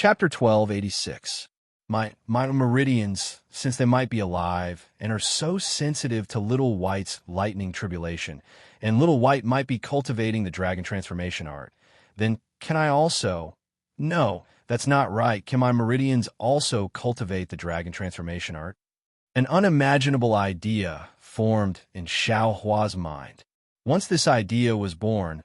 Chapter 1286. My meridians, since they might be alive and are so sensitive to Little White's lightning tribulation, and Little White might be cultivating the dragon transformation art, then can I also... No, that's not right. Can my meridians also cultivate the dragon transformation art? An unimaginable idea formed in Xiao Hua's mind. Once this idea was born,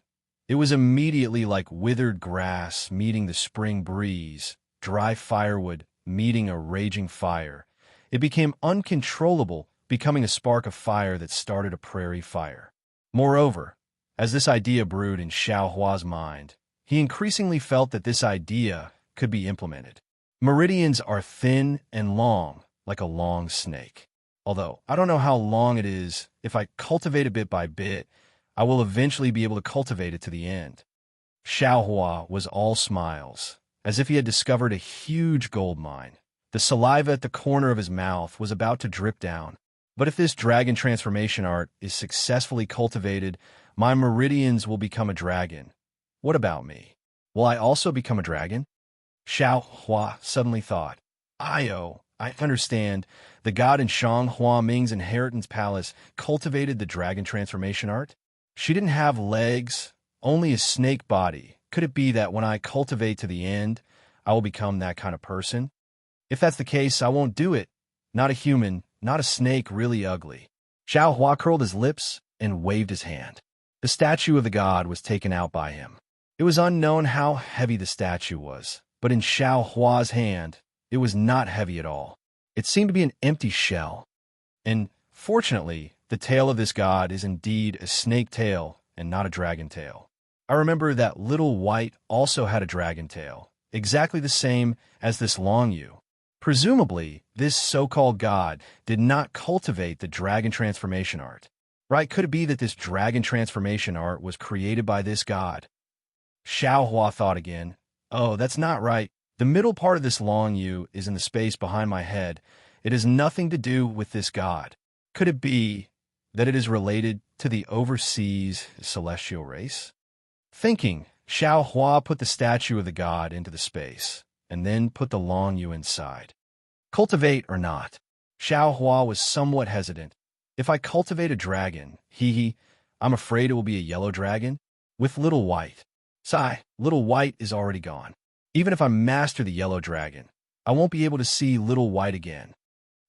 it was immediately like withered grass meeting the spring breeze, dry firewood meeting a raging fire. It became uncontrollable, becoming a spark of fire that started a prairie fire. Moreover, as this idea brewed in Xiao Hua's mind, he increasingly felt that this idea could be implemented. Meridians are thin and long, like a long snake. Although I don't know how long it is, if I cultivate it bit by bit, I will eventually be able to cultivate it to the end. Xiao Hua was all smiles, as if he had discovered a huge gold mine. The saliva at the corner of his mouth was about to drip down. But if this dragon transformation art is successfully cultivated, my meridians will become a dragon. What about me? Will I also become a dragon? Xiao Hua suddenly thought. I understand. The god in Shang Hua Ming's inheritance palace cultivated the dragon transformation art? She didn't have legs, only a snake body. Could it be that when I cultivate to the end, I will become that kind of person? If that's the case, I won't do it. Not a human, not a snake, really ugly. Xiao Hua curled his lips and waved his hand. The statue of the god was taken out by him. It was unknown how heavy the statue was, but in Xiao Hua's hand, it was not heavy at all. It seemed to be an empty shell. And, fortunately, the tail of this god is indeed a snake tail and not a dragon tail. I remember that Little White also had a dragon tail, exactly the same as this Long Yu. Presumably, this so-called god did not cultivate the dragon transformation art. Right? Could it be that this dragon transformation art was created by this god? Xiao Hua thought again. Oh, that's not right. The middle part of this Long Yu is in the space behind my head. It has nothing to do with this god. Could it be that it is related to the overseas celestial race? Thinking, Xiao Hua put the statue of the god into the space, and then put the Long Yu inside. Cultivate or not? Xiao Hua was somewhat hesitant. If I cultivate a dragon, I'm afraid it will be a yellow dragon with Little White. Sigh, Little White is already gone. Even if I master the yellow dragon, I won't be able to see Little White again.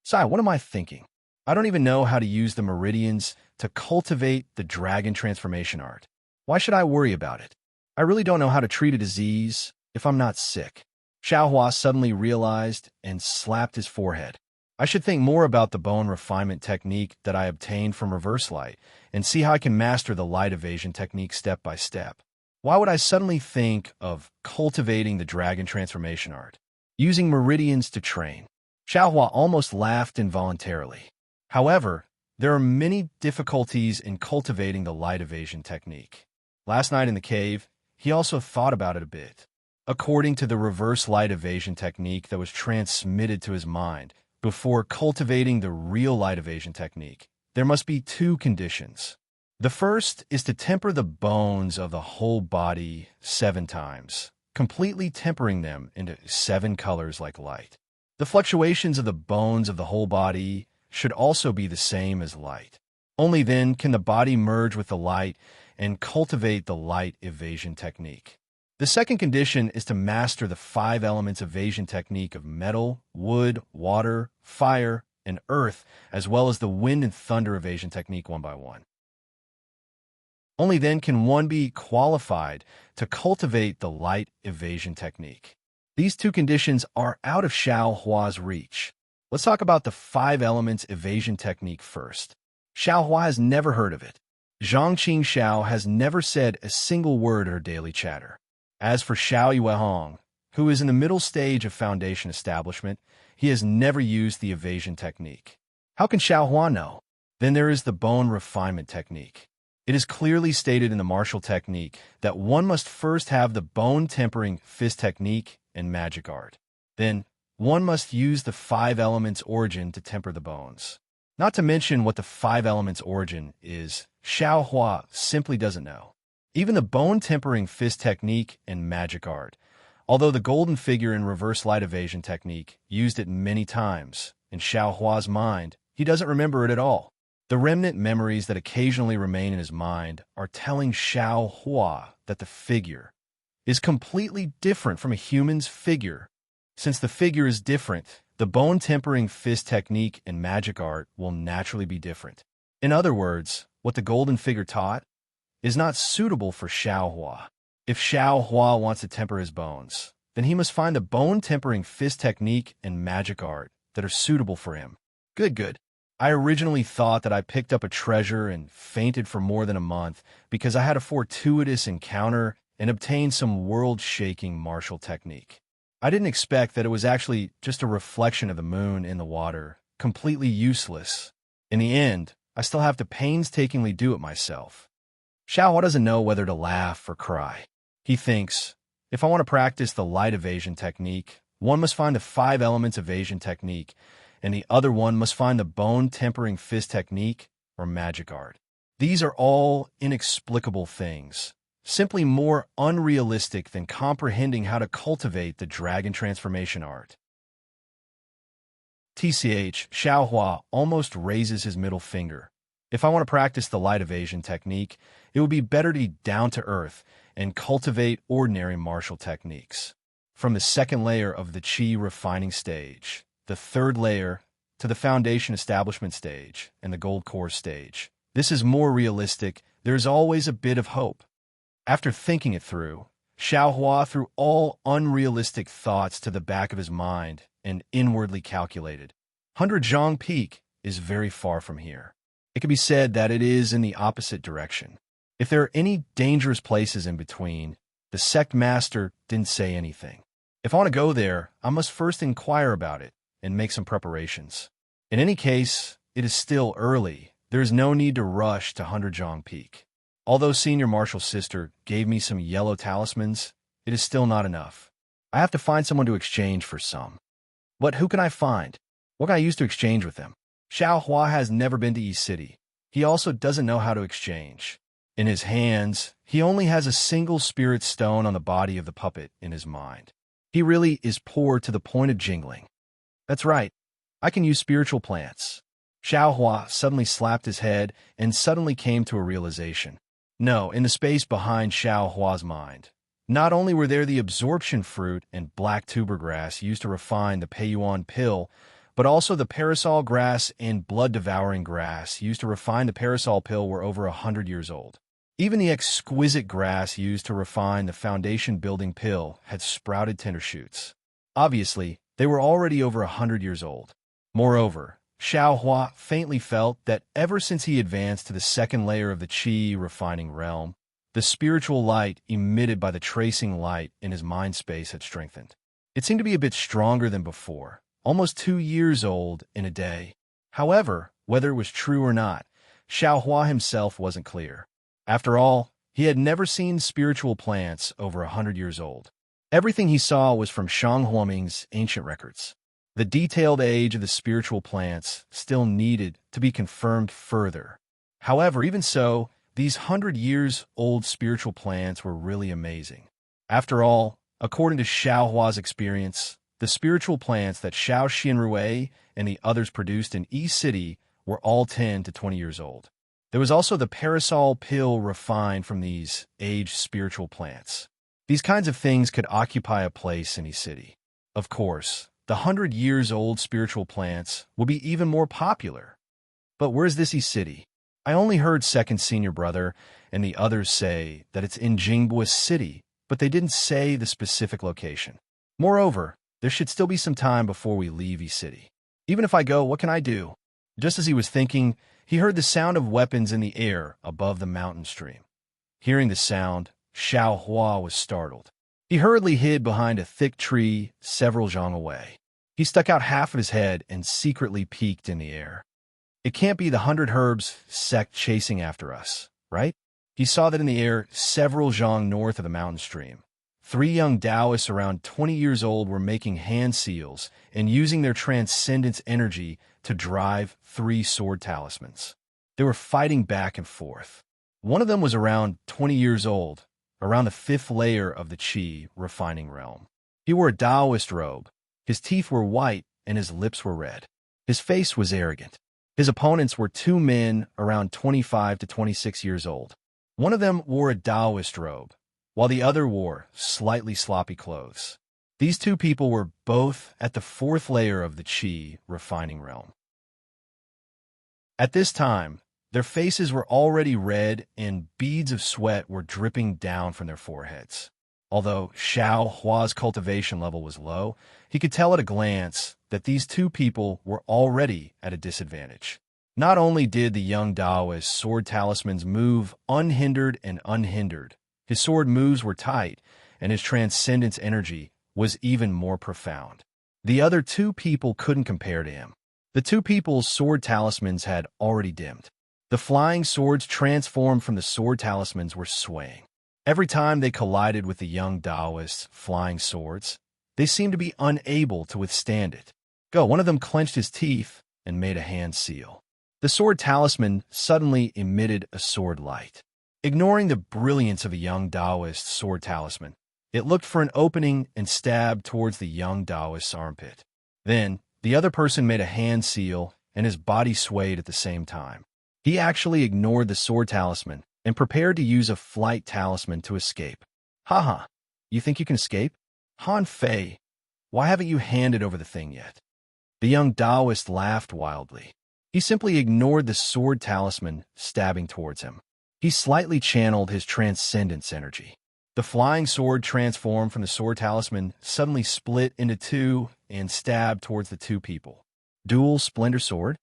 Sigh, what am I thinking? I don't even know how to use the meridians to cultivate the dragon transformation art. Why should I worry about it? I really don't know how to treat a disease if I'm not sick. Xiao Hua suddenly realized and slapped his forehead. I should think more about the bone refinement technique that I obtained from reverse light and see how I can master the light evasion technique step by step. Why would I suddenly think of cultivating the dragon transformation art, using meridians to train? Xiao Hua almost laughed involuntarily. However, there are many difficulties in cultivating the light evasion technique. Last night in the cave, he also thought about it a bit. According to the reverse light evasion technique that was transmitted to his mind, before cultivating the real light evasion technique, there must be two conditions. The first is to temper the bones of the whole body 7 times, completely tempering them into 7 colors like light. The fluctuations of the bones of the whole body should also be the same as light. Only then can the body merge with the light and cultivate the light evasion technique. The second condition is to master the 5 elements evasion technique of metal, wood, water, fire, and earth, as well as the wind and thunder evasion technique one by one. Only then can one be qualified to cultivate the light evasion technique. These 2 conditions are out of Xiao Hua's reach. Let's talk about the 5 elements evasion technique first. Xiao Hua has never heard of it. Zhang Qingxiao has never said a single word in her daily chatter. As for Xiao Yuehong, who is in the middle stage of foundation establishment, he has never used the evasion technique. How can Xiao Hua know? Then there is the bone refinement technique. It is clearly stated in the martial technique that one must first have the bone tempering fist technique and magic art. Then, one must use the 5 elements origin to temper the bones. Not to mention what the 5 elements origin is, Xiao Hua simply doesn't know. Even the bone tempering fist technique and magic art Although the golden figure in reverse light evasion technique used it many times, in Xiao Hua's mind, he doesn't remember it at all. The remnant memories that occasionally remain in his mind are telling Xiao Hua that the figure is completely different from a human's figure. Since the figure is different, the bone-tempering fist technique and magic art will naturally be different. In other words, what the golden figure taught is not suitable for Xiao Hua. If Xiao Hua wants to temper his bones, then he must find the bone-tempering fist technique and magic art that are suitable for him. Good. I originally thought that I picked up a treasure and fainted for more than a month because I had a fortuitous encounter and obtained some world-shaking martial technique. I didn't expect that it was actually just a reflection of the moon in the water, completely useless. In the end, I still have to painstakingly do it myself. Xiao Hua doesn't know whether to laugh or cry. He thinks, if I want to practice the light evasion technique, one must find the 5 elements evasion technique, and the other one must find the bone-tempering fist technique or magic art. These are all inexplicable things, simply more unrealistic than comprehending how to cultivate the dragon transformation art. Xiao Hua almost raises his middle finger. If I want to practice the light evasion technique, it would be better to be down to earth and cultivate ordinary martial techniques. From the second layer of the Qi refining stage, the third layer, to the foundation establishment stage, and the gold core stage. This is more realistic. There is always a bit of hope. After thinking it through, Xiao Hua threw all unrealistic thoughts to the back of his mind and inwardly calculated. 100 Zhang Peak is very far from here. It can be said that it is in the opposite direction. If there are any dangerous places in between, the sect master didn't say anything. If I want to go there, I must first inquire about it and make some preparations. In any case, it is still early. There is no need to rush to 100 Zhang Peak. Although Senior Marshal's sister gave me some yellow talismans, it is still not enough. I have to find someone to exchange for some. But who can I find? What can I use to exchange with them? Xiao Hua has never been to East City. He also doesn't know how to exchange. In his hands, he only has a single spirit stone on the body of the puppet in his mind. He really is poor to the point of jingling. That's right. I can use spiritual plants. Xiao Hua suddenly slapped his head and suddenly came to a realization. No, in the space behind Xiao Hua's mind. Not only were there the absorption fruit and black tuber grass used to refine the Peiyuan pill, but also the parasol grass and blood-devouring grass used to refine the parasol pill were over 100 years old. Even the exquisite grass used to refine the foundation-building pill had sprouted tender shoots. Obviously, they were already over 100 years old. Moreover, Xiao Hua faintly felt that ever since he advanced to the second layer of the Qi refining realm, the spiritual light emitted by the tracing light in his mind space had strengthened. It seemed to be a bit stronger than before, almost 2 years old in a day. However, whether it was true or not, Xiao Hua himself wasn't clear. After all, he had never seen spiritual plants over 100 years old. Everything he saw was from Shang Huoming's ancient records. The detailed age of the spiritual plants still needed to be confirmed further. However, even so, these 100-years-old spiritual plants were really amazing. After all, according to Xiao Hua's experience, the spiritual plants that Xiao Xianrui and the others produced in East City were all 10 to 20 years old. There was also the parasol pill refined from these aged spiritual plants. These kinds of things could occupy a place in East City. Of course, the 100-years-old spiritual plants will be even more popular. But where's this East City? I only heard second senior brother and the others say that it's in Jingbua City, but they didn't say the specific location. Moreover, there should still be some time before we leave East City. Even if I go, what can I do? Just as he was thinking, he heard the sound of weapons in the air above the mountain stream. Hearing the sound, Xiao Hua was startled. He hurriedly hid behind a thick tree several zhang away. He stuck out half of his head and secretly peeked in the air. It can't be the 100 Herbs sect chasing after us, right? He saw that in the air several zhang north of the mountain stream. 3 young Taoists around 20 years old were making hand seals and using their transcendence energy to drive 3 sword talismans. They were fighting back and forth. One of them was around 20 years old, around the 5th layer of the Qi refining realm. He wore a Taoist robe. His teeth were white and his lips were red. His face was arrogant. His opponents were two men around 25 to 26 years old. One of them wore a Taoist robe, while the other wore slightly sloppy clothes. These two people were both at the fourth layer of the Qi refining realm. At this time, their faces were already red and beads of sweat were dripping down from their foreheads. Although Xiao Hua's cultivation level was low, he could tell at a glance that these two people were already at a disadvantage. Not only did the young Taoist sword talismans move unhindered and unhindered, his sword moves were tight, and his transcendence energy was even more profound. The other two people couldn't compare to him. The two people's sword talismans had already dimmed. The flying swords transformed from the sword talismans were swaying. Every time they collided with the young Taoist's flying swords, they seemed to be unable to withstand it. One of them clenched his teeth and made a hand seal. The sword talisman suddenly emitted a sword light. Ignoring the brilliance of a young Taoist sword talisman, it looked for an opening and stabbed towards the young Taoist's armpit. Then, the other person made a hand seal and his body swayed at the same time. He actually ignored the sword talisman and prepared to use a flight talisman to escape. Haha, you think you can escape? Han Fei, why haven't you handed over the thing yet? The young Taoist laughed wildly. He simply ignored the sword talisman stabbing towards him. He slightly channeled his transcendence energy. The flying sword transformed from the sword talisman suddenly split into two and stabbed towards the two people. Dual splendor sword?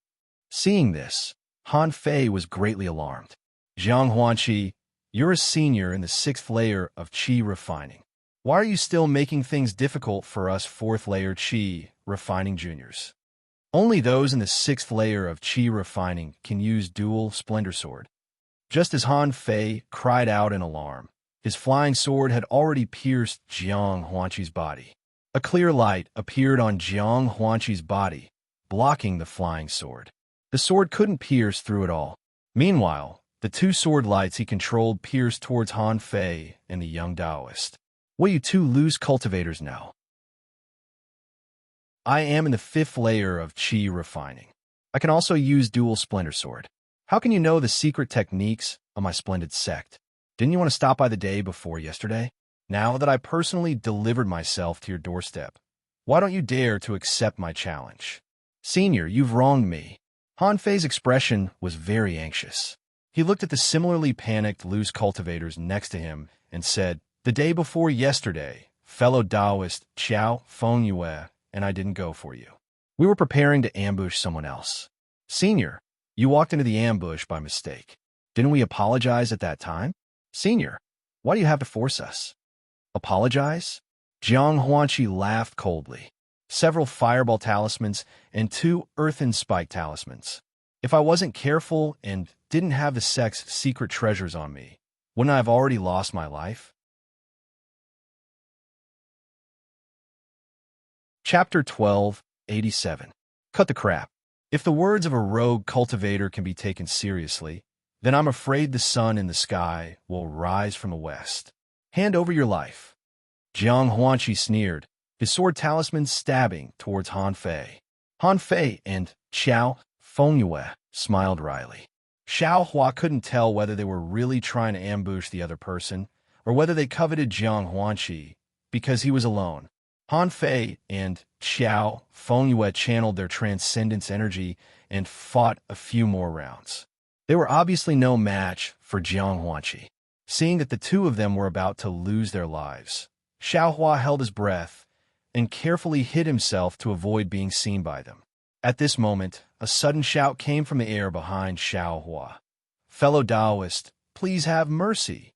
Seeing this, Han Fei was greatly alarmed. Jiang Huanqi, you're a senior in the 6th layer of Qi refining. Why are you still making things difficult for us 4th layer Qi refining juniors? Only those in the 6th layer of Qi refining can use dual splendor sword. Just as Han Fei cried out in alarm, his flying sword had already pierced Jiang Huanqi's body. A clear light appeared on Jiang Huanqi's body, blocking the flying sword. The sword couldn't pierce through it all. Meanwhile, the two sword lights he controlled pierced towards Han Fei and the young Taoist. Will you two lose cultivators now? I am in the 5th layer of Qi refining. I can also use dual splendor sword. How can you know the secret techniques of my splendid sect? Didn't you want to stop by the day before yesterday? Now that I personally delivered myself to your doorstep, why don't you dare to accept my challenge? Senior, you've wronged me. Han Fei's expression was very anxious. He looked at the similarly panicked loose cultivators next to him and said, the day before yesterday, fellow Taoist Qiao Fengyue and I didn't go for you. We were preparing to ambush someone else. Senior, you walked into the ambush by mistake. Didn't we apologize at that time? Senior, why do you have to force us? Apologize? Jiang Huanqi laughed coldly. Several fireball talismans and 2 earthen spike talismans. If I wasn't careful and didn't have the sect's secret treasures on me, wouldn't I have already lost my life? Chapter 12, 87. Cut the crap. If the words of a rogue cultivator can be taken seriously, then I'm afraid the sun in the sky will rise from the west. Hand over your life. Jiang Huanqi sneered, his sword talisman stabbing towards Han Fei. Han Fei and Qiao Fengyue smiled wryly. Xiao Hua couldn't tell whether they were really trying to ambush the other person or whether they coveted Jiang Huanqi because he was alone. Han Fei and Qiao Fengyue channeled their transcendence energy and fought a few more rounds. They were obviously no match for Jiang Huanqi. Seeing that the two of them were about to lose their lives, Xiao Hua held his breath and carefully hid himself to avoid being seen by them. At this moment, a sudden shout came from the air behind Xiao Hua. Fellow Taoist, please have mercy.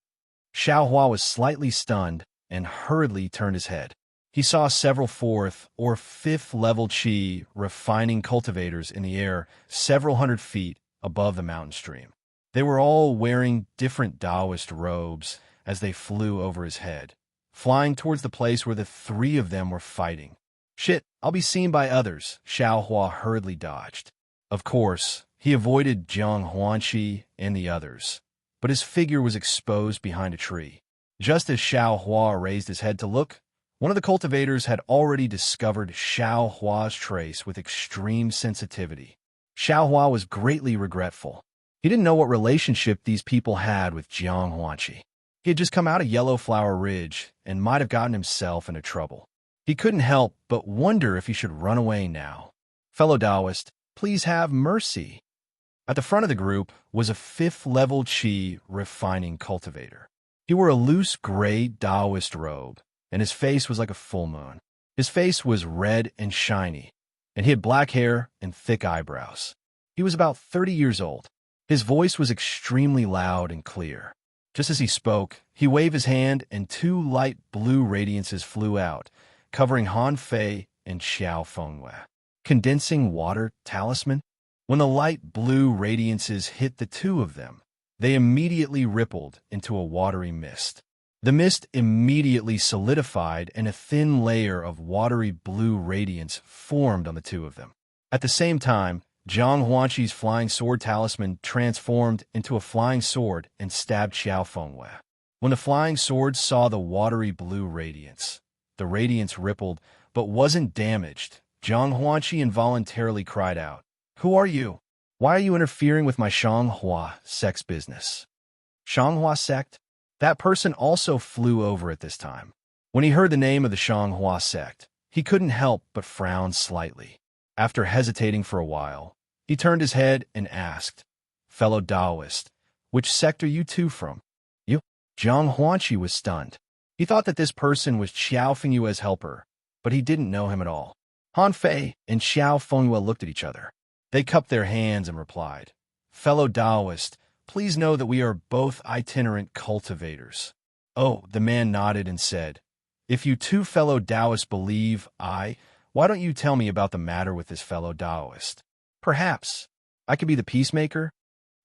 Xiao Hua was slightly stunned and hurriedly turned his head. He saw several 4th or 5th level Qi refining cultivators in the air several hundred feet above the mountain stream. They were all wearing different Taoist robes as they flew over his head, flying towards the place where the 3 of them were fighting. Shit, I'll be seen by others, Xiao Hua hurriedly dodged. Of course, he avoided Jiang Huanqi and the others, but his figure was exposed behind a tree. Just as Xiao Hua raised his head to look, One of the cultivators had already discovered Xiao Hua's trace with extreme sensitivity. Xiao Hua was greatly regretful. He didn't know what relationship these people had with Jiang Huanqi. He had just come out of Yellow Flower Ridge and might have gotten himself into trouble. He couldn't help but wonder if he should run away now. Fellow Taoist, please have mercy. At the front of the group was a 5th-level Qi refining cultivator. He wore a loose gray Taoist robe, and his face was like a full moon. His face was red and shiny, and he had black hair and thick eyebrows. He was about 30 years old. His voice was extremely loud and clear. Just as he spoke, he waved his hand and 2 light blue radiances flew out, covering Han Fei and Xiao Fengwei. Condensing water talisman? When the light blue radiances hit the 2 of them, they immediately rippled into a watery mist. The mist immediately solidified and a thin layer of watery blue radiance formed on the 2 of them. At the same time, Jiang Huanqi's flying sword talisman transformed into a flying sword and stabbed Xiao Fengwei. When the flying sword saw the watery blue radiance, the radiance rippled but wasn't damaged. Jiang Huanqi involuntarily cried out, "Who are you? Why are you interfering with my Shanghua sect's business?" Shanghua sect? That person also flew over at this time. When he heard the name of the Shanghua sect, he couldn't help but frown slightly. After hesitating for a while, he turned his head and asked, "Fellow Taoist, which sect are you 2 from?" "You?" Jiang Huanqi was stunned. He thought that this person was Xiao Fengyue's helper, but he didn't know him at all. Han Fei and Xiao Fengyue looked at each other. They cupped their hands and replied, "Fellow Taoist, please know that we are both itinerant cultivators." "Oh," the man nodded and said, "If you 2 fellow Taoists believe why don't you tell me about the matter with this fellow Taoist? Perhaps I could be the peacemaker?"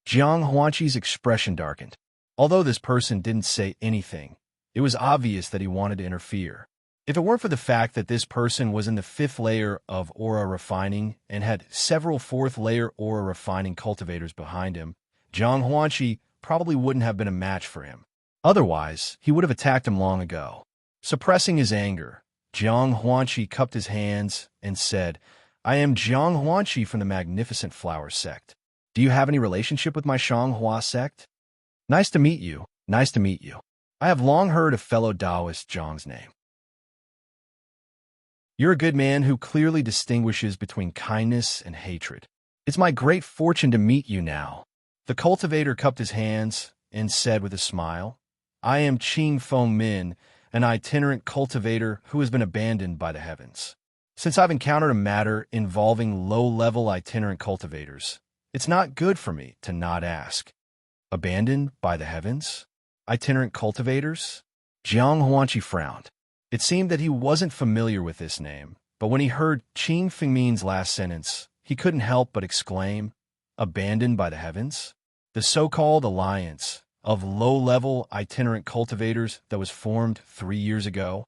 Jiang Huanqi's expression darkened. Although this person didn't say anything, it was obvious that he wanted to interfere. If it weren't for the fact that this person was in the 5th layer of aura refining and had several 4th-layer aura refining cultivators behind him, Jiang Huanqi probably wouldn't have been a match for him. Otherwise, he would have attacked him long ago. Suppressing his anger, Jiang Huanqi cupped his hands and said, "I am Jiang Huanqi from the Magnificent Flower sect. Do you have any relationship with my Shanghua sect?" "Nice to meet you. Nice to meet you. I have long heard of fellow Taoist Zhang's name. You're a good man who clearly distinguishes between kindness and hatred. It's my great fortune to meet you now." The cultivator cupped his hands and said with a smile, "I am Qing Feng Min, an itinerant cultivator who has been abandoned by the heavens. Since I've encountered a matter involving low-level itinerant cultivators, it's not good for me to not ask." Abandoned by the heavens? Itinerant cultivators? Jiang Huanqi frowned. It seemed that he wasn't familiar with this name, but when he heard Qing Fengmin's last sentence, he couldn't help but exclaim, "Abandoned by the heavens?" The so-called alliance of low-level itinerant cultivators that was formed 3 years ago?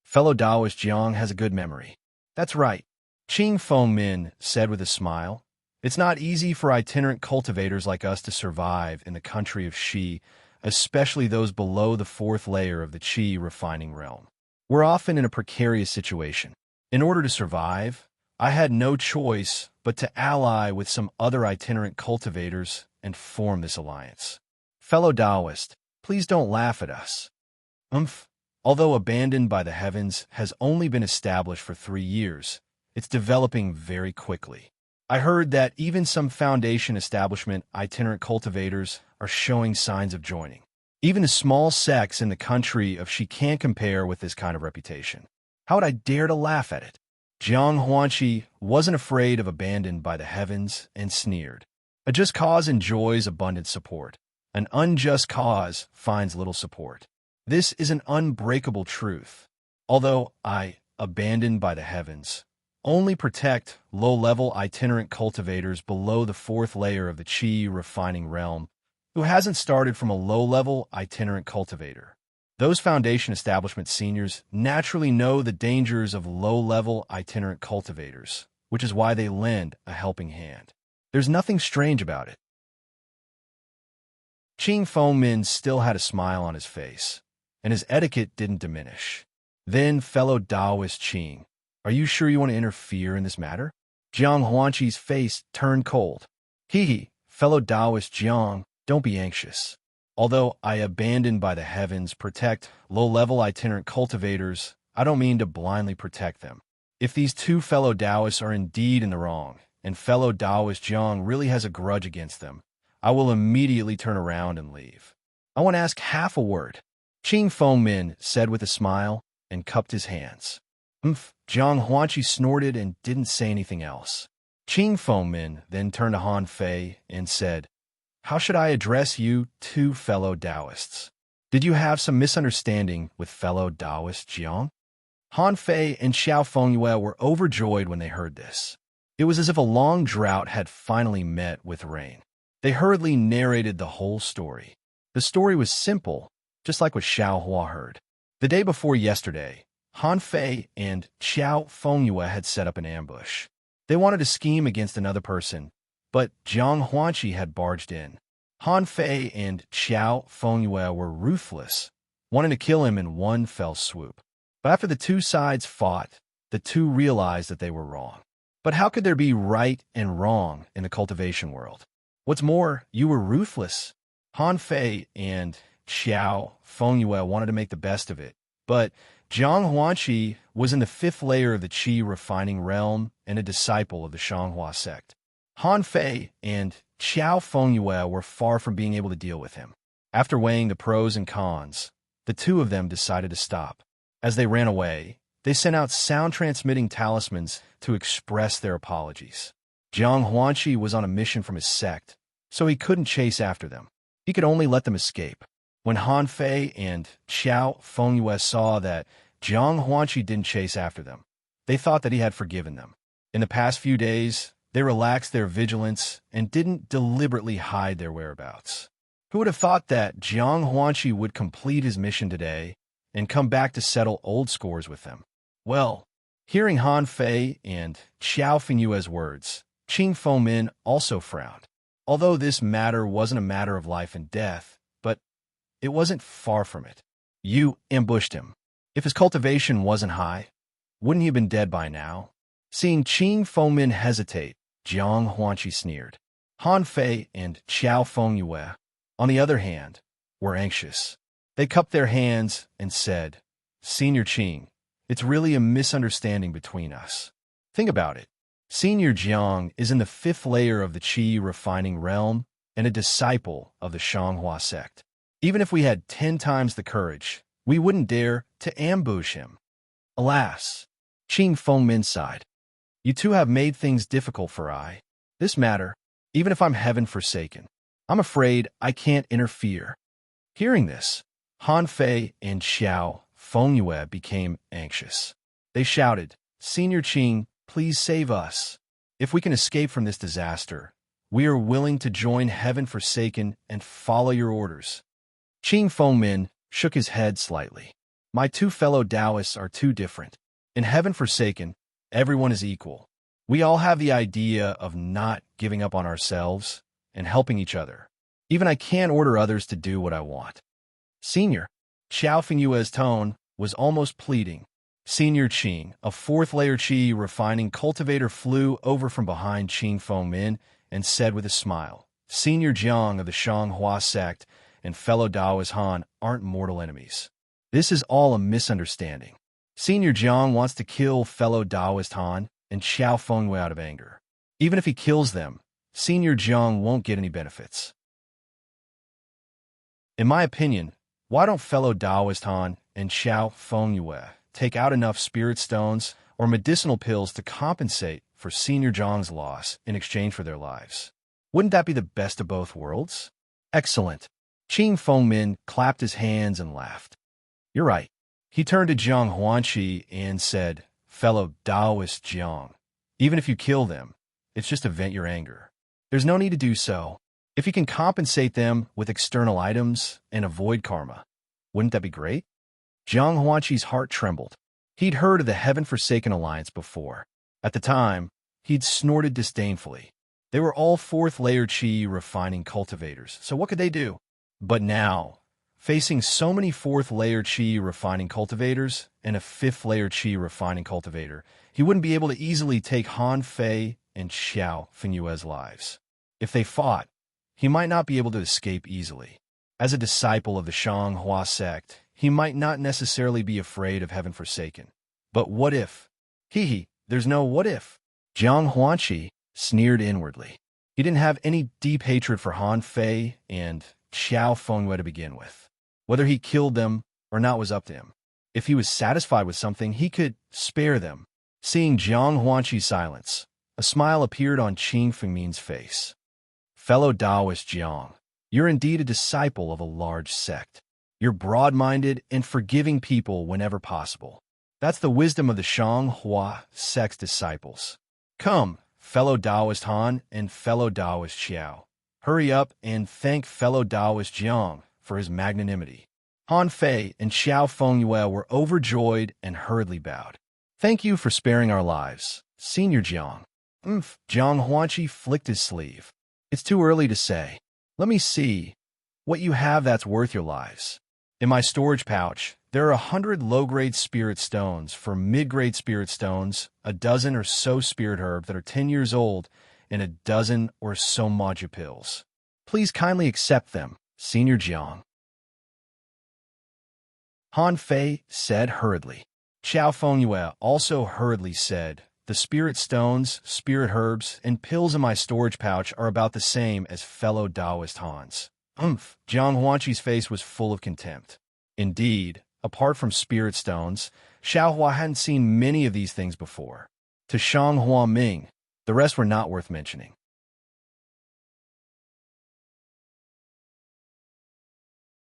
Fellow Taoist Jiang has a good memory. "That's right," Qing Fengmin said with a smile. "It's not easy for itinerant cultivators like us to survive in the country of Shi, especially those below the 4th layer of the Qi refining realm. We're often in a precarious situation. In order to survive, I had no choice but to ally with some other itinerant cultivators and form this alliance. Fellow Taoist, please don't laugh at us. Although abandoned by the heavens has only been established for 3 years, it's developing very quickly. I heard that even some foundation establishment itinerant cultivators are showing signs of joining. Even the small sects in the country of Shi can't compare with this kind of reputation. How would I dare to laugh at it?" Jiang Huanqi wasn't afraid of abandoned by the heavens and sneered. "A just cause enjoys abundant support. An unjust cause finds little support. This is an unbreakable truth. Although I, abandoned by the heavens, only protect low-level itinerant cultivators below the 4th layer of the Qi refining realm, who hasn't started from a low-level itinerant cultivator. Those foundation establishment seniors naturally know the dangers of low-level itinerant cultivators, which is why they lend a helping hand. There's nothing strange about it." Qing Fengmin still had a smile on his face, and his etiquette didn't diminish. Then, fellow Taoist Qing, are you sure you want to interfere in this matter? Jiang Huanqi's face turned cold. Hee, fellow Taoist Jiang, don't be anxious. Although I abandoned by the heavens protect low-level itinerant cultivators, I don't mean to blindly protect them. If these two fellow Taoists are indeed in the wrong, and fellow Taoist Jiang really has a grudge against them, I will immediately turn around and leave. I want to ask half a word, Qing Fengmin said with a smile, and cupped his hands. Jiang Huanqi snorted and didn't say anything else. Qing Fengmin then turned to Han Fei and said, how should I address you two fellow Taoists? Did you have some misunderstanding with fellow Taoist Jiang? Han Fei and Xiao Fengyue were overjoyed when they heard this. It was as if a long drought had finally met with rain. They hurriedly narrated the whole story. The story was simple, just like what Xiao Hua heard. The day before yesterday, Han Fei and Xiao Fengyue had set up an ambush. They wanted to scheme against another person, but Jiang Huanqi had barged in. Han Fei and Xiao Fengyue were ruthless, wanting to kill him in one fell swoop. But after the two sides fought, the two realized that they were wrong. But how could there be right and wrong in the cultivation world? What's more, you were ruthless. Han Fei and Xiao Fengyue wanted to make the best of it, but Jiang Huanqi was in the fifth layer of the Qi refining realm and a disciple of the Shanghua sect. Han Fei and Xiao Fengyue were far from being able to deal with him. After weighing the pros and cons, the two of them decided to stop. As they ran away, they sent out sound-transmitting talismans to express their apologies. Jiang Huanqi was on a mission from his sect, so he couldn't chase after them. He could only let them escape. When Han Fei and Xiao Fengyue saw that Jiang Huanqi didn't chase after them, they thought that he had forgiven them. In the past few days, they relaxed their vigilance and didn't deliberately hide their whereabouts. Who would have thought that Jiang Huanqi would complete his mission today and come back to settle old scores with them? Well, hearing Han Fei and Xiao Fengyue's words, Qing Fengmin also frowned. Although this matter wasn't a matter of life and death, but it wasn't far from it. You ambushed him. If his cultivation wasn't high, wouldn't he have been dead by now? Seeing Qing Fengmin hesitate, Jiang Huanqi sneered. Han Fei and Xiao Fengyue, on the other hand, were anxious. They cupped their hands and said, Senior Qing, it's really a misunderstanding between us. Think about it. Senior Jiang is in the fifth layer of the Qi refining realm and a disciple of the Shanghua sect. Even if we had 10 times the courage, we wouldn't dare to ambush him. Alas, Qing Fengmin sighed. You two have made things difficult for I. This matter, even if I'm heaven forsaken, I'm afraid I can't interfere. Hearing this, Han Fei and Xiao Fengyue became anxious. They shouted, Senior Qing, please save us. If we can escape from this disaster, we are willing to join heaven forsaken and follow your orders. Qing Fengmin shook his head slightly. My two fellow Taoists are too different. In heaven forsaken, everyone is equal. We all have the idea of not giving up on ourselves and helping each other. Even I can't order others to do what I want. Senior, Xiao Fengyue's tone was almost pleading. Senior Qing, a fourth-layer Qi refining cultivator, flew over from behind Qing Fengmin and said with a smile, Senior Jiang of the Shanghua sect and fellow Taoist Han aren't mortal enemies. This is all a misunderstanding. Senior Jiang wants to kill fellow Taoist Han and Xiao Fengyue out of anger. Even if he kills them, Senior Jiang won't get any benefits. In my opinion, why don't fellow Taoist Han and Xiao Fengyue take out enough spirit stones or medicinal pills to compensate for Senior Jiang's loss in exchange for their lives? Wouldn't that be the best of both worlds? Excellent. Qing Fengmin clapped his hands and laughed. You're right. He turned to Jiang Huanqi and said, Fellow Taoist Jiang, even if you kill them, it's just to vent your anger. There's no need to do so. If you can compensate them with external items and avoid karma, wouldn't that be great? Jiang Huanqi's heart trembled. He'd heard of the Heaven-Forsaken Alliance before. At the time, he'd snorted disdainfully. They were all fourth-layer Qi refining cultivators, so what could they do? But now, Facing so many fourth-layer Qi refining cultivators and a fifth-layer Qi refining cultivator, he wouldn't be able to easily take Han Fei and Xiao Fengyue's lives. If they fought, he might not be able to escape easily. As a disciple of the Shanghua sect, he might not necessarily be afraid of heaven forsaken. But what if? There's no what if. Jiang Huanqi sneered inwardly. He didn't have any deep hatred for Han Fei and Xiao Fengyue to begin with. Whether he killed them or not was up to him. If he was satisfied with something, he could spare them. Seeing Jiang Huanqi's silence, a smile appeared on Qing Fengmin's face. Fellow Taoist Jiang, you're indeed a disciple of a large sect. You're broad-minded and forgiving people whenever possible. That's the wisdom of the Shanghua sect's disciples. Come, fellow Taoist Han and fellow Taoist Xiao. Hurry up and thank fellow Taoist Jiang for his magnanimity. Han Fei and Xiao Fengyue were overjoyed and hurriedly bowed. Thank you for sparing our lives, Senior Jiang. Jiang Huanqi flicked his sleeve. It's too early to say. Let me see what you have that's worth your lives. In my storage pouch, there are 100 low-grade spirit stones for mid-grade spirit stones, a dozen or so spirit herb that are 10 years old, and a dozen or so Maja pills. Please kindly accept them, Senior Jiang. Han Fei said hurriedly. Xiao Fengyue also hurriedly said, the spirit stones, spirit herbs, and pills in my storage pouch are about the same as fellow Taoist Han's. Jiang Huanqi's face was full of contempt. Indeed, apart from spirit stones, Xiaohua hadn't seen many of these things before. To Shanghua Ming, the rest were not worth mentioning.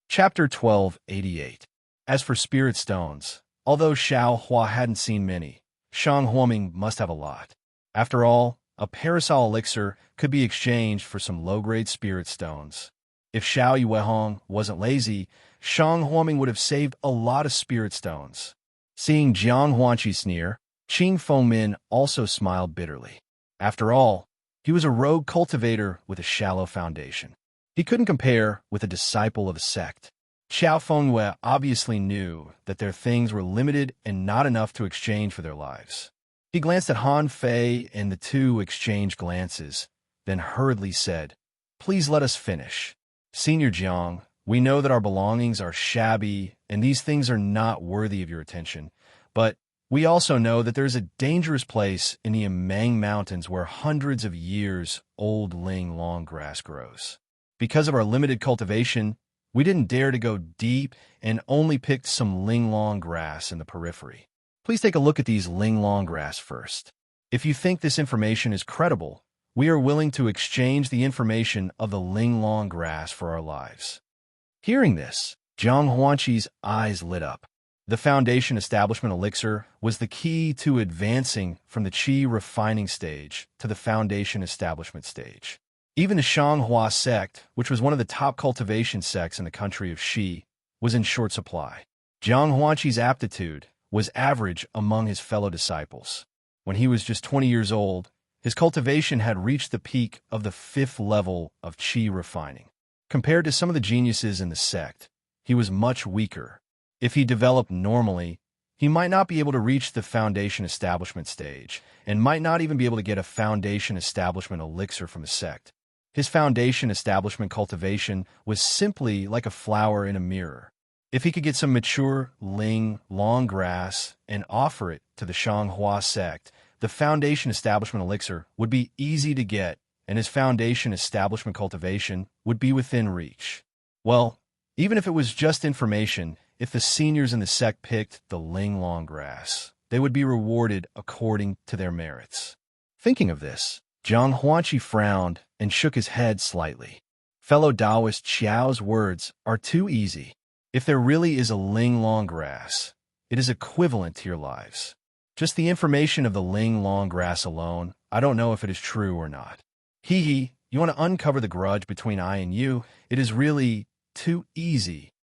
Chapter 1288. As for spirit stones, although Xiaohua hadn't seen many, Shang Huaming must have a lot. After all, a parasol elixir could be exchanged for some low-grade spirit stones. If Xiao Yuehong wasn't lazy, Shang Huaming would have saved a lot of spirit stones. Seeing Jiang Huanqi sneer, Qing Fengmin also smiled bitterly. After all, he was a rogue cultivator with a shallow foundation. He couldn't compare with a disciple of a sect. Xiao Fengyue obviously knew that their things were limited and not enough to exchange for their lives. He glanced at Han Fei and the two exchanged glances, then hurriedly said, Please let us finish. Senior Jiang, we know that our belongings are shabby and these things are not worthy of your attention, but we also know that there's a dangerous place in the Imang Mountains where hundreds of years old Ling long grass grows. Because of our limited cultivation, we didn't dare to go deep and only picked some linglong grass in the periphery. Please take a look at these linglong grass first. If you think this information is credible, we are willing to exchange the information of the linglong grass for our lives. Hearing this, Jiang Huanqi's eyes lit up. The Foundation Establishment Elixir was the key to advancing from the Qi refining stage to the Foundation Establishment stage. Even the Shanghua sect, which was one of the top cultivation sects in the country of Shi, was in short supply. Jiang Huanqi's aptitude was average among his fellow disciples. When he was just 20 years old, his cultivation had reached the peak of the 5th level of Qi refining. Compared to some of the geniuses in the sect, he was much weaker. If he developed normally, he might not be able to reach the Foundation Establishment stage, and might not even be able to get a Foundation Establishment elixir from the sect. His Foundation Establishment cultivation was simply like a flower in a mirror. If he could get some mature ling long grass and offer it to the Shanghua sect, the Foundation Establishment elixir would be easy to get, and his Foundation Establishment cultivation would be within reach. Well, even if it was just information, if the seniors in the sect picked the ling long grass, they would be rewarded according to their merits. Thinking of this, Jiang Huanqi frowned and shook his head slightly. Fellow Taoist Xiao's words are too easy. If there really is a ling long grass, it is equivalent to your lives. Just the information of the ling long grass alone, I don't know if it is true or not. You want to uncover the grudge between I and you? It is really too easy.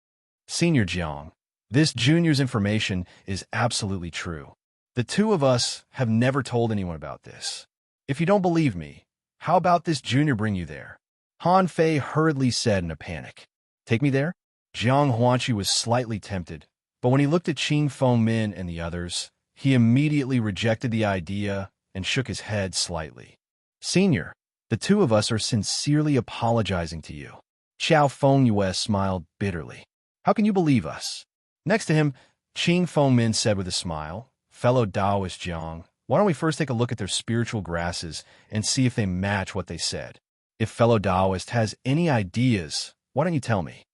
Senior Jiang, this junior's information is absolutely true. The two of us have never told anyone about this. If you don't believe me, how about this junior bring you there? Han Fei hurriedly said in a panic. Take me there? Jiang Huanqi was slightly tempted, but when he looked at Qing Fengmin and the others, he immediately rejected the idea and shook his head slightly. Senior, the two of us are sincerely apologizing to you. Xiao Fengyue smiled bitterly. How can you believe us? Next to him, Qing Fengmin said with a smile, Fellow Taoist Jiang, why don't we first take a look at their spiritual grasses and see if they match what they said? If fellow Taoist has any ideas, why don't you tell me?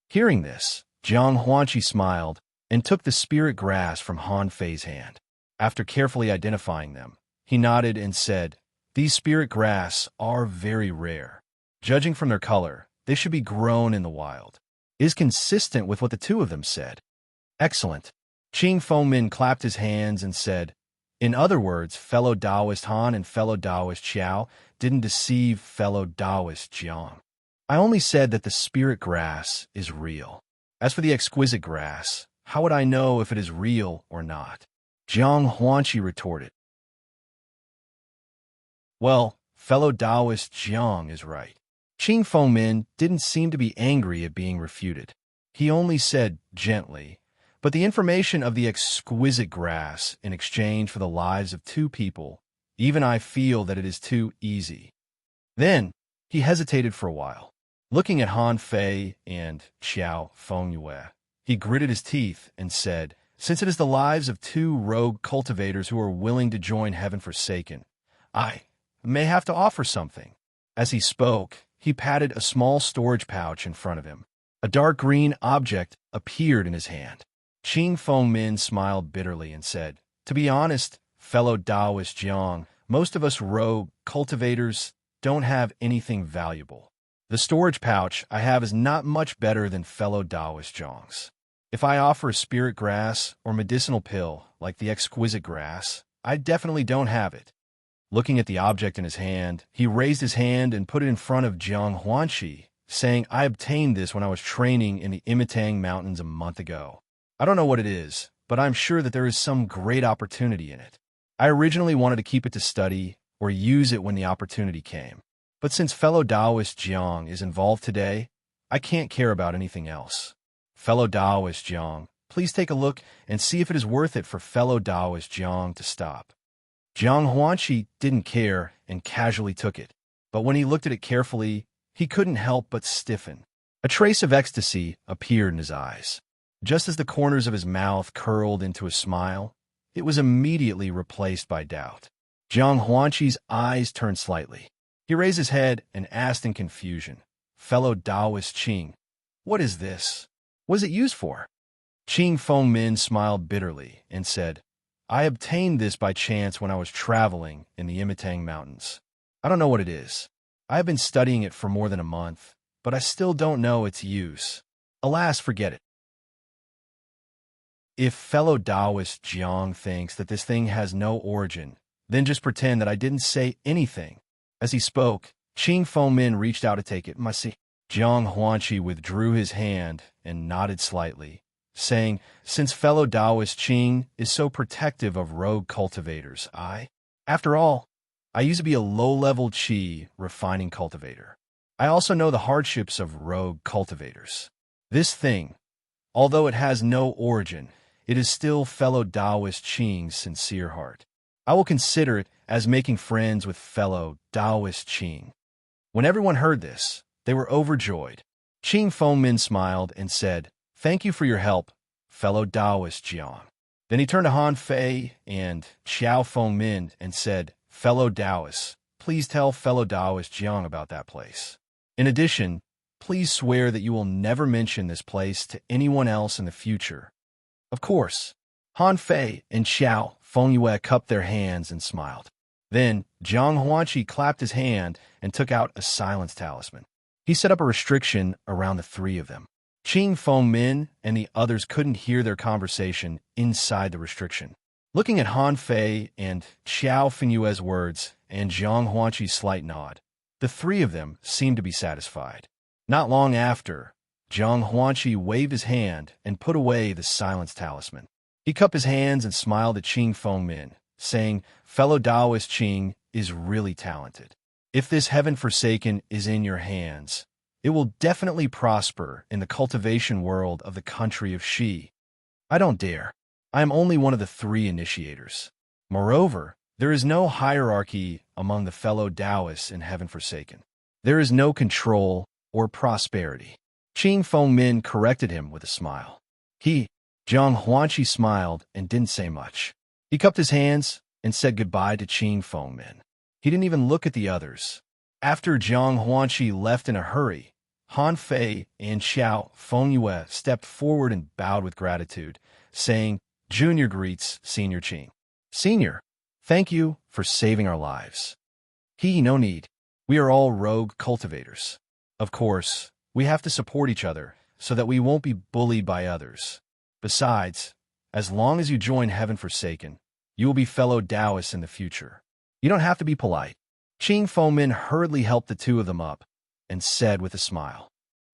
Hearing this, Jiang Huanqi smiled and took the spirit grass from Han Fei's hand. After carefully identifying them, he nodded and said, These spirit grass are very rare. Judging from their color, they should be grown in the wild. It is consistent with what the two of them said. Excellent. Qing Fengmin clapped his hands and said, In other words, fellow Taoist Han and fellow Taoist Xiao didn't deceive fellow Taoist Jiang. I only said that the spirit grass is real. As for the exquisite grass, how would I know if it is real or not? Jiang Huanqi retorted. Well, fellow Taoist Jiang is right. Qing Fengmin didn't seem to be angry at being refuted. He only said gently, but the information of the exquisite grass in exchange for the lives of two people, even I feel that it is too easy. Then, he hesitated for a while. Looking at Han Fei and Xiao Fengyue, he gritted his teeth and said, Since it is the lives of two rogue cultivators who are willing to join Heaven Forsaken, I may have to offer something. As he spoke, he patted a small storage pouch in front of him. A dark green object appeared in his hand. Qing Fengmin smiled bitterly and said, To be honest, fellow Taoist Jiang, most of us rogue cultivators don't have anything valuable. The storage pouch I have is not much better than fellow Taoist Jiang's. If I offer a spirit grass or medicinal pill like the exquisite grass, I definitely don't have it. Looking at the object in his hand, he raised his hand and put it in front of Jiang Huanqi, saying, I obtained this when I was training in the Immerse Mountains a month ago. I don't know what it is, but I'm sure that there is some great opportunity in it. I originally wanted to keep it to study or use it when the opportunity came. But since fellow Taoist Jiang is involved today, I can't care about anything else. Fellow Taoist Jiang, please take a look and see if it is worth it for fellow Taoist Jiang to stop. Jiang Huanqi didn't care and casually took it, but when he looked at it carefully, he couldn't help but stiffen. A trace of ecstasy appeared in his eyes. Just as the corners of his mouth curled into a smile, it was immediately replaced by doubt. Jiang Huanqi's eyes turned slightly. He raised his head and asked in confusion, Fellow Taoist Qing, what is this? What is it used for? Qing Fengmin smiled bitterly and said, I obtained this by chance when I was traveling in the Immerse Mountains. I don't know what it is. I have been studying it for more than a month, but I still don't know its use. Alas, forget it. If fellow Taoist Jiang thinks that this thing has no origin, then just pretend that I didn't say anything. As he spoke, Qing Fengmin reached out to take it. Jiang Huanqi withdrew his hand and nodded slightly, saying, Since fellow Taoist Qing is so protective of rogue cultivators, after all, I used to be a low-level qi refining cultivator. I also know the hardships of rogue cultivators. This thing, although it has no origin, it is still fellow Taoist Qing's sincere heart. I will consider it as making friends with fellow Taoist Qing. When everyone heard this, they were overjoyed. Qing Fengmin smiled and said, Thank you for your help, fellow Taoist Jiang. Then he turned to Han Fei and Xiao Fengmin and said, Fellow Taoists, please tell fellow Taoist Jiang about that place. In addition, please swear that you will never mention this place to anyone else in the future. Of course. Han Fei and Xiao Fengyue cupped their hands and smiled. Then, Jiang Huanqi clapped his hand and took out a silence talisman. He set up a restriction around the three of them. Qing Fengmin and the others couldn't hear their conversation inside the restriction. Looking at Han Fei and Xiao Fengyue's words and Jiang Huanqi's slight nod, the three of them seemed to be satisfied. Not long after, Jiang Huanqi waved his hand and put away the silence talisman. He cupped his hands and smiled at Qing Fengmin, saying, Fellow Taoist Qing is really talented. If this Heaven Forsaken is in your hands, It will definitely prosper in the cultivation world of the country of Shi. I don't dare. I am only one of the 3 initiators. Moreover, there is no hierarchy among the fellow Taoists in Heaven Forsaken. There is no control or prosperity. Qing Fengmin corrected him with a smile. Zhang Huanqi smiled and didn't say much. He cupped his hands and said goodbye to Qing Fengmin. He didn't even look at the others. After Zhang Huanqi left in a hurry, Han Fei and Xiao Fengyue stepped forward and bowed with gratitude, saying, "Junior greets Senior Qing." "Senior, thank you for saving our lives." No need. We are all rogue cultivators. Of course, we have to support each other so that we won't be bullied by others. Besides, as long as you join Heaven Forsaken, you will be fellow Taoists in the future. You don't have to be polite. Qing Fengmin hurriedly helped the 2 of them up and said with a smile,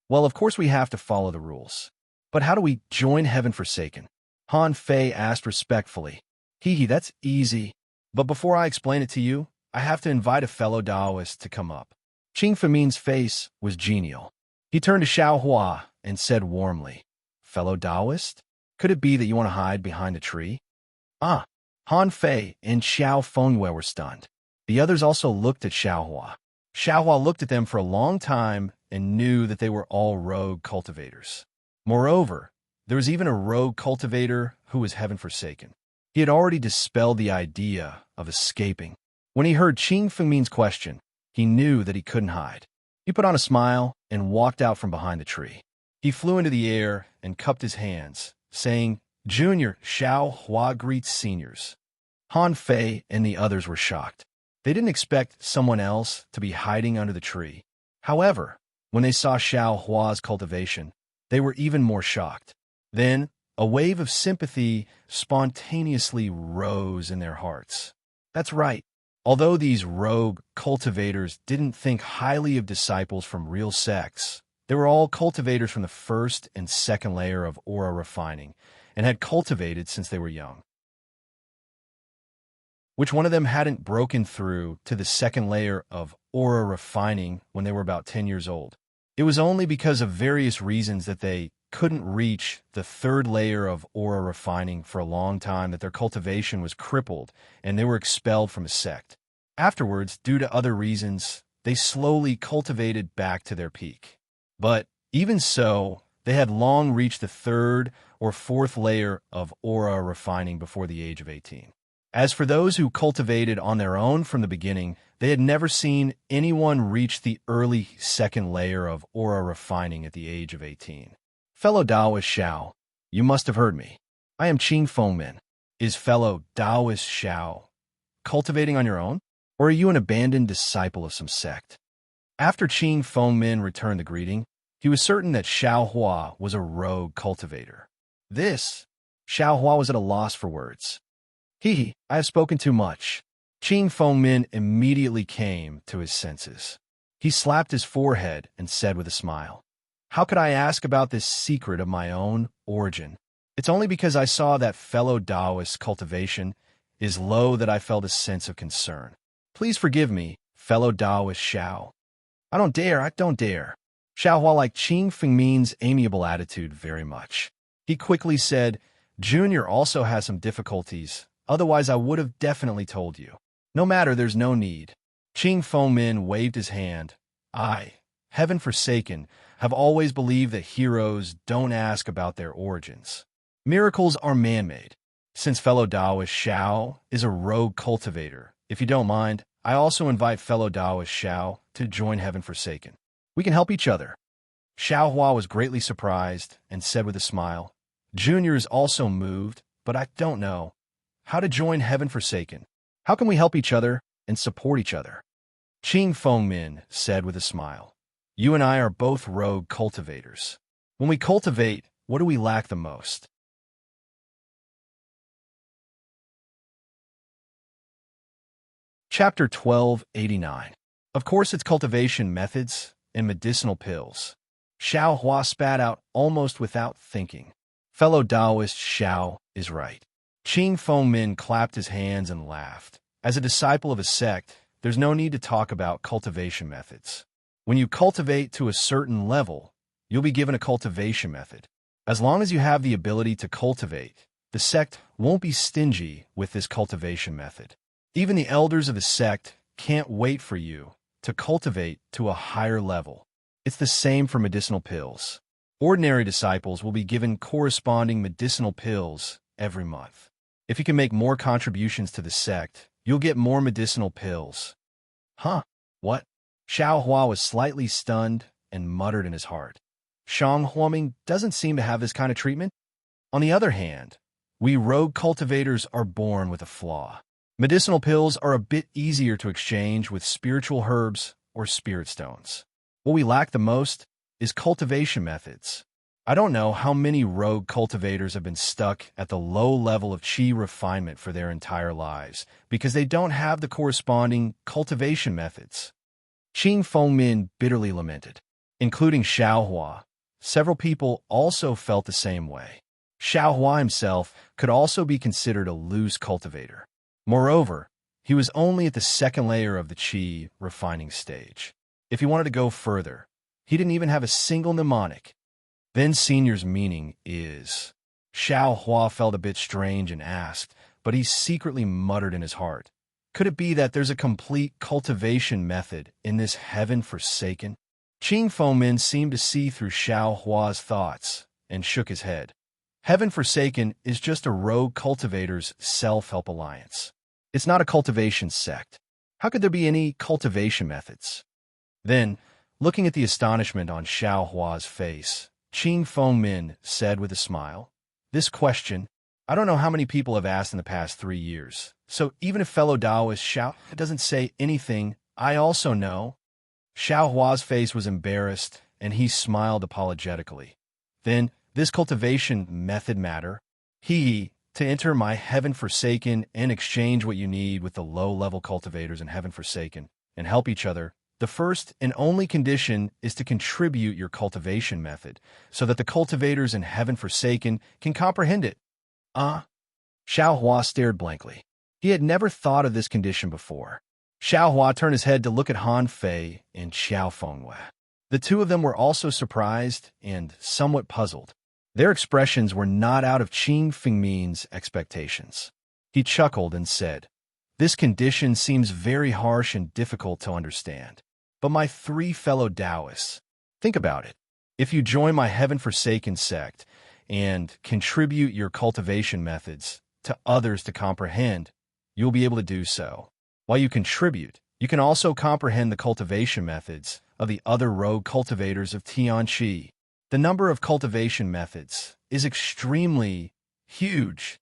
"Well, of course we have to follow the rules. But how do we join Heaven Forsaken?" Han Fei asked respectfully. That's easy. But before I explain it to you, I have to invite a fellow Taoist to come up." Qing Fengmin's face was genial. He turned to Xiao Hua and said warmly, "Fellow Taoist? Could it be that you want to hide behind a tree?" Han Fei and Xiao Fengyue were stunned. The others also looked at Xiao Hua. Xiao Hua looked at them for a long time and knew that they were all rogue cultivators. Moreover, there was even a rogue cultivator who was Heaven Forsaken. He had already dispelled the idea of escaping. When he heard Qing Fengmin's question, he knew that he couldn't hide. He put on a smile and walked out from behind the tree. He flew into the air and cupped his hands, saying, "Junior Xiao Hua greets seniors." Han Fei and the others were shocked. They didn't expect someone else to be hiding under the tree. However, when they saw Xiao Hua's cultivation, they were even more shocked. Then, a wave of sympathy spontaneously rose in their hearts. That's right. Although these rogue cultivators didn't think highly of disciples from real sects, they were all cultivators from the 1st and 2nd layer of aura refining, and had cultivated since they were young. Which one of them hadn't broken through to the 2nd layer of aura refining when they were about 10 years old? It was only because of various reasons that they couldn't reach the 3rd layer of aura refining for a long time that their cultivation was crippled and they were expelled from a sect. Afterwards, due to other reasons, they slowly cultivated back to their peak. But even so, they had long reached the 3rd or 4th layer of aura refining before the age of 18. As for those who cultivated on their own from the beginning, they had never seen anyone reach the early 2nd layer of aura refining at the age of 18. Fellow Taoist Xiao, you must have heard me. I am Qing Fengmin. Is fellow Taoist Xiao cultivating on your own? Or are you an abandoned disciple of some sect? After Qing Fengmin returned the greeting, he was certain that Xiao Hua was a rogue cultivator. Xiao Hua was at a loss for words. I have spoken too much. Qing Fengmin immediately came to his senses. He slapped his forehead and said with a smile, "How could I ask about this secret of my own origin? It's only because I saw that fellow Taoist cultivation is low that I felt a sense of concern. Please forgive me, fellow Taoist Xiao." I don't dare. Xiao Hua liked Qing Fengmin's amiable attitude very much. He quickly said, "Junior also has some difficulties. Otherwise, I would have definitely told you." "No matter, there's no need." Qing Fengmin waved his hand. "I, Heaven Forsaken, have always believed that heroes don't ask about their origins. Miracles are man-made. Since fellow Taoist Xiao is a rogue cultivator, if you don't mind, I also invite fellow Taoist Xiao to join Heaven Forsaken. We can help each other." Xiao Hua was greatly surprised and said with a smile, "Junior is also moved, but I don't know how to join Heaven Forsaken. How can we help each other and support each other?" Qing Fengmin said with a smile, "You and I are both rogue cultivators. When we cultivate, what do we lack the most?" Chapter 1289. Of course, it's cultivation methods and medicinal pills. Xiao Hua spat out almost without thinking. Fellow Taoist Xiao is right. Qing Fengmin clapped his hands and laughed. As a disciple of a sect, there's no need to talk about cultivation methods. When you cultivate to a certain level, you'll be given a cultivation method. As long as you have the ability to cultivate, the sect won't be stingy with this cultivation method. Even the elders of the sect can't wait for you to cultivate to a higher level. It's the same for medicinal pills. Ordinary disciples will be given corresponding medicinal pills every month. If you can make more contributions to the sect, you'll get more medicinal pills. Huh? What? Xiao Hua was slightly stunned and muttered in his heart. Shang Huaming doesn't seem to have this kind of treatment. On the other hand, we rogue cultivators are born with a flaw. Medicinal pills are a bit easier to exchange with spiritual herbs or spirit stones. What we lack the most is cultivation methods. I don't know how many rogue cultivators have been stuck at the low level of qi refinement for their entire lives because they don't have the corresponding cultivation methods. Qing Fengmin bitterly lamented, including Xiao Hua. Several people also felt the same way. Xiao Hua himself could also be considered a loose cultivator. Moreover, he was only at the second layer of the qi refining stage. If he wanted to go further, he didn't even have a single mnemonic. Then Senior's meaning is... Xiao Hua felt a bit strange and asked, but he secretly muttered in his heart. Could it be that there's a complete cultivation method in this heaven forsaken? Qing Fengmin seemed to see through Xiao Hua's thoughts and shook his head. Heaven Forsaken is just a rogue cultivator's self-help alliance. It's not a cultivation sect. How could there be any cultivation methods? Then, looking at the astonishment on Xiao Hua's face, Qing Fengmin said with a smile, "This question, I don't know how many people have asked in the past 3 years, so even if fellow Taoist Xiao doesn't say anything, I also know." Xiao Hua's face was embarrassed, and he smiled apologetically. Then, this cultivation method matter? To enter my Heaven Forsaken and exchange what you need with the low-level cultivators in Heaven Forsaken and help each other, the first and only condition is to contribute your cultivation method so that the cultivators in Heaven Forsaken can comprehend it. Xiao Hua stared blankly. He had never thought of this condition before. Xiao Hua turned his head to look at Han Fei and Xiao Fengyue. The two of them were also surprised and somewhat puzzled. Their expressions were not out of Qing Fengmin's expectations. He chuckled and said, "This condition seems very harsh and difficult to understand. But my 3 fellow Taoists, think about it. If you join my Heaven Forsaken sect and contribute your cultivation methods to others to comprehend, you'll be able to do so. While you contribute, you can also comprehend the cultivation methods of the other rogue cultivators of Tianqi. The number of cultivation methods is extremely huge."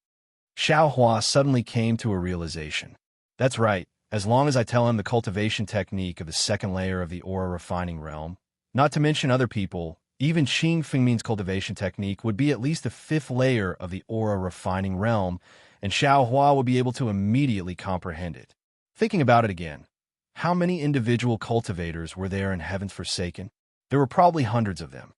Xiao Hua suddenly came to a realization. That's right. As long as I tell him the cultivation technique of the second layer of the aura refining realm, not to mention other people, even Qing Fengmin's cultivation technique would be at least the 5th layer of the aura refining realm, and Xiao Hua would be able to immediately comprehend it. Thinking about it again, how many individual cultivators were there in Heaven's Forsaken? There were probably hundreds of them.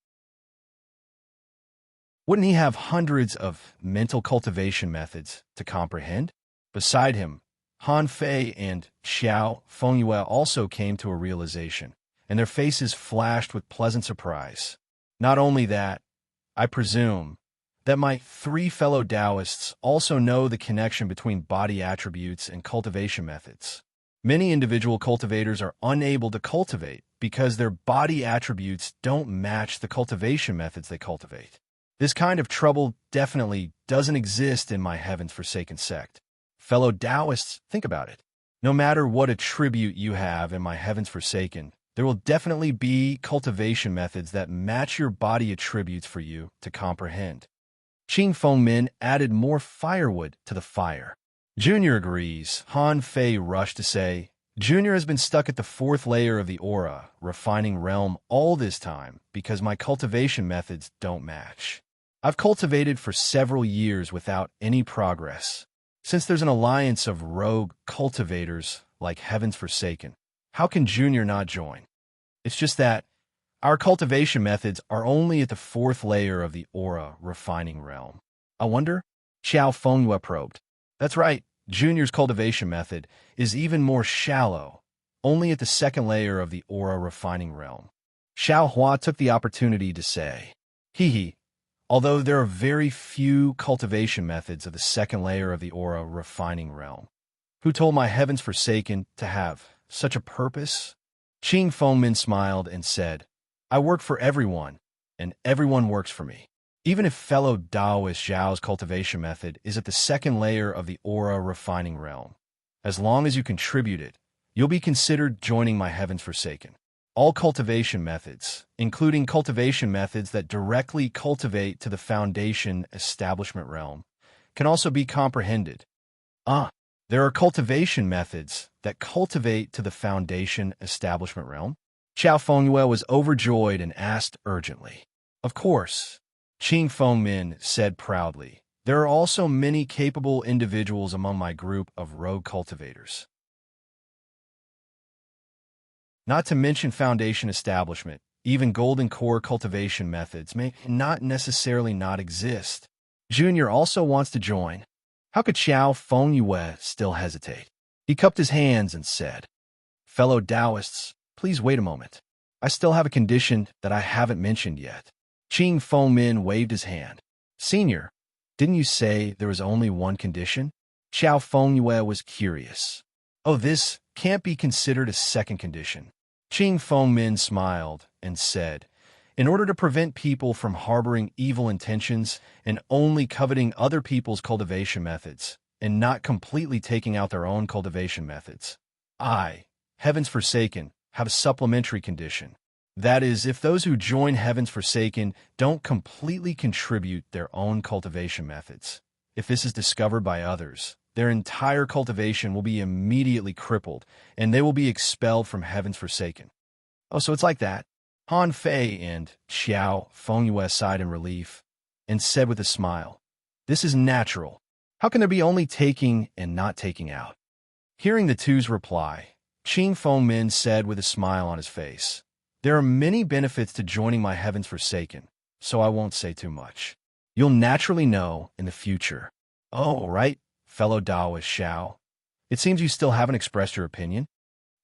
Wouldn't he have hundreds of mental cultivation methods to comprehend? Beside him, Han Fei and Xiao Fengyue also came to a realization, and their faces flashed with pleasant surprise. Not only that, I presume that my 3 fellow Taoists also know the connection between body attributes and cultivation methods. Many individual cultivators are unable to cultivate because their body attributes don't match the cultivation methods they cultivate. This kind of trouble definitely doesn't exist in my Heaven's Forsaken sect. Fellow Taoists, think about it. No matter what attribute you have in my Heaven's Forsaken, there will definitely be cultivation methods that match your body attributes for you to comprehend. Qing Fengmin added more firewood to the fire. Junior agrees. Han Fei rushed to say, Junior has been stuck at the 4th layer of the aura, refining realm all this time because my cultivation methods don't match. I've cultivated for several years without any progress. Since there's an alliance of rogue cultivators like Heaven's Forsaken, how can Junior not join? It's just that our cultivation methods are only at the 4th layer of the aura refining realm. I wonder? Xiao Fengyue probed. That's right, Junior's cultivation method is even more shallow, only at the second layer of the aura refining realm. Xiao Hua took the opportunity to say, Hee, although there are very few cultivation methods of the second layer of the aura refining realm. Who told my heavens forsaken to have such a purpose? Qing Fengmin smiled and said, I work for everyone, and everyone works for me. Even if fellow Taoist Zhao's cultivation method is at the second layer of the aura refining realm, as long as you contribute it, you'll be considered joining my heavens forsaken. All cultivation methods, including cultivation methods that directly cultivate to the foundation establishment realm, can also be comprehended. There are cultivation methods that cultivate to the foundation establishment realm? Xiao Fengyue was overjoyed and asked urgently. Of course, Qing Fengmin said proudly. There are also many capable individuals among my group of rogue cultivators. Not to mention foundation establishment, even golden core cultivation methods may not necessarily not exist. Junior also wants to join. How could Xiao Fengyue still hesitate? He cupped his hands and said, Fellow Taoists, please wait a moment. I still have a condition that I haven't mentioned yet. Qing Fengmin waved his hand. Senior, didn't you say there was only one condition? Xiao Fengyue was curious. Oh, this can't be considered a second condition. Qing Fengmin smiled and said, in order to prevent people from harboring evil intentions and only coveting other people's cultivation methods, and not completely taking out their own cultivation methods, I, Heavens Forsaken, have a supplementary condition. That is, if those who join Heavens Forsaken don't completely contribute their own cultivation methods, if this is discovered by others, their entire cultivation will be immediately crippled, and they will be expelled from Heavens Forsaken. Oh, so it's like that. Han Fei and Xiao Fengyue sighed in relief and said with a smile, This is natural. How can there be only taking and not taking out? Hearing the two's reply, Qing Fengmin said with a smile on his face, There are many benefits to joining my Heavens Forsaken, so I won't say too much. You'll naturally know in the future. Oh, right, fellow Taoist Xiao. It seems you still haven't expressed your opinion.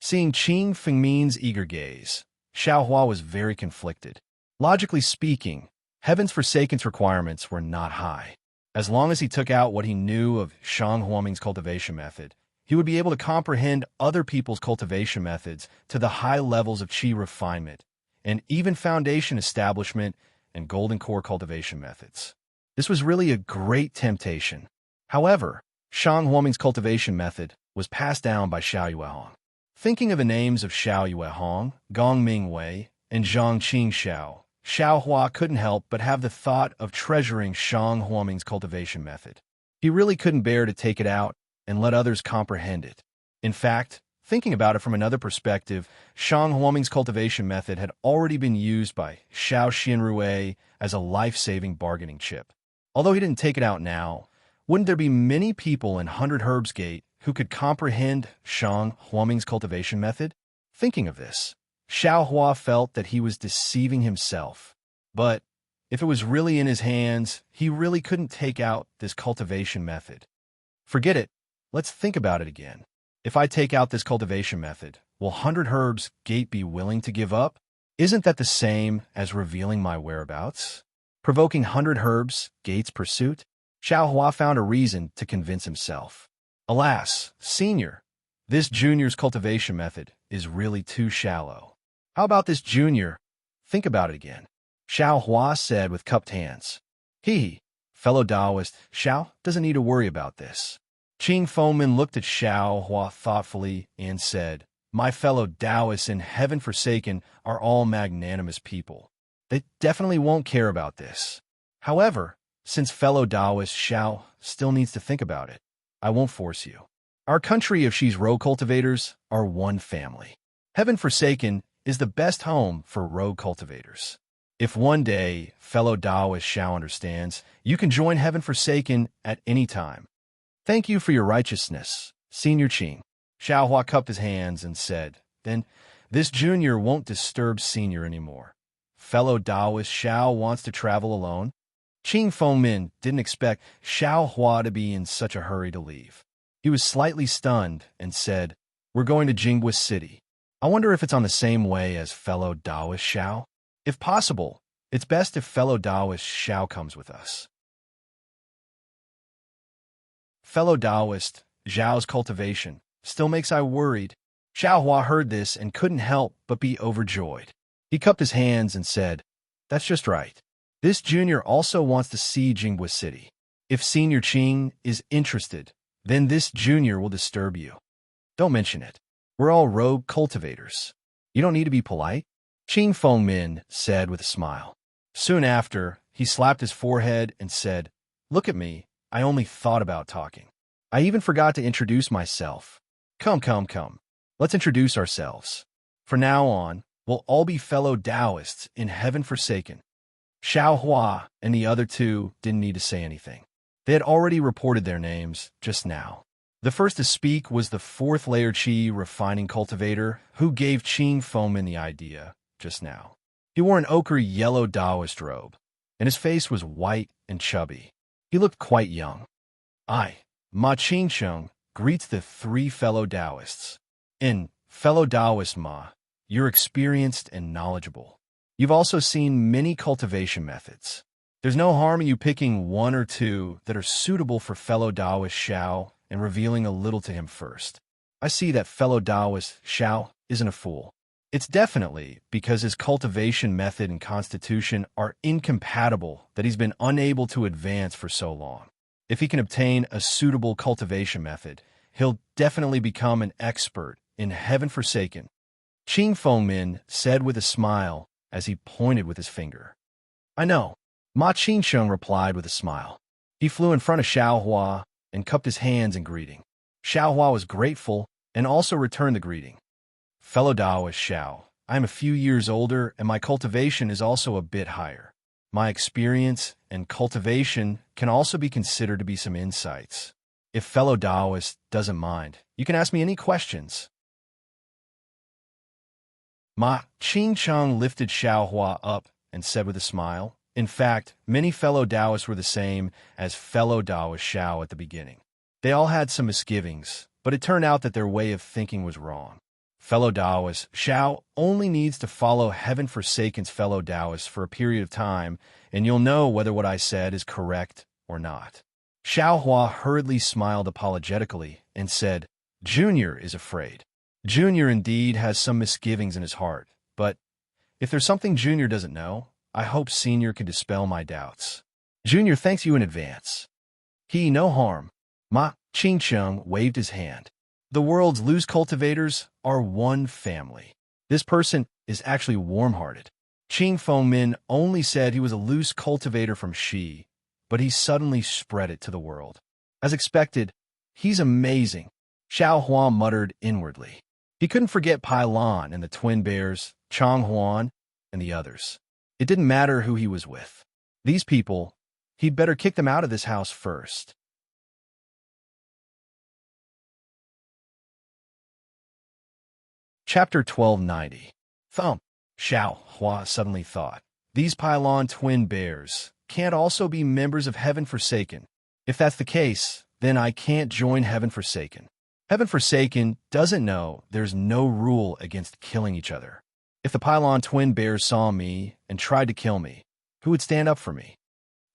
Seeing Qing Fengmin's eager gaze, Xiao Hua was very conflicted. Logically speaking, Heavens Forsaken's requirements were not high. As long as he took out what he knew of Shang Huoming's cultivation method, he would be able to comprehend other people's cultivation methods to the high levels of qi refinement, and even foundation establishment and golden core cultivation methods. This was really a great temptation. However, Shang Huoming's cultivation method was passed down by Xiao Yuehong. Thinking of the names of Xiao Yuehong, Gong Mingwei, and Zhang Qingxiao, Xiao Hua couldn't help but have the thought of treasuring Shang Huoming's cultivation method. He really couldn't bear to take it out and let others comprehend it. In fact, thinking about it from another perspective, Shang Huoming's cultivation method had already been used by Xiao Xianrui as a life-saving bargaining chip. Although he didn't take it out now, wouldn't there be many people in 100 Herbs Gate who could comprehend Shang Huoming's cultivation method? Thinking of this, Xiao Hua felt that he was deceiving himself. But if it was really in his hands, he really couldn't take out this cultivation method. Forget it. Let's think about it again. If I take out this cultivation method, will 100 Herbs Gate be willing to give up? Isn't that the same as revealing my whereabouts? Provoking 100 Herbs Gate's pursuit? Xiao Hua found a reason to convince himself. Alas, senior, this junior's cultivation method is really too shallow. How about this junior? Think about it again. Xiao Hua said with cupped hands. Fellow Taoist, Xiao doesn't need to worry about this. Qing Fengmin looked at Xiao Hua thoughtfully and said, My fellow Taoists in Heaven Forsaken are all magnanimous people. They definitely won't care about this. However, since fellow Taoist Xiao still needs to think about it, I won't force you. Our country of Xi's rogue cultivators are one family. Heaven Forsaken is the best home for rogue cultivators. If one day fellow Taoist Xiao understands, you can join Heaven Forsaken at any time. Thank you for your righteousness, Senior Qing. Xiao Hua cupped his hands and said, Then this junior won't disturb senior anymore. Fellow Taoist Xiao wants to travel alone. Qing Fengmin didn't expect Xiao Hua to be in such a hurry to leave. He was slightly stunned and said, We're going to Jingwa City. I wonder if it's on the same way as fellow Taoist Xiao. If possible, it's best if fellow Taoist Xiao comes with us. Fellow Taoist, Zhao's cultivation still makes I worried. Xiao Hua heard this and couldn't help but be overjoyed. He cupped his hands and said, "That's just right. This junior also wants to see Jingbo City. If Senior Qing is interested, then this junior will disturb you. Don't mention it. We're all rogue cultivators. You don't need to be polite," Qing Fengmin said with a smile. Soon after, he slapped his forehead and said, "Look at me. I only thought about talking. I even forgot to introduce myself. Come. Let's introduce ourselves. For now on, we'll all be fellow Taoists in heaven forsaken." Xiao Hua and the other two didn't need to say anything. They had already reported their names just now. The first to speak was the fourth layer Qi refining cultivator who gave Qing Fengmin the idea just now. He wore an ochre-yellow Taoist robe, and his face was white and chubby. He looked quite young. Ma Qingsheng greets the three fellow Taoists. And, fellow Taoist Ma, you're experienced and knowledgeable. You've also seen many cultivation methods. There's no harm in you picking one or two that are suitable for fellow Taoist Xiao and revealing a little to him first. I see that fellow Taoist Xiao isn't a fool. It's definitely because his cultivation method and constitution are incompatible that he's been unable to advance for so long. If he can obtain a suitable cultivation method, he'll definitely become an expert in heaven forsaken, Qing Fengmin said with a smile as he pointed with his finger. "I know," Ma Qingsheng replied with a smile. He flew in front of Xiao Hua and cupped his hands in greeting. Xiao Hua was grateful and also returned the greeting. "Fellow Taoist Xiao, I am a few years older and my cultivation is also a bit higher. My experience and cultivation can also be considered to be some insights. If fellow Taoist doesn't mind, you can ask me any questions." Ma Qingsheng lifted Xiao Hua up and said with a smile, in fact, many fellow Taoists were the same as fellow Taoist Xiao at the beginning. They all had some misgivings, but it turned out that their way of thinking was wrong. Fellow Taoist Xiao only needs to follow heaven forsaken's fellow Taoists for a period of time, and you'll know whether what I said is correct or not. Xiao Hua hurriedly smiled apologetically and said, "Junior is afraid. Junior indeed has some misgivings in his heart, but if there's something Junior doesn't know, I hope Senior can dispel my doubts. Junior thanks you in advance." No harm." Ma Qingsheng waved his hand. "The world's loose cultivators are one family. This person is actually warm-hearted." Qing Fengmin only said he was a loose cultivator from Xi, but he suddenly spread it to the world. As expected, he's amazing, Xiao Hua muttered inwardly. He couldn't forget Pai Lan and the twin bears, Chang Huan, and the others. It didn't matter who he was with. These people, he'd better kick them out of this house first. Chapter 1290. Thump. Xiao Hua suddenly thought. These Pylon twin bears can't also be members of Heaven Forsaken. If that's the case, then I can't join Heaven Forsaken. Heaven Forsaken doesn't know there's no rule against killing each other. If the Pylon twin bears saw me and tried to kill me, who would stand up for me?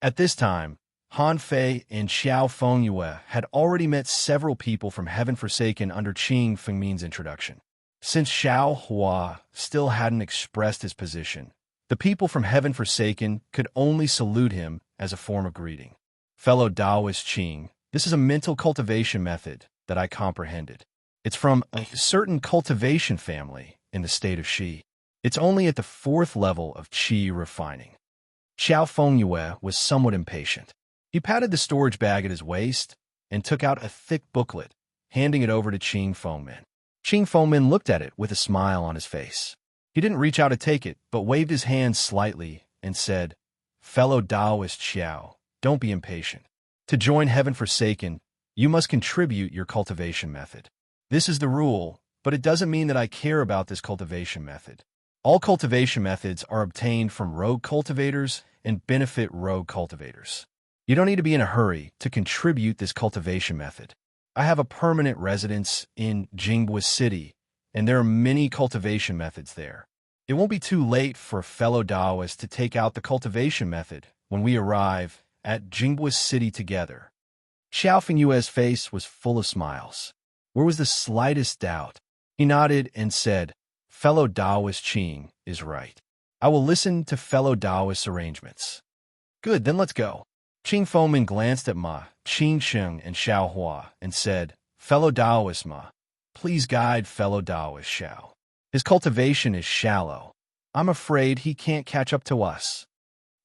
At this time, Han Fei and Xiao Fengyue had already met several people from Heaven Forsaken under Qing Fengmin's introduction. Since Xiao Hua still hadn't expressed his position, the people from Heaven Forsaken could only salute him as a form of greeting. Fellow Taoist Qing, this is a mental cultivation method that I comprehended. It's from a certain cultivation family in the state of Xi. It's only at the 4th level of Qi refining. Xiao Fengyue was somewhat impatient. He patted the storage bag at his waist and took out a thick booklet, handing it over to Qing Fengmin. Qing Fengmin looked at it with a smile on his face. He didn't reach out to take it, but waved his hand slightly and said, "Fellow Taoist Xiao, don't be impatient. To join Heaven Forsaken, you must contribute your cultivation method. This is the rule, but it doesn't mean that I care about this cultivation method. All cultivation methods are obtained from rogue cultivators and benefit rogue cultivators. You don't need to be in a hurry to contribute this cultivation method. I have a permanent residence in Jingbo City, and there are many cultivation methods there. It won't be too late for fellow Taoists to take out the cultivation method when we arrive at Jingbu's city together. Xiao Fengyue's face was full of smiles. Where was the slightest doubt? He nodded and said, "Fellow Taoist Qing is right. I will listen to fellow Taoist arrangements." "Good, then let's go." Qing Fengmin glanced at Ma, Qingsheng, and Xiao Hua and said, "Fellow Taoist Ma, please guide fellow Taoist Xiao. His cultivation is shallow. I'm afraid he can't catch up to us."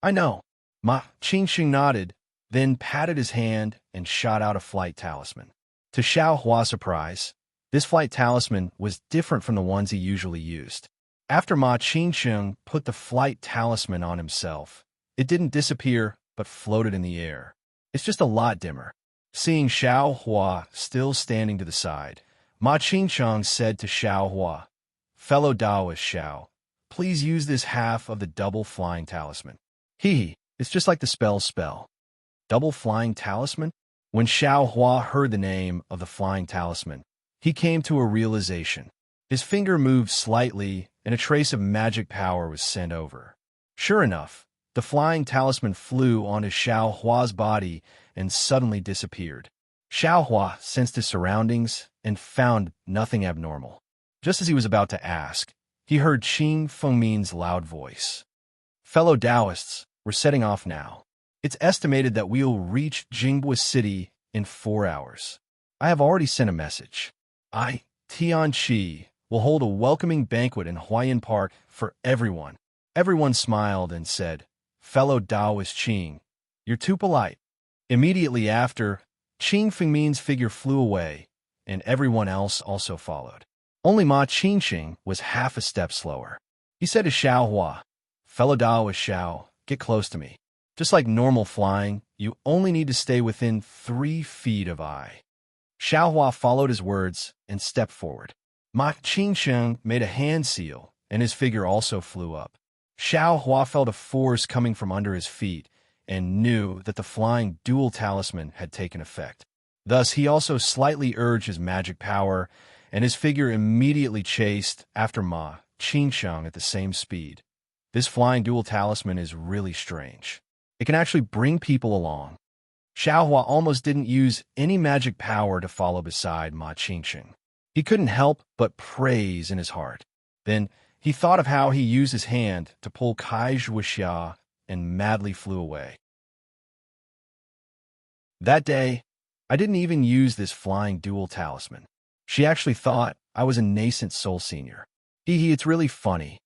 "I know." Ma Qingsheng nodded, then patted his hand and shot out a flight talisman. To Xiao Hua's surprise, this flight talisman was different from the ones he usually used. After Ma Qingsheng put the flight talisman on himself, it didn't disappear but floated in the air. It's just a lot dimmer. Seeing Xiao Hua still standing to the side, Ma Qingsheng said to Xiao Hua, "Fellow Taoist Xiao, please use this half of the double flying talisman." It's just like the spell. Double flying talisman? When Xiao Hua heard the name of the flying talisman, he came to a realization. His finger moved slightly, and a trace of magic power was sent over. Sure enough, the flying talisman flew onto Xiao Hua's body and suddenly disappeared. Xiao Hua sensed his surroundings and found nothing abnormal. Just as he was about to ask, he heard Qing Fengmin's loud voice. "Fellow Taoists, we're setting off now. It's estimated that we'll reach Jingbu City in 4 hours. I have already sent a message. Tianqi will hold a welcoming banquet in Huayan Park for everyone." Everyone smiled and said, "Fellow Taoist Qing, you're too polite." Immediately after, Qing Fengmin's figure flew away, and everyone else also followed. Only Ma Qingsheng was half a step slower. He said to Xiao Hua, "Fellow Taoist Xiao, get close to me. Just like normal flying, you only need to stay within 3 feet of I." Xiao Hua followed his words and stepped forward. Ma Qingsheng made a hand seal, and his figure also flew up. Xiao Hua felt a force coming from under his feet and knew that the flying dual talisman had taken effect. Thus, he also slightly urged his magic power, and his figure immediately chased after Ma Qingsheng at the same speed. This flying dual talisman is really strange. It can actually bring people along. Xiao Hua almost didn't use any magic power to follow beside Ma Qingsheng. He couldn't help but praise in his heart. Then he thought of how he used his hand to pull Kai Zhuoxia and madly flew away. That day, I didn't even use this flying dual talisman. She actually thought I was a nascent soul senior. It's really funny.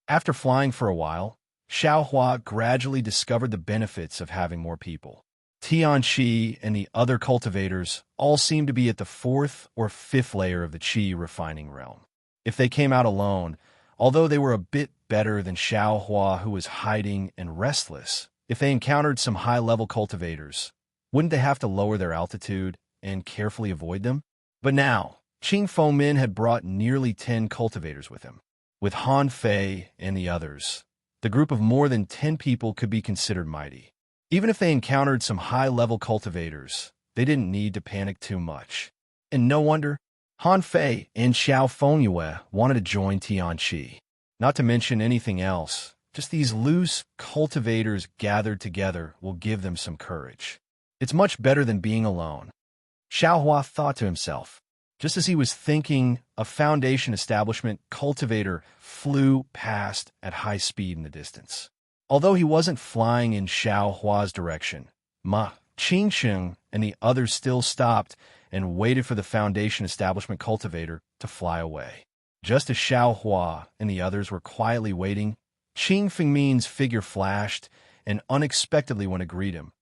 After flying for a while, Xiao Hua gradually discovered the benefits of having more people. Tianqi and the other cultivators all seemed to be at the 4th or 5th layer of the qi refining realm. If they came out alone, although they were a bit better than Xiao Hua, who was hiding and restless, if they encountered some high-level cultivators, wouldn't they have to lower their altitude and carefully avoid them? But now, Qing Fengmin had brought nearly 10 cultivators with him. With Han Fei and the others, the group of more than 10 people could be considered mighty. Even if they encountered some high-level cultivators, they didn't need to panic too much. And no wonder, Han Fei and Xiao Fengyue wanted to join Tianqi. Not to mention anything else, just these loose cultivators gathered together will give them some courage. It's much better than being alone. Xiao Hua thought to himself. Just as he was thinking, a Foundation establishment cultivator flew past at high speed in the distance. Although he wasn't flying in Xiao Hua's direction, Ma Qingsheng and the others still stopped and waited for the Foundation establishment cultivator to fly away. Just as Xiao Hua and the others were quietly waiting, Qing Fengmin's figure flashed and unexpectedly went to greet him.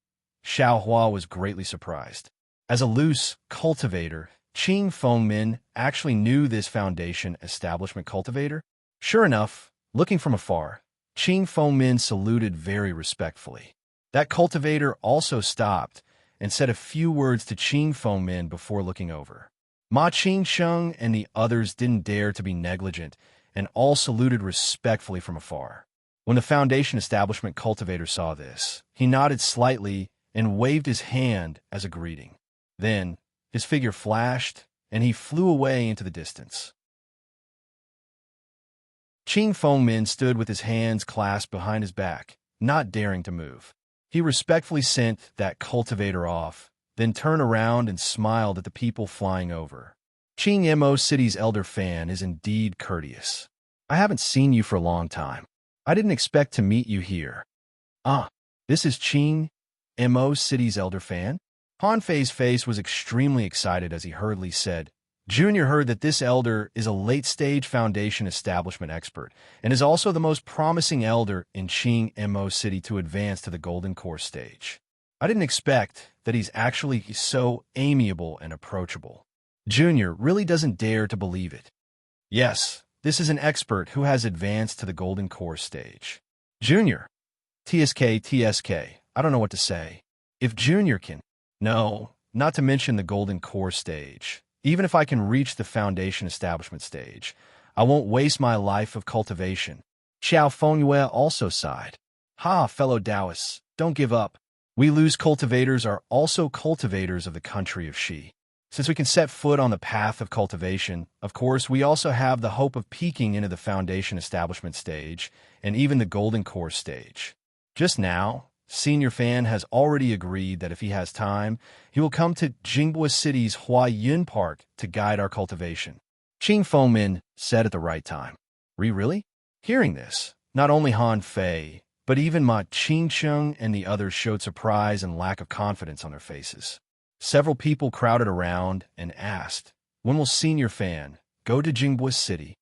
Xiao Hua was greatly surprised. As a loose cultivator, Qing Fengmin actually knew this Foundation establishment cultivator. Sure enough, looking from afar, Qing Fengmin saluted very respectfully. That cultivator also stopped and said a few words to Qing Fengmin before looking over. Ma Qingsheng and the others didn't dare to be negligent and all saluted respectfully from afar. When the Foundation establishment cultivator saw this, he nodded slightly and waved his hand as a greeting. Then, his figure flashed, and he flew away into the distance. Qing Fengmin stood with his hands clasped behind his back, not daring to move. He respectfully sent that cultivator off, then turned around and smiled at the people flying over. Qing Mo City's elder fan is indeed courteous. I haven't seen you for a long time. I didn't expect to meet you here. Ah, this is Qing Mo City's elder fan? Han Fei's face was extremely excited as he hurriedly said, Junior heard that this elder is a late-stage foundation establishment expert and is also the most promising elder in Qing Mo City to advance to the golden core stage. I didn't expect that he's actually so amiable and approachable. Junior really doesn't dare to believe it. Yes, this is an expert who has advanced to the golden core stage. Junior. TSK, I don't know what to say. If Junior can... No, not to mention the golden core stage. Even if I can reach the foundation establishment stage, I won't waste my life of cultivation. Xiao Fengyue also sighed. Ha, fellow Taoists, don't give up. We Lu's cultivators are also cultivators of the country of Xi. Since we can set foot on the path of cultivation, of course, we also have the hope of peeking into the foundation establishment stage and even the golden core stage. Just now, Senior Fan has already agreed that if he has time, he will come to Jinghua City's Huayun Park to guide our cultivation. Qing Fengmin said at the right time. Really? Hearing this, not only Han Fei, but even Ma Qingcheng and the others showed surprise and lack of confidence on their faces. Several people crowded around and asked, when will Senior Fan go to Jinghua City?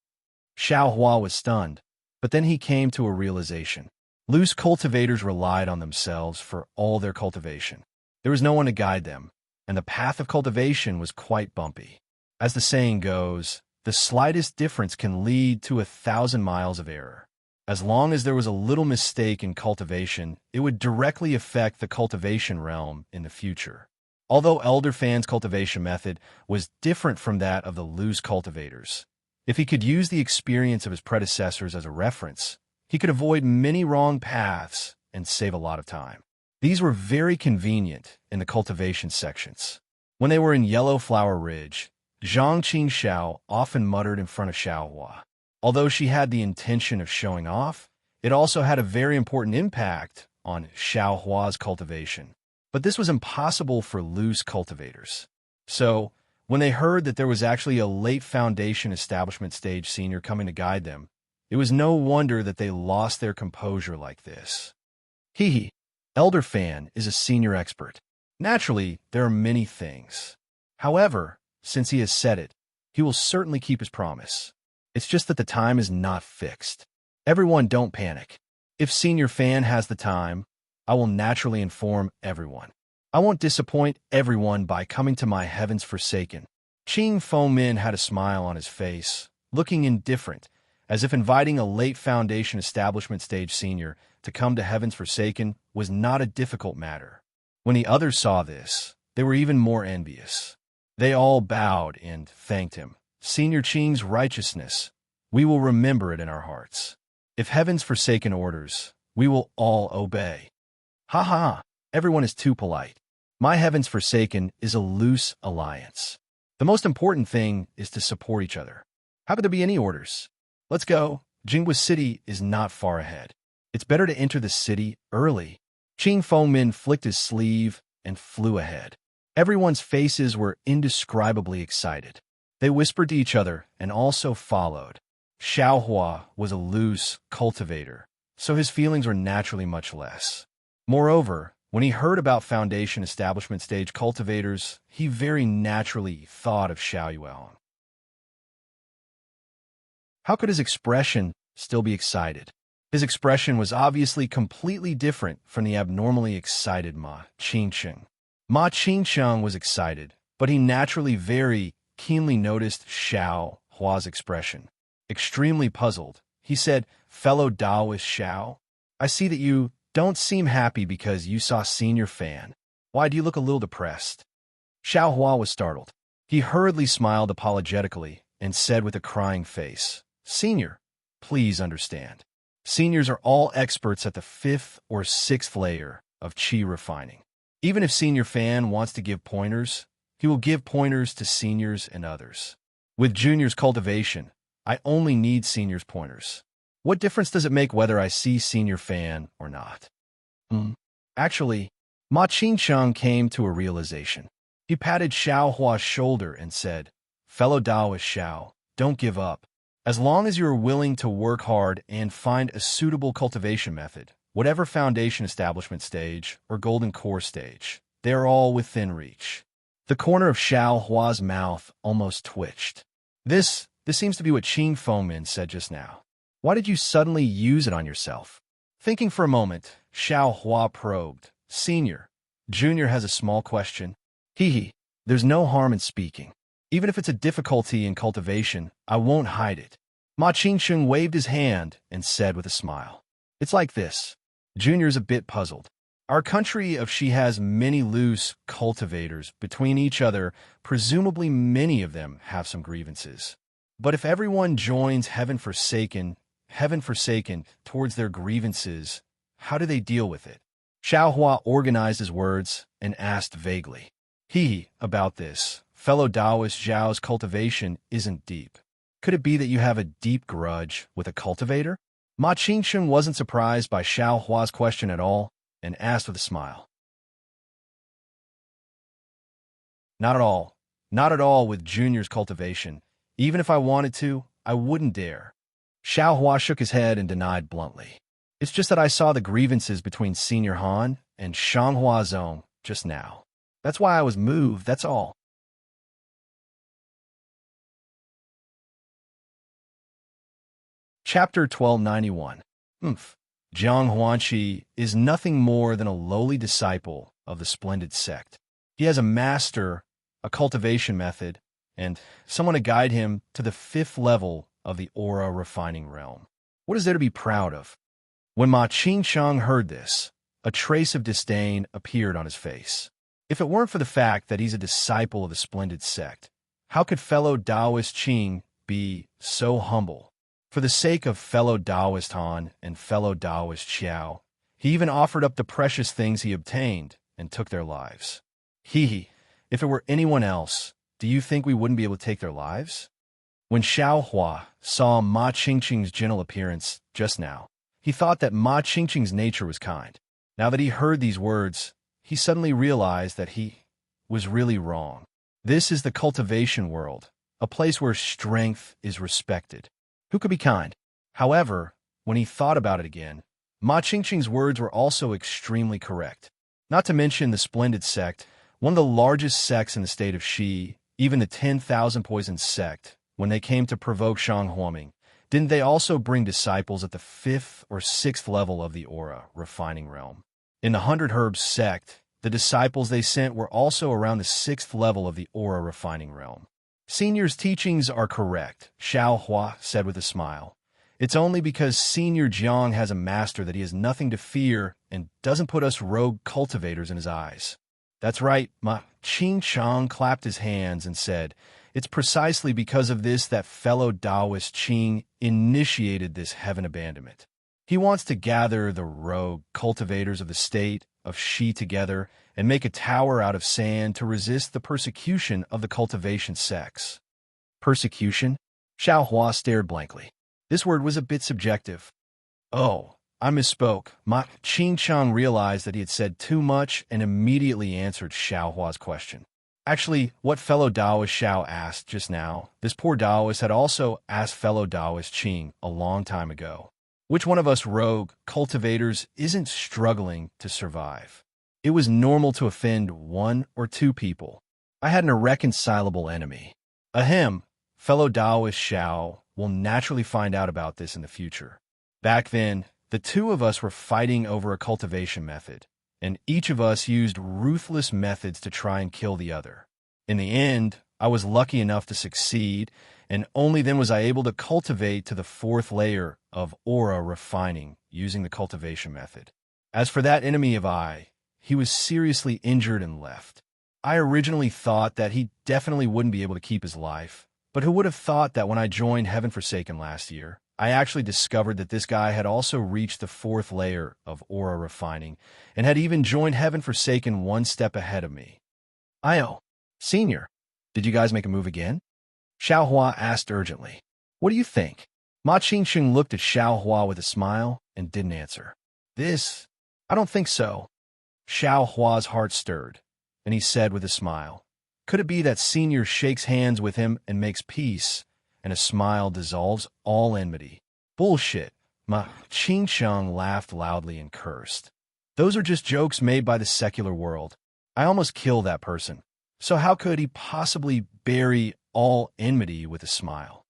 Xiao Hua was stunned, but then he came to a realization. Lu's cultivators relied on themselves for all their cultivation. There was no one to guide them, and the path of cultivation was quite bumpy. As the saying goes, the slightest difference can lead to 1,000 miles of error. As long as there was a little mistake in cultivation, it would directly affect the cultivation realm in the future. Although Elder Fan's cultivation method was different from that of the Lu's cultivators, if he could use the experience of his predecessors as a reference, he could avoid many wrong paths and save a lot of time. These were very convenient in the cultivation sections. When they were in Yellow Flower Ridge, Zhang Qingxiao often muttered in front of Xiaohua. Although she had the intention of showing off, it also had a very important impact on Xiaohua's cultivation. But this was impossible for Lu's cultivators. So, when they heard that there was actually a late foundation establishment stage senior coming to guide them, it was no wonder that they lost their composure like this. Hee. Elder Fan is a senior expert. Naturally, there are many things. However, since he has said it, he will certainly keep his promise. It's just that the time is not fixed. Everyone don't panic. If Senior Fan has the time, I will naturally inform everyone. I won't disappoint everyone by coming to my Heavens Forsaken. Qing Fengmin had a smile on his face, looking indifferent, as if inviting a late foundation establishment stage senior to come to Heavens Forsaken was not a difficult matter. When the others saw this, they were even more envious. They all bowed and thanked him. Senior Qing's righteousness, we will remember it in our hearts. If Heavens Forsaken orders, we will all obey. Ha ha, everyone is too polite. My Heavens Forsaken is a loose alliance. The most important thing is to support each other. How could there be any orders? Let's go. Jinghua City is not far ahead. It's better to enter the city early. Qing Fengmin flicked his sleeve and flew ahead. Everyone's faces were indescribably excited. They whispered to each other and also followed. Xiaohua was a loose cultivator, so his feelings were naturally much less. Moreover, when he heard about foundation establishment stage cultivators, he very naturally thought of Xiao Yuan. How could his expression still be excited? His expression was obviously completely different from the abnormally excited Ma Qingcheng. Ma Qingcheng was excited, but he naturally very keenly noticed Xiao Hua's expression. Extremely puzzled, he said, "Fellow Taoist Xiao, I see that you don't seem happy because you saw Senior Fan. Why do you look a little depressed?" Xiao Hua was startled. He hurriedly smiled apologetically and said with a crying face, "Senior, please understand. Seniors are all experts at the 5th or 6th layer of qi refining. Even if Senior Fan wants to give pointers, he will give pointers to seniors and others. With juniors' cultivation, I only need seniors' pointers. What difference does it make whether I see Senior Fan or not? Actually, Ma Qingcheng came to a realization. He patted Xiao Hua's shoulder and said, "Fellow Taoist Xiao, don't give up. As long as you are willing to work hard and find a suitable cultivation method, whatever foundation establishment stage or golden core stage, they are all within reach." The corner of Xiao Hua's mouth almost twitched. This seems to be what Qing Fengmin said just now. Why did you suddenly use it on yourself? Thinking for a moment, Xiao Hua probed. Senior, Junior has a small question. There's no harm in speaking. Even if it's a difficulty in cultivation, I won't hide it. Ma Qingcheng waved his hand and said with a smile. It's like this. Junior's a bit puzzled. Our country of Shi has many loose cultivators between each other. Presumably many of them have some grievances. But if everyone joins heaven forsaken towards their grievances, how do they deal with it? Xiao Hua organized his words and asked vaguely. About this, fellow Taoist Zhao's cultivation isn't deep. Could it be that you have a deep grudge with a cultivator? Ma Qingcheng wasn't surprised by Xiao Hua's question at all and asked with a smile. Not at all. Not at all with Junior's cultivation. Even if I wanted to, I wouldn't dare. Xiao Hua shook his head and denied bluntly. It's just that I saw the grievances between Senior Han and Shanghua Zong just now. That's why I was moved, that's all. Chapter 1291. Jiang Huanqi is nothing more than a lowly disciple of the splendid sect. He has a master, a cultivation method, and someone to guide him to the 5th level of the aura refining realm. What is there to be proud of? When Ma Qingcheng heard this, a trace of disdain appeared on his face. If it weren't for the fact that he's a disciple of the splendid sect, how could fellow Taoist Qing be so humble? For the sake of fellow Taoist Han and fellow Taoist Xiao, he even offered up the precious things he obtained and took their lives. If it were anyone else, do you think we wouldn't be able to take their lives? When Xiao Hua saw Ma Qingcheng's gentle appearance just now, he thought that Ma Qingcheng's nature was kind. Now that he heard these words, he suddenly realized that he was really wrong. This is the cultivation world, a place where strength is respected. Who could be kind? However, when he thought about it again, Ma Qingcheng's words were also extremely correct. Not to mention the splendid sect, one of the largest sects in the state of Shi, even the 10,000 Poison sect, when they came to provoke Shang Huaming, didn't they also bring disciples at the 5th or 6th level of the aura refining realm? In the 100 Herbs sect, the disciples they sent were also around the 6th level of the aura refining realm. Senior's teachings are correct, Xiao Hua said with a smile. It's only because Senior Jiang has a master that he has nothing to fear and doesn't put us rogue cultivators in his eyes. That's right, Ma Qingcheng clapped his hands and said, it's precisely because of this that fellow Taoist Qing initiated this heaven abandonment. He wants to gather the rogue cultivators of the state of Shi together and make a tower out of sand to resist the persecution of the cultivation sects. Persecution? Xiao Hua stared blankly. This word was a bit subjective. Oh, I misspoke. Ma Qingcheng realized that he had said too much and immediately answered Xiao Hua's question. Actually, what fellow Taoist Xiao asked just now, this poor Taoist had also asked fellow Taoist Qing a long time ago. Which one of us rogue cultivators isn't struggling to survive? It was normal to offend 1 or 2 people. I had an irreconcilable enemy. Ahem, fellow Taoist Xiao will naturally find out about this in the future. Back then, the 2 of us were fighting over a cultivation method, and each of us used ruthless methods to try and kill the other. In the end, I was lucky enough to succeed, and only then was I able to cultivate to the 4th layer of aura refining using the cultivation method. As for that enemy of I, he was seriously injured and left. I originally thought that he definitely wouldn't be able to keep his life, but who would have thought that when I joined Heaven Forsaken last year, I actually discovered that this guy had also reached the 4th layer of aura refining and had even joined Heaven Forsaken 1 step ahead of me. Senior, did you guys make a move again? Xiao Hua asked urgently. What do you think? Ma Qingsheng looked at Xiao Hua with a smile and didn't answer. This? I don't think so. Xiao Hua's heart stirred, and he said with a smile, could it be that Senior shakes hands with him and makes peace, and a smile dissolves all enmity? Bullshit. Ma Qingsheng laughed loudly and cursed. Those are just jokes made by the secular world. I almost killed that person. So how could he possibly bury all enmity with a smile?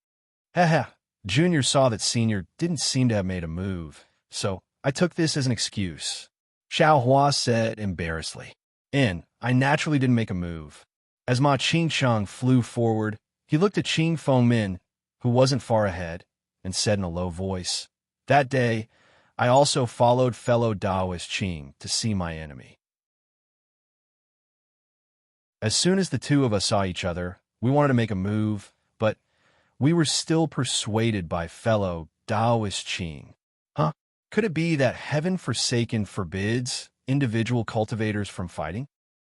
Haha. Junior saw that Senior didn't seem to have made a move, so I took this as an excuse. Xiao Hua said embarrassedly. I naturally didn't make a move. As Ma Qingsheng flew forward, he looked at Qing Fengmin, who wasn't far ahead, and said in a low voice, that day, I also followed fellow Taoist Qing to see my enemy. As soon as the two of us saw each other, we wanted to make a move, but we were still persuaded by fellow Taoist Qing. Huh? Could it be that Heaven Forsaken forbids individual cultivators from fighting?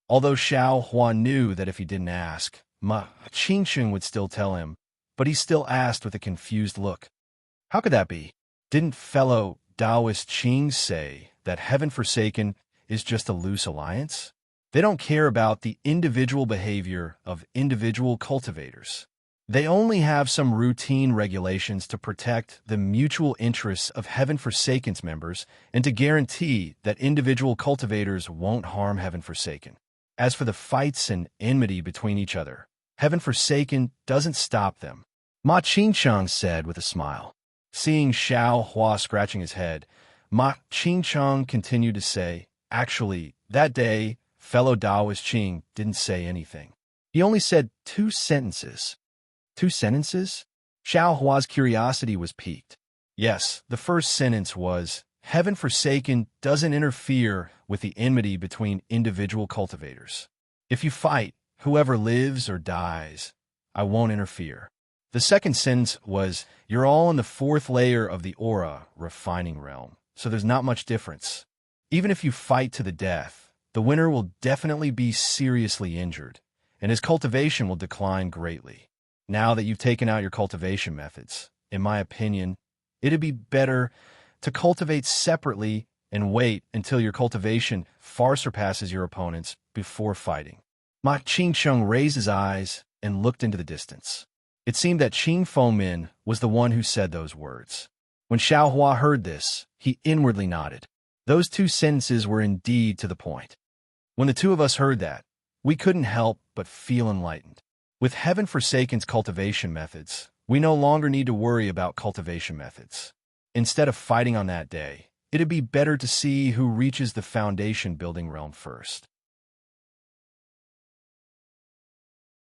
Although Xiao Hua knew that if he didn't ask, Ma Qingsheng would still tell him, but he still asked with a confused look. How could that be? Didn't fellow Taoist Qing say that Heaven Forsaken is just a loose alliance? They don't care about the individual behavior of individual cultivators. They only have some routine regulations to protect the mutual interests of Heaven Forsaken's members and to guarantee that individual cultivators won't harm Heaven Forsaken. As for the fights and enmity between each other, Heaven Forsaken doesn't stop them. Ma Qingsheng said with a smile. Seeing Xiao Hua scratching his head, Ma Qingsheng continued to say, actually, that day, fellow Taoist Qing didn't say anything. He only said 2 sentences. 2 sentences? Xiao Hua's curiosity was piqued. Yes, the first sentence was, Heaven Forsaken doesn't interfere with the enmity between individual cultivators. If you fight, whoever lives or dies, I won't interfere. The second sentence was, you're all in the 4th layer of the aura refining realm, so there's not much difference. Even if you fight to the death, the winner will definitely be seriously injured, and his cultivation will decline greatly. Now that you've taken out your cultivation methods, in my opinion, it'd be better to cultivate separately and wait until your cultivation far surpasses your opponent's before fighting. Ma Qingsheng raised his eyes and looked into the distance. It seemed that Qing Fengmin was the one who said those words. When Xiao Hua heard this, he inwardly nodded. Those 2 sentences were indeed to the point. When the two of us heard that, we couldn't help but feel enlightened. With Heaven Forsaken's cultivation methods, we no longer need to worry about cultivation methods. Instead of fighting on that day, it'd be better to see who reaches the foundation building realm first.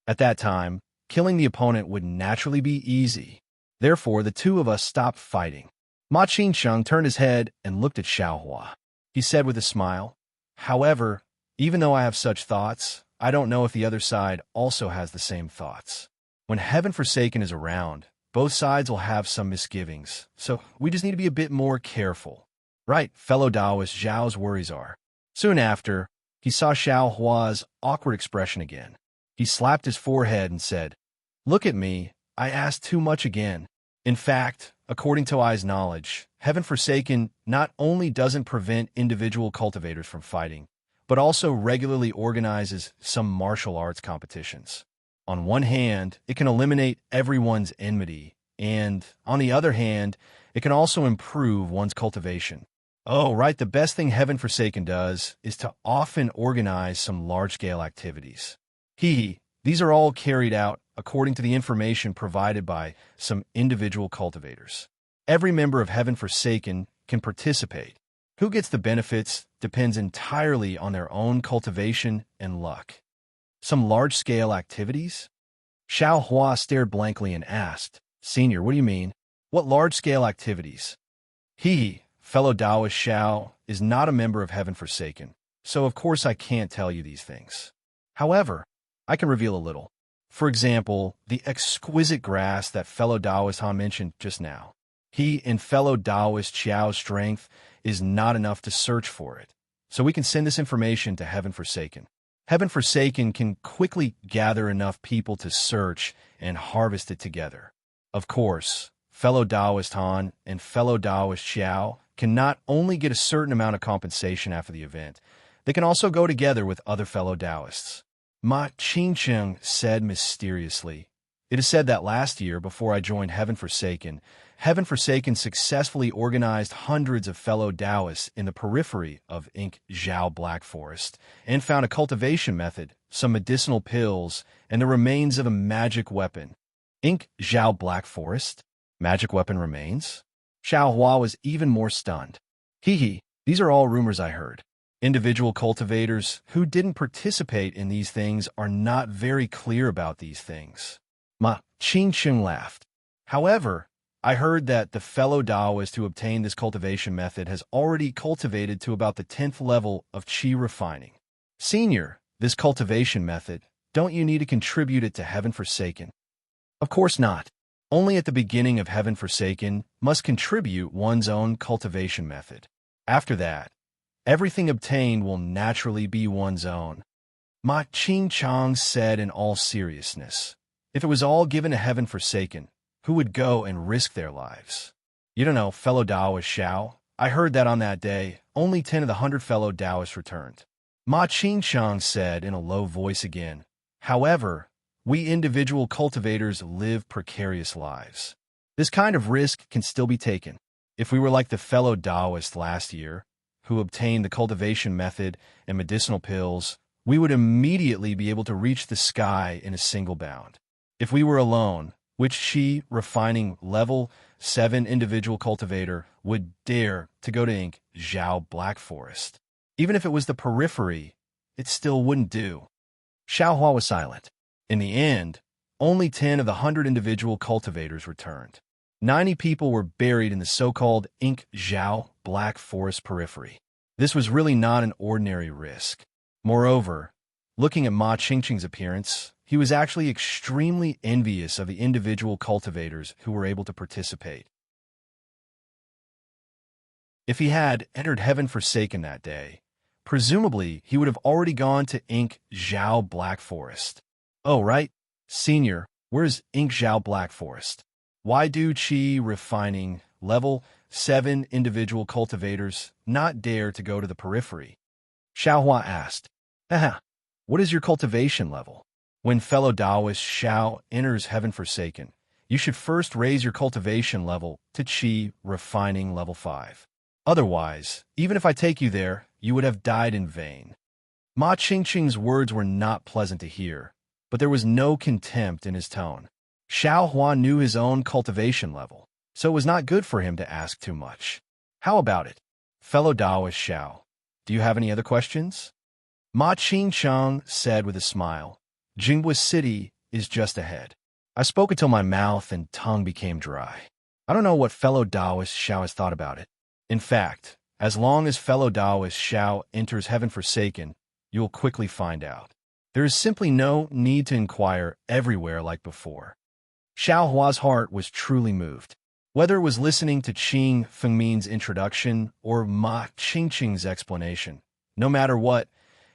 At that time, killing the opponent would naturally be easy. Therefore, the two of us stopped fighting. Ma Qingsheng turned his head and looked at Xiao Hua. He said with a smile, however, even though I have such thoughts, I don't know if the other side also has the same thoughts. When Heaven Forsaken is around, both sides will have some misgivings, so we just need to be a bit more careful. Right, fellow Taoist Zhao's worries are. Soon after, he saw Xiao Hua's awkward expression again. He slapped his forehead and said, look at me, I asked too much again. In fact, according to I's knowledge, Heaven Forsaken not only doesn't prevent individual cultivators from fighting, but also regularly organizes some martial arts competitions. On one hand, it can eliminate everyone's enmity, and on the other hand, it can also improve one's cultivation. Oh, right, the best thing Heaven Forsaken does is to often organize some large-scale activities. These are all carried out according to the information provided by some individual cultivators. Every member of Heaven Forsaken can participate. Who gets the benefits depends entirely on their own cultivation and luck. Some large-scale activities? Xiao Hua stared blankly and asked, Senior, what do you mean? What large-scale activities? Fellow Taoist Xiao, is not a member of Heaven Forsaken, so of course I can't tell you these things. However, I can reveal a little. For example, the exquisite grass that fellow Taoist Han mentioned just now. He and fellow Taoist Xiao's strength is not enough to search for it, so we can send this information to Heaven Forsaken. Heaven Forsaken can quickly gather enough people to search and harvest it together. Of course, fellow Taoist Han and fellow Taoist Xiao can not only get a certain amount of compensation after the event, they can also go together with other fellow Taoists. Ma Qingcheng said mysteriously. It is said that last year, before I joined Heaven Forsaken successfully organized hundreds of fellow Taoists in the periphery of Ink Zhao Black Forest and found a cultivation method, some medicinal pills, and the remains of a magic weapon. Ink Zhao Black Forest? Magic weapon remains? Xiao Hua was even more stunned. Hee, these are all rumors I heard. Individual cultivators who didn't participate in these things are not very clear about these things. Ma Qingcheng laughed. However, I heard that the fellow Taoist who obtained this cultivation method has already cultivated to about the 10th level of qi refining. Senior, this cultivation method, don't you need to contribute it to Heaven Forsaken? Of course not. Only at the beginning of Heaven Forsaken must contribute one's own cultivation method. After that, everything obtained will naturally be one's own. Ma Qingcheng said in all seriousness. If it was all given to Heaven Forsaken, who would go and risk their lives? You don't know, fellow Taoist Xiao. I heard that on that day, only 10 of the 100 fellow Taoists returned. Ma Qingcheng said in a low voice again. However, we individual cultivators live precarious lives. This kind of risk can still be taken. If we were like the fellow Taoists last year, who obtained the cultivation method and medicinal pills, we would immediately be able to reach the sky in a single bound. If we were alone, which qi refining level 7 individual cultivator would dare to go to Ink Zhao Black Forest? Even if it was the periphery, it still wouldn't do. Xiao Hua was silent. In the end, only 10 of the 100 individual cultivators returned. 90 people were buried in the so-called Ink Zhao Black Forest periphery. This was really not an ordinary risk. Moreover, looking at Ma Qingcheng's appearance, he was actually extremely envious of the individual cultivators who were able to participate. If he had entered Heaven Forsaken that day, presumably he would have already gone to Ink Zhao Black Forest. Oh, right. Senior, where's Ink Zhao Black Forest? Why do qi refining level 7 individual cultivators not dare to go to the periphery? Xiao Hua asked. Haha, what is your cultivation level? When fellow Taoist Xiao enters Heaven Forsaken, you should first raise your cultivation level to qi refining level 5. Otherwise, even if I take you there, you would have died in vain. Ma Qingcheng's words were not pleasant to hear, but there was no contempt in his tone. Xiao Hua knew his own cultivation level, so it was not good for him to ask too much. How about it? Fellow Taoist Xiao, do you have any other questions? Ma Qingcheng said with a smile. Jinghua City is just ahead. I spoke until my mouth and tongue became dry. I don't know what fellow Taoist Xiao has thought about it. In fact, as long as fellow Taoist Xiao enters Heaven Forsaken, you will quickly find out. There is simply no need to inquire everywhere like before. Xiao Hua's heart was truly moved. Whether it was listening to Qing Fengmin's introduction or Ma Qingcheng's explanation, no matter what,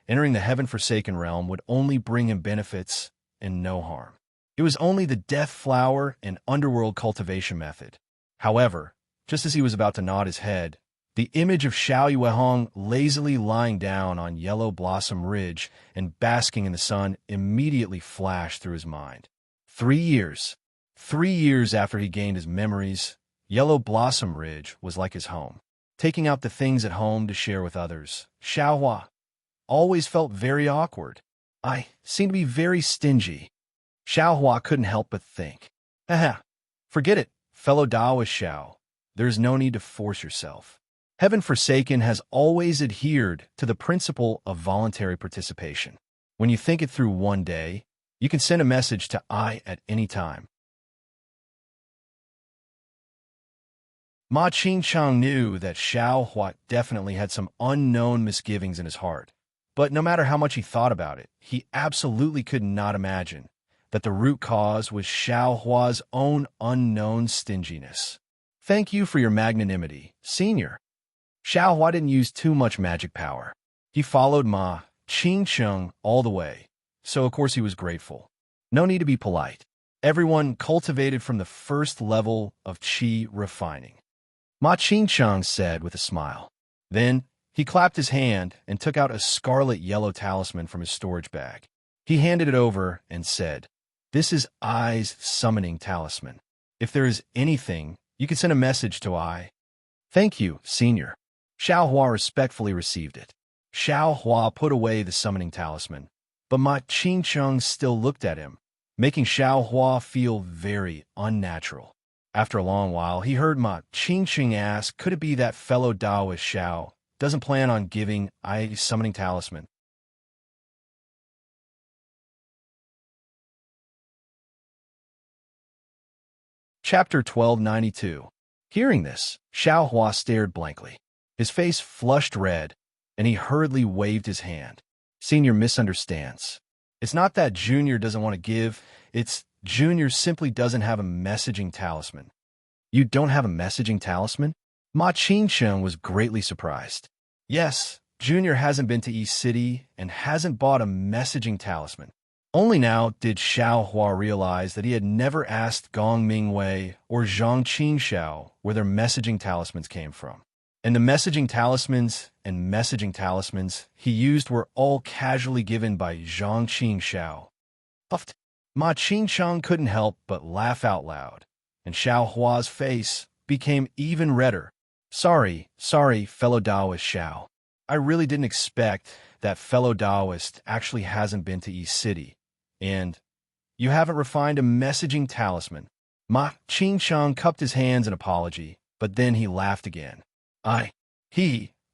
entering the Heaven Forsaken realm would only bring him benefits and no harm. It was only the Death Flower and Underworld cultivation method. However, just as he was about to nod his head, the image of Xiao Yuehong lazily lying down on Yellow Blossom Ridge and basking in the sun immediately flashed through his mind. 3 years. 3 years after he gained his memories, Yellow Blossom Ridge was like his home. Taking out the things at home to share with others, Xiao Hua always felt very awkward. I seem to be very stingy. Xiao Hua couldn't help but think. Haha, forget it, fellow Taoist Xiao. There's no need to force yourself. Heaven Forsaken has always adhered to the principle of voluntary participation. When you think it through one day, you can send a message to I at any time. Ma Qingcheng knew that Xiao Hua definitely had some unknown misgivings in his heart, but no matter how much he thought about it, he absolutely could not imagine that the root cause was Xiao Hua's own unknown stinginess. Thank you for your magnanimity, Senior. Xiao Hua didn't use too much magic power. He followed Ma Qingcheng all the way, so of course he was grateful. No need to be polite. everyone cultivated from the first level of qi refining. Ma Qingcheng said with a smile. Then he clapped his hand and took out a scarlet yellow talisman from his storage bag. He handed it over and said, "This is I's summoning talisman. If there is anything, you can send a message to I." "Thank you, Senior." Xiao Hua respectfully received it. Xiao Hua put away the summoning talisman, but Ma Qingcheng still looked at him, making Xiao Hua feel very unnatural. After a long while, he heard Ma Qingcheng ask, could it be that fellow Taoist Xiao doesn't plan on giving I summoning talisman? Chapter 1292. Hearing this, Xiao Hua stared blankly. His face flushed red, and he hurriedly waved his hand. Senior misunderstands. It's not that Junior doesn't want to give, it's Junior simply doesn't have a messaging talisman. You don't have a messaging talisman? Ma Qingcheng was greatly surprised. Yes, Junior hasn't been to East City and hasn't bought a messaging talisman. Only now did Xiao Hua realize that he had never asked Gong Mingwei or Zhang Qingxiao where their messaging talismans came from. And the messaging talismans he used were all casually given by Zhang Qingxiao. Puffed. Ma Qingcheng couldn't help but laugh out loud, and Xiao Hua's face became even redder. Sorry, fellow Taoist Xiao. I really didn't expect that fellow Taoist actually hasn't been to East City. And you haven't refined a messaging talisman. Ma Qingcheng cupped his hands in apology, but then he laughed again. I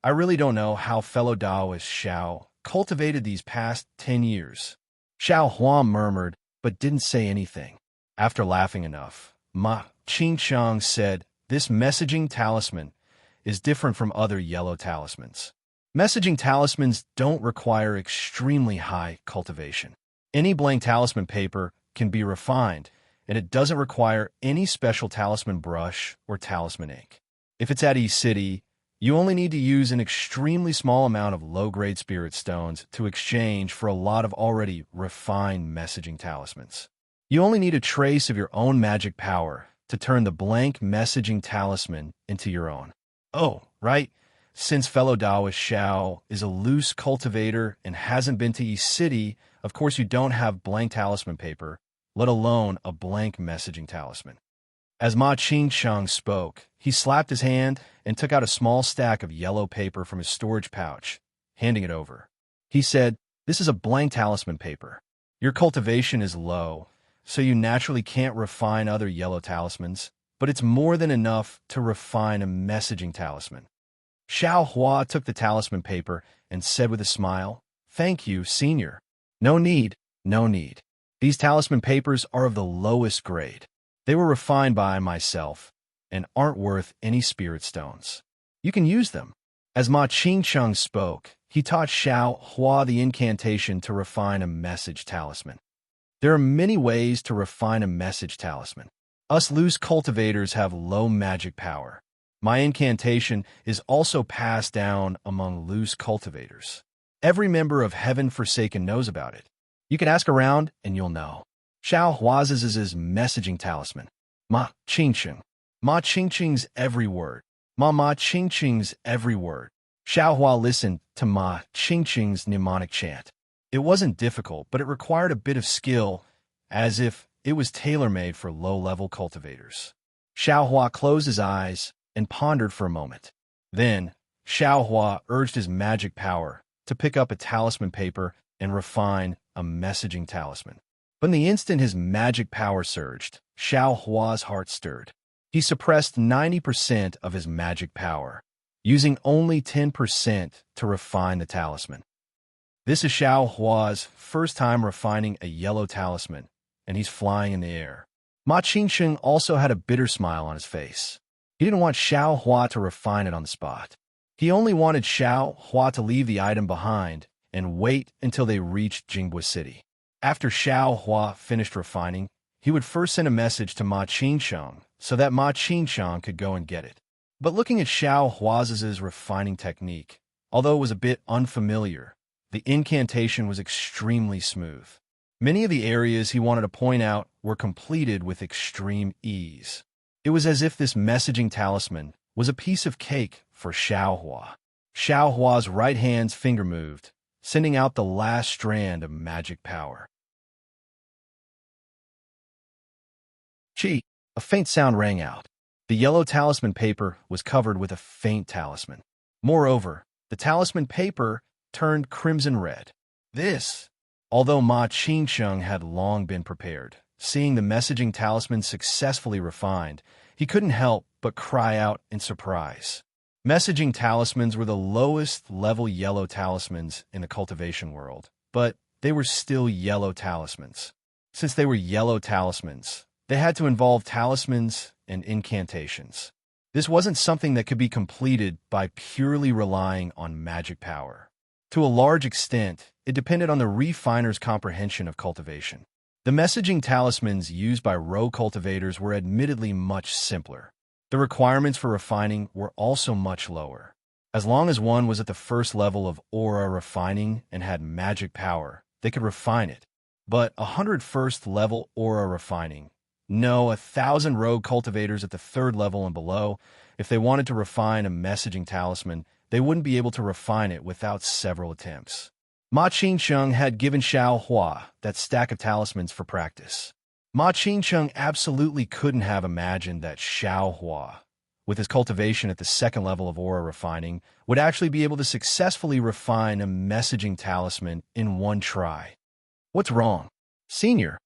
really don't know how fellow Taoist Xiao cultivated these past 10 years. Xiao Hua murmured, but didn't say anything. After laughing enough, Ma Qingcheng said, this messaging talisman is different from other yellow talismans. Messaging talismans don't require extremely high cultivation. Any blank talisman paper can be refined, and it doesn't require any special talisman brush or talisman ink. If it's at East City, you only need to use an extremely small amount of low-grade spirit stones to exchange for a lot of already refined messaging talismans. You only need a trace of your own magic power to turn the blank messaging talisman into your own. Oh, right. Since fellow Taoist Xiao is a loose cultivator and hasn't been to East City, of course you don't have blank talisman paper, let alone a blank messaging talisman. As Ma Qingcheng spoke, he slapped his hand and took out a small stack of yellow paper from his storage pouch, handing it over. He said, this is a blank talisman paper. Your cultivation is low, so you naturally can't refine other yellow talismans, but it's more than enough to refine a messaging talisman. Xiao Hua took the talisman paper and said with a smile, thank you, Senior. No need. These talisman papers are of the lowest grade. They were refined by myself and aren't worth any spirit stones. You can use them. As Ma Qingcheng spoke, he taught Xiao Hua the incantation to refine a message talisman. There are many ways to refine a message talisman. Us loose cultivators have low magic power. My incantation is also passed down among loose cultivators. Every member of Heaven Forsaken knows about it. You can ask around and you'll know. Xiao Hua's is his messaging talisman. Ma Qingcheng. Ma Qingcheng's every word. Ma Qingcheng's every word. Xiao Hua listened to Ma Qingcheng's mnemonic chant. It wasn't difficult, but it required a bit of skill, as if it was tailor-made for low-level cultivators. Xiao Hua closed his eyes and pondered for a moment. Then, Xiao Hua urged his magic power to pick up a talisman paper and refine a messaging talisman. But in the instant his magic power surged, Xiao Hua's heart stirred. He suppressed 90% of his magic power, using only 10% to refine the talisman. This is Xiao Hua's first time refining a yellow talisman, and he's flying in the air. Ma Qingcheng also had a bitter smile on his face. He didn't want Xiao Hua to refine it on the spot. He only wanted Xiao Hua to leave the item behind and wait until they reached Jingbo City. After Xiao Hua finished refining, he would first send a message to Ma Qingcheng so that Ma Qingcheng could go and get it. But looking at Xiao Hua's refining technique, although it was a bit unfamiliar, the incantation was extremely smooth. Many of the areas he wanted to point out were completed with extreme ease. It was as if this messaging talisman was a piece of cake for Xiaohua. Xiaohua's right hand's finger moved, sending out the last strand of magic power. Chi! A faint sound rang out. The yellow talisman paper was covered with a faint talisman. Moreover, the talisman paper turned crimson red. This, although Ma Qingsheng had long been prepared, seeing the messaging talisman successfully refined, he couldn't help but cry out in surprise. Messaging talismans were the lowest level yellow talismans in the cultivation world, but they were still yellow talismans. Since they were yellow talismans, they had to involve talismans and incantations. This wasn't something that could be completed by purely relying on magic power. To a large extent, it depended on the refiner's comprehension of cultivation. The messaging talismans used by row cultivators were admittedly much simpler. The requirements for refining were also much lower. As long as one was at the first level of aura refining and had magic power, they could refine it. But 101st level aura refining, no, 1,000 rogue cultivators at the third level and below, if they wanted to refine a messaging talisman, they wouldn't be able to refine it without several attempts. Ma Qingsheng had given Xiaohua that stack of talismans for practice. Ma Qingsheng absolutely couldn't have imagined that Xiaohua, with his cultivation at the second level of aura refining, would actually be able to successfully refine a messaging talisman in one try. What's wrong? Senior,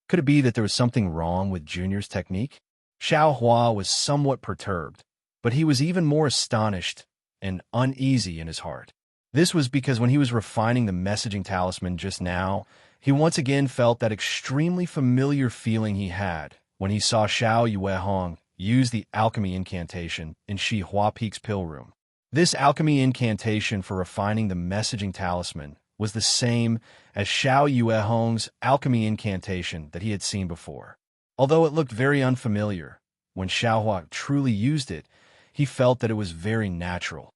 could it be that there was something wrong with Junior's technique? Xiaohua was somewhat perturbed, but he was even more astonished and uneasy in his heart. This was because when he was refining the messaging talisman just now, he once again felt that extremely familiar feeling he had when he saw Xiao Yuehong use the alchemy incantation in Shi Huapeek's pill room. This alchemy incantation for refining the messaging talisman was the same as Xiao Yuehong's alchemy incantation that he had seen before. Although it looked very unfamiliar, when Xiaohua truly used it, he felt that it was very natural.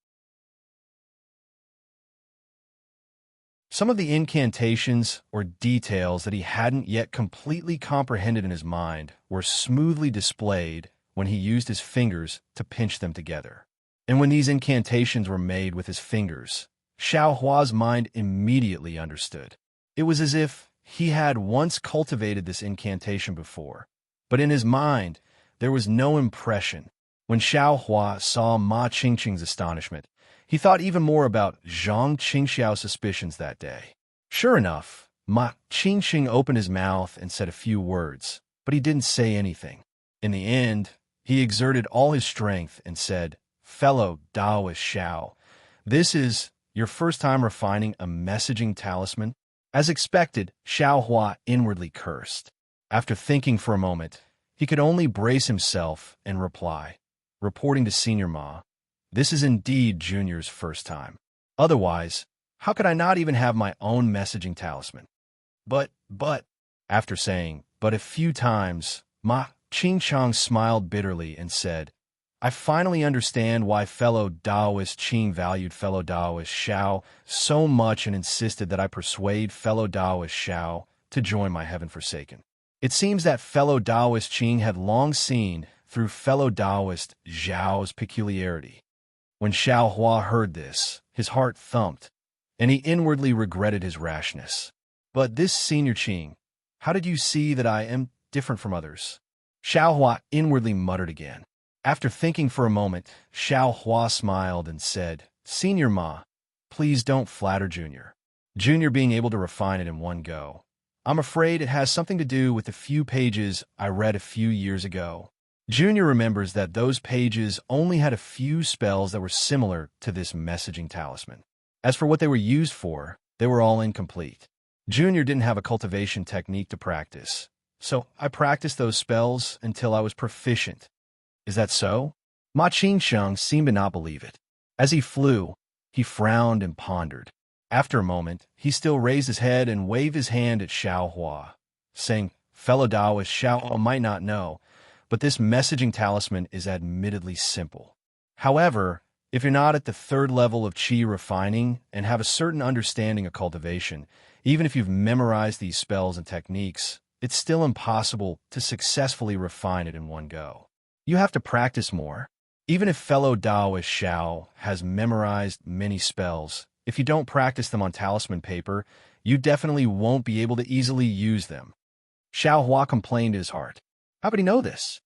Some of the incantations or details that he hadn't yet completely comprehended in his mind were smoothly displayed when he used his fingers to pinch them together. And when these incantations were made with his fingers, Xiaohua's mind immediately understood. It was as if he had once cultivated this incantation before, but in his mind, there was no impression. When Xiaohua saw Ma Qingsheng's astonishment, he thought even more about Zhang Qingxiao's suspicions that day. Sure enough, Ma Qingsheng opened his mouth and said a few words, but he didn't say anything. In the end, he exerted all his strength and said, "Fellow Taoist Xiao, this is your first time refining a messaging talisman?" As expected, Xiaohua inwardly cursed. After thinking for a moment, he could only brace himself and reply, reporting to Senior Ma, "This is indeed Junior's first time. Otherwise, how could I not even have my own messaging talisman?" But, after saying, "but" a few times, Ma Qingsheng smiled bitterly and said, "I finally understand why fellow Taoist Qing valued fellow Taoist Xiao so much and insisted that I persuade fellow Taoist Xiao to join my heaven forsaken. It seems that fellow Taoist Qing had long seen through fellow Taoist Zhao's peculiarity." When Xiaohua heard this, his heart thumped, and he inwardly regretted his rashness. "But this Senior Qing, how did you see that I am different from others?" Xiaohua inwardly muttered again. After thinking for a moment, Xiaohua smiled and said, "Senior Ma, please don't flatter Junior. Junior being able to refine it in one go. I'm afraid it has something to do with the few pages I read a few years ago. Junior remembers that those pages only had a few spells that were similar to this messaging talisman. As for what they were used for, they were all incomplete. Junior didn't have a cultivation technique to practice, so I practiced those spells until I was proficient. Is that so?" Ma Qingsheng seemed to not believe it. As he flew, he frowned and pondered. After a moment, he still raised his head and waved his hand at Xiaohua, saying, "Fellow Taoist Xiao might not know, but this messaging talisman is admittedly simple. However, If you're not at the third level of Qi refining and have a certain understanding of cultivation, even if you've memorized these spells and techniques, it's still impossible to successfully refine it in one go. You have to practice more. Even if fellow Taoist Xiao has memorized many spells, if you don't practice them on talisman paper, you definitely won't be able to easily use them. Xiao Hua complained to his heart. How would he know this?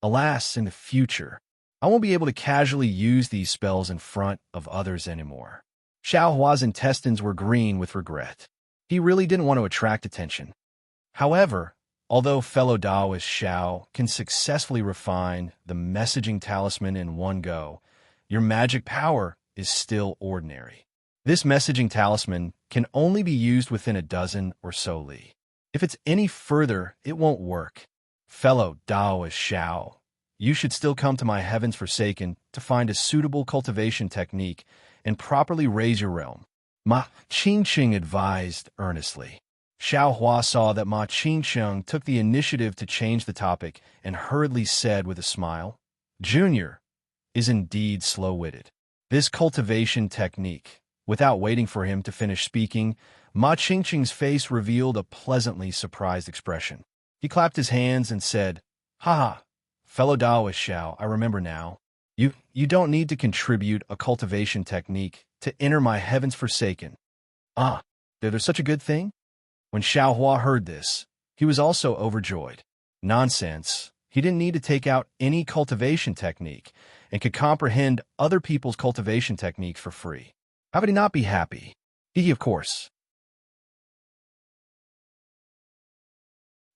Alas, in the future, I won't be able to casually use these spells in front of others anymore. Xiao Hua's intestines were green with regret. He really didn't want to attract attention. However, although fellow Taoist Xiao can successfully refine the messaging talisman in one go, your magic power is still ordinary. This messaging talisman can only be used within a dozen or so li. If it's any further, it won't work. Fellow Taoist Xiao, you should still come to my heavens forsaken to find a suitable cultivation technique and properly raise your realm. Ma Qingqing advised earnestly. Xiao Hua saw that Ma Qingqing took the initiative to change the topic and hurriedly said with a smile, Junior is indeed slow-witted. This cultivation technique. Without waiting for him to finish speaking, Ma Qingqing's face revealed a pleasantly surprised expression. He clapped his hands and said, Ha! Fellow Taoist Xiao, I remember now. You don't need to contribute a cultivation technique to enter my heavens forsaken. Ah, there's such a good thing? When Xiao Hua heard this, he was also overjoyed. Nonsense. He didn't need to take out any cultivation technique and could comprehend other people's cultivation techniques for free. How would he not be happy? He, of course.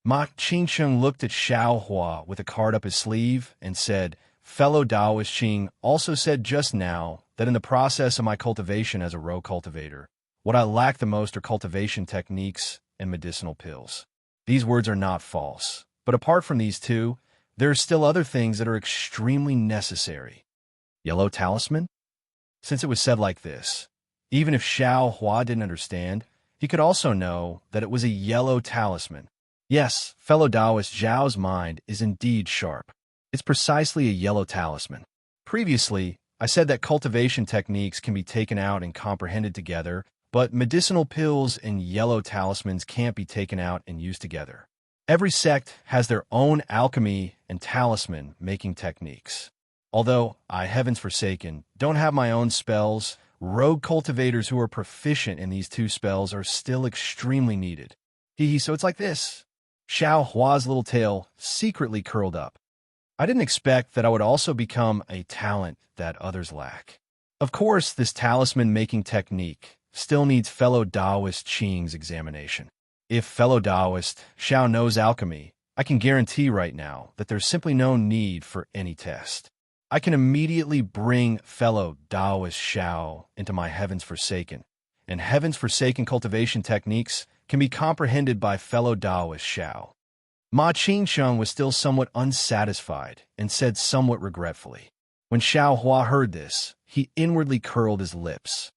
Ma Qingqing looked at Xiao Hua with a card up his sleeve and said, Fellow Taoist Qing also said just now that in the process of my cultivation as a rogue cultivator, what I lack the most are cultivation techniques and medicinal pills. These words are not false, but apart from these two, there are still other things that are extremely necessary. Yellow talisman? Since it was said like this, even if Xiao Hua didn't understand, he could also know that it was a yellow talisman. Yes, fellow Taoist Zhao's mind is indeed sharp. It's precisely a yellow talisman. Previously, I said that cultivation techniques can be taken out and comprehended together, but medicinal pills and yellow talismans can't be taken out and used together. Every sect has their own alchemy and talisman-making techniques. Although I, heavens forsaken, don't have my own spells, rogue cultivators who are proficient in these two spells are still extremely needed. So it's like this. Xiao Hua's little tail secretly curled up. I didn't expect that I would also become a talent that others lack. Of course, this talisman-making technique still needs fellow Taoist Qing's examination. If fellow Taoist Xiao knows alchemy, I can guarantee right now that there's simply no need for any test. I can immediately bring fellow Taoist Xiao into my heavens forsaken, and heavens forsaken cultivation techniques can be comprehended by fellow Taoist Xiao. Ma Qingqing was still somewhat unsatisfied and said somewhat regretfully. When Xiao Hua heard this, he inwardly curled his lips.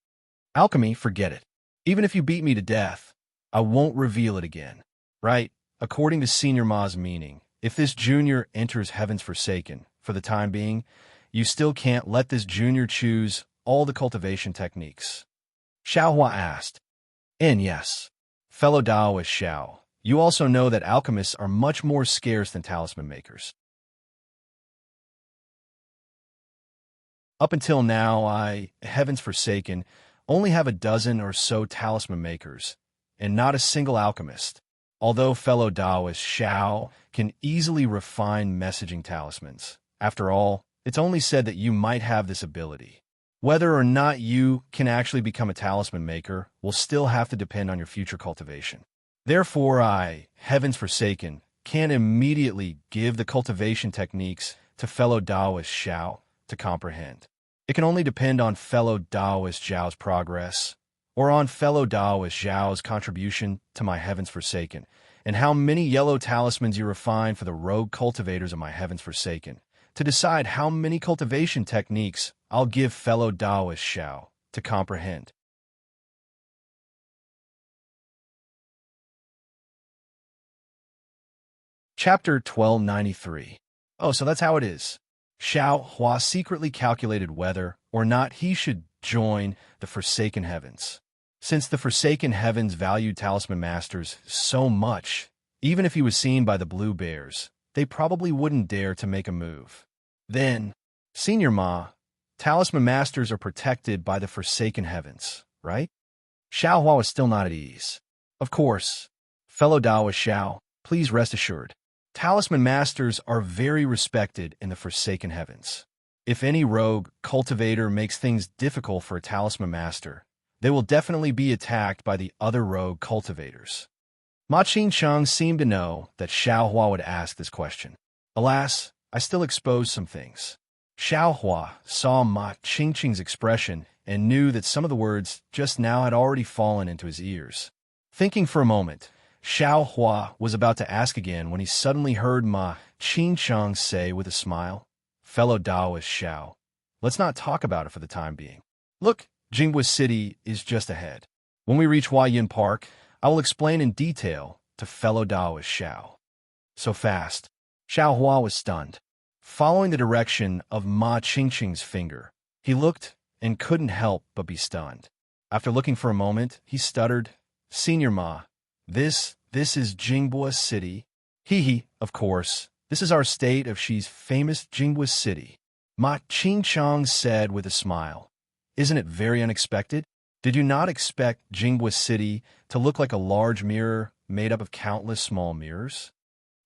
Alchemy, forget it. Even if you beat me to death, I won't reveal it again. Right? According to Senior Ma's meaning, if this junior enters heavens forsaken, for the time being, you still can't let this junior choose all the cultivation techniques. Xiao Hua asked. And yes, fellow Taoist Xiao, you also know that alchemists are much more scarce than talisman makers. Up until now, I, heavens forsaken, only have a dozen or so talisman makers, and not a single alchemist. Although fellow Taoist Xiao can easily refine messaging talismans. After all, it's only said that you might have this ability. Whether or not you can actually become a talisman maker will still have to depend on your future cultivation. Therefore, I, heavens forsaken, can immediately give the cultivation techniques to fellow Taoist Xiao to comprehend. It can only depend on fellow Taoist Zhao's progress, or on fellow Taoist Zhao's contribution to my heavens forsaken, and how many yellow talismans you refine for the rogue cultivators of my heavens forsaken, to decide how many cultivation techniques I'll give fellow Taoist Xiao to comprehend. Chapter 1293. Oh, so that's how it is. Xiao Hua secretly calculated whether, or not he should join the Forsaken Heavens. Since the Forsaken Heavens valued Talisman Masters so much, even if he was seen by the Blue Bears, they probably wouldn't dare to make a move. Then, Senior Ma, Talisman Masters are protected by the Forsaken Heavens, right? Xiao Hua was still not at ease. Of course, fellow Daoist Xiao, please rest assured. Talisman Masters are very respected in the Forsaken Heavens. If any rogue cultivator makes things difficult for a Talisman Master, they will definitely be attacked by the other rogue cultivators. Ma Qingcheng seemed to know that Xiao Hua would ask this question. Alas, I still exposed some things. Xiao Hua saw Ma Qingcheng's expression and knew that some of the words just now had already fallen into his ears. Thinking for a moment, Xiao Hua was about to ask again when he suddenly heard Ma Qingcheng say with a smile, "Fellow Daoist Xiao, let's not talk about it for the time being. Look, Jingbo City is just ahead. When we reach Huayin Park, I will explain in detail to fellow Daoist Xiao." So fast, Xiao Hua was stunned. Following the direction of Ma Qingcheng's finger, he looked and couldn't help but be stunned. After looking for a moment, he stuttered, "Senior Ma, this is Jingbo City." Hee, of course, this is our state of Xi's famous Jingbo City. Ma Qingcheng said with a smile. Isn't it very unexpected? Did you not expect Jingbo City to look like a large mirror made up of countless small mirrors?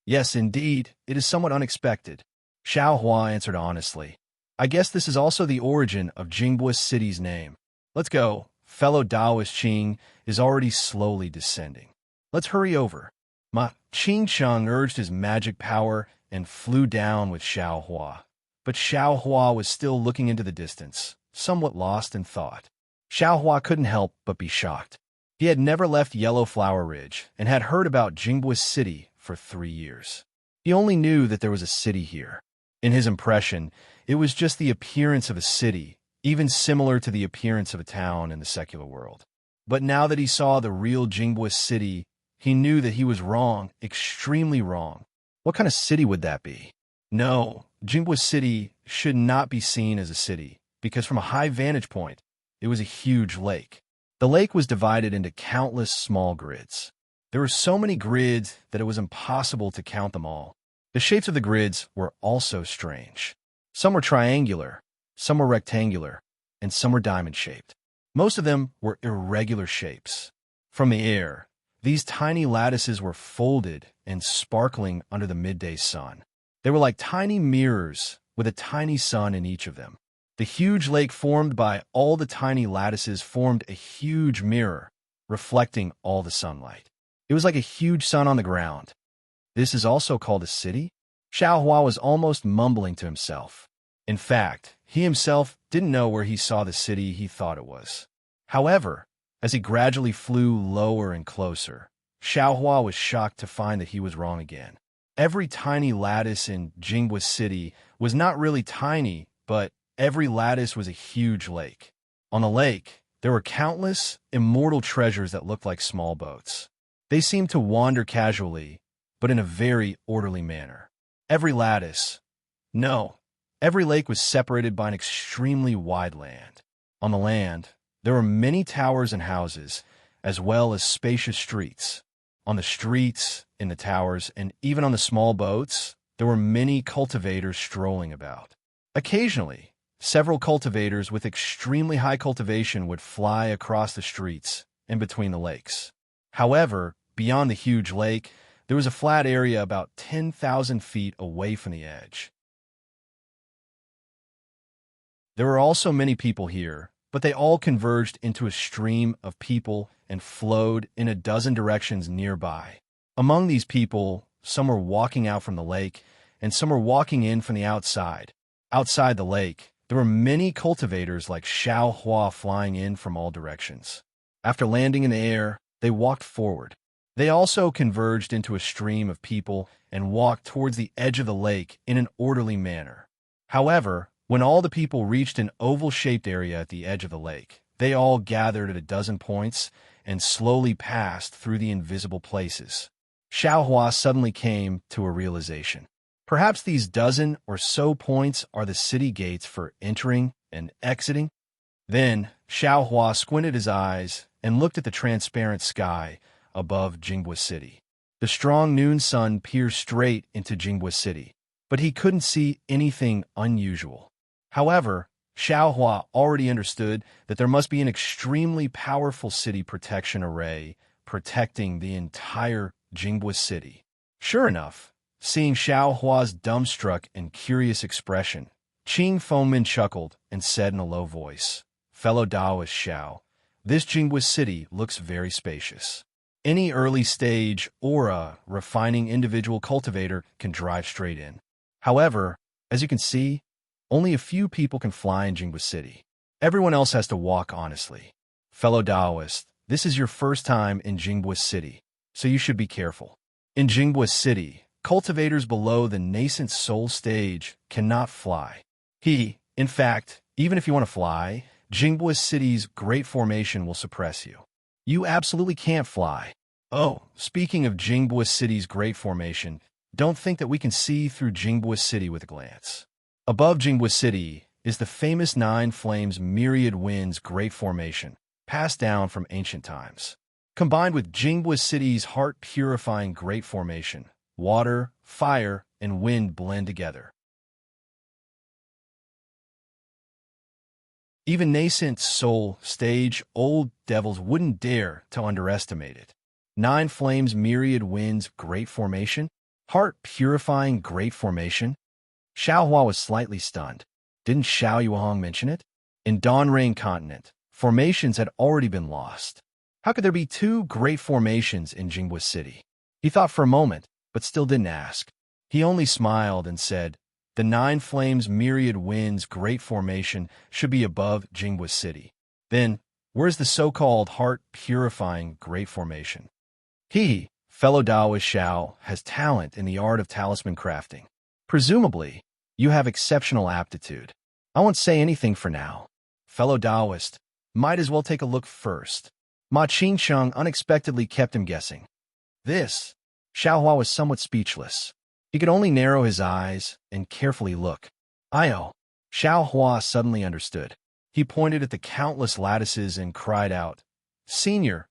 Yes, indeed, it is somewhat unexpected. Xiao Hua answered honestly. I guess this is also the origin of Jingbo City's name. Let's go. Fellow Daoist Qing is already slowly descending. Let's hurry over. Ma Qingcheng urged his magic power and flew down with Xiao Hua. But Xiao Hua was still looking into the distance, somewhat lost in thought. Xiao Hua couldn't help but be shocked. He had never left Yellow Flower Ridge and had heard about Jingbo City for 3 years. He only knew that there was a city here. In his impression, it was just the appearance of a city, even similar to the appearance of a town in the secular world. But now that he saw the real Jingbo City, he knew that he was wrong, extremely wrong. What kind of city would that be? No, Jingbo City should not be seen as a city, because from a high vantage point, it was a huge lake. The lake was divided into countless small grids. There were so many grids that it was impossible to count them all. The shapes of the grids were also strange. Some were triangular, some were rectangular, and some were diamond-shaped. Most of them were irregular shapes. From the air, these tiny lattices were folded and sparkling under the midday sun. They were like tiny mirrors with a tiny sun in each of them. The huge lake formed by all the tiny lattices formed a huge mirror, reflecting all the sunlight. It was like a huge sun on the ground. This is also called a city? Xiao Hua was almost mumbling to himself. In fact, he himself didn't know where he saw the city he thought it was. However, as he gradually flew lower and closer, Xiao Hua was shocked to find that he was wrong again. Every tiny lattice in Jingbo City was not really tiny, but every lattice was a huge lake. On the lake, there were countless immortal treasures that looked like small boats. They seemed to wander casually, but in a very orderly manner. Every lake was separated by an extremely wide land. On the land, there were many towers and houses, as well as spacious streets. On the streets, in the towers, and even on the small boats, there were many cultivators strolling about. Occasionally, several cultivators with extremely high cultivation would fly across the streets and between the lakes. However, beyond the huge lake, there was a flat area about 10,000 feet away from the edge. There were also many people here, but they all converged into a stream of people and flowed in a dozen directions nearby. Among these people, some were walking out from the lake, and some were walking in from the outside. Outside the lake, there were many cultivators like Xiao Hua flying in from all directions. After landing in the air, they walked forward. They also converged into a stream of people and walked towards the edge of the lake in an orderly manner. However, when all the people reached an oval-shaped area at the edge of the lake, they all gathered at a dozen points and slowly passed through the invisible places. Xiao Hua suddenly came to a realization. Perhaps these dozen or so points are the city gates for entering and exiting. Then Xiao Hua squinted his eyes and looked at the transparent sky above Jinghua City. The strong noon sun pierced straight into Jinghua City, but he couldn't see anything unusual. However, Xiao Hua already understood that there must be an extremely powerful city protection array protecting the entire Jinghua City. Sure enough, seeing Xiao Hua's dumbstruck and curious expression, Qing Fengmin chuckled and said in a low voice, "Fellow Taoist Xiao, this Jinghua City looks very spacious. Any early-stage aura refining individual cultivator can drive straight in. However, as you can see, only a few people can fly in Jinghua City. Everyone else has to walk honestly. Fellow Taoist, this is your first time in Jinghua City, so you should be careful. In Jinghua City, cultivators below the nascent soul stage cannot fly. In fact, even if you want to fly, Jinghua City's Great Formation will suppress you. You absolutely can't fly. Oh, speaking of Jinghua City's Great Formation, don't think that we can see through Jinghua City with a glance. Above Jinghua City is the famous Nine Flames Myriad Winds Great Formation, passed down from ancient times. Combined with Jinghua City's heart-purifying Great Formation, water, fire, and wind blend together. Even nascent soul stage old devils wouldn't dare to underestimate it. Nine Flames Myriad Winds Great Formation? Heart-purifying Great Formation? Xiao Hua was slightly stunned. Didn't Xiao Yuhong mention it? In Dawn Rain Continent, formations had already been lost. How could there be two great formations in Jinghua City? He thought for a moment, but still didn't ask. He only smiled and said, "The Nine Flames Myriad Winds Great Formation should be above Jinghua City. Then, where's the so-called heart-purifying Great Formation?" Fellow Taoist Xiao has talent in the art of talisman crafting. Presumably, you have exceptional aptitude. I won't say anything for now. Fellow Taoist, might as well take a look first. Ma Qingsheng unexpectedly kept him guessing. Xiao Hua was somewhat speechless. He could only narrow his eyes and carefully look. Xiao Hua suddenly understood. He pointed at the countless lattices and cried out, "Senior,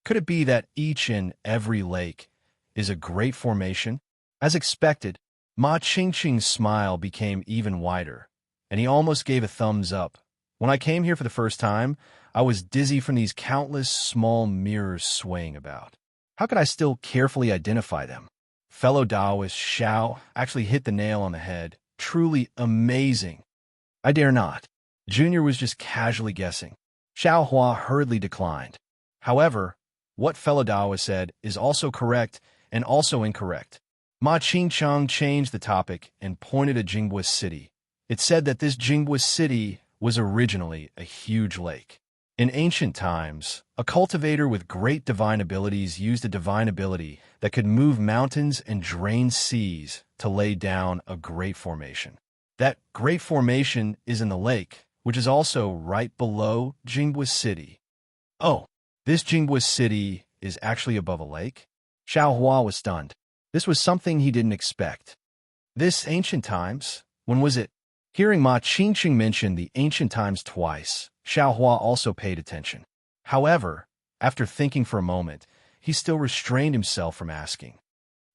could it be that each and every lake is a great formation?" As expected, Ma Qingqing's smile became even wider, and he almost gave a thumbs up. "When I came here for the first time, I was dizzy from these countless small mirrors swaying about. How could I still carefully identify them?" Fellow Taoist Xiao actually hit the nail on the head. Truly amazing. "I dare not." Junior was just casually guessing. Xiao Hua hurriedly declined. However, what Fellow Taoist said is also correct and also incorrect. Ma Qingcheng changed the topic and pointed at Jinghua City. It said that this Jinghua City was originally a huge lake. In ancient times, a cultivator with great divine abilities used a divine ability that could move mountains and drain seas to lay down a great formation. That great formation is in the lake, which is also right below Jinghua City. Oh, this Jinghua City is actually above a lake? Xiao Hua was stunned. This was something he didn't expect. This ancient times? When was it? Hearing Ma Qingqing mention the ancient times twice, Xiao Hua also paid attention. However, after thinking for a moment, he still restrained himself from asking.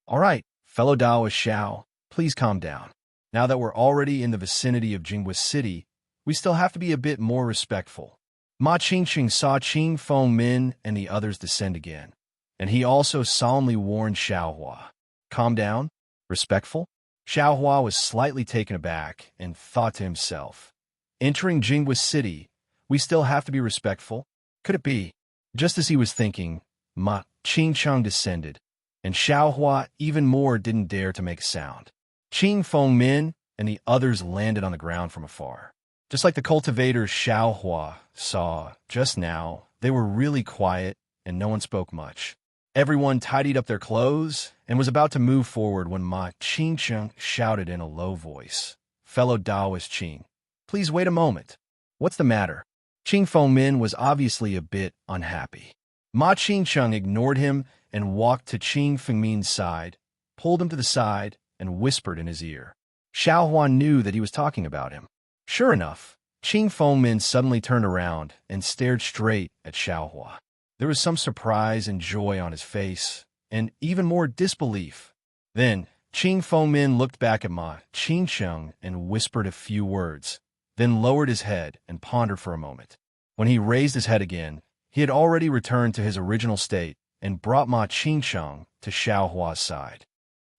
"All right, fellow Taoist Xiao, please calm down. Now that we're already in the vicinity of Jinghua City, we still have to be a bit more respectful." Ma Qingqing saw Qing Fengmin and the others descend again, and he also solemnly warned Xiao Hua. "Calm down? Respectful?" Xiao Hua was slightly taken aback and thought to himself, "Entering Jinghua City, we still have to be respectful? Could it be?" Just as he was thinking, Ma Qingcheng descended, and Xiao Hua even more didn't dare to make a sound. Qing Fengmin and the others landed on the ground from afar. Just like the cultivators Xiao Hua saw just now, they were really quiet and no one spoke much. Everyone tidied up their clothes and was about to move forward when Ma Qingcheng shouted in a low voice, "Fellow Taoist Qing, please wait a moment. What's the matter?" Qing Fengmin was obviously a bit unhappy. Ma Qingcheng ignored him and walked to Qing Fengmin's side, pulled him to the side, and whispered in his ear. Xiao Hua knew that he was talking about him. Sure enough, Qing Fengmin suddenly turned around and stared straight at Xiaohua. There was some surprise and joy on his face, and even more disbelief. Then, Qing Fengmin looked back at Ma Qingsheng and whispered a few words, then lowered his head and pondered for a moment. When he raised his head again, he had already returned to his original state and brought Ma Qingsheng to Xiaohua's side.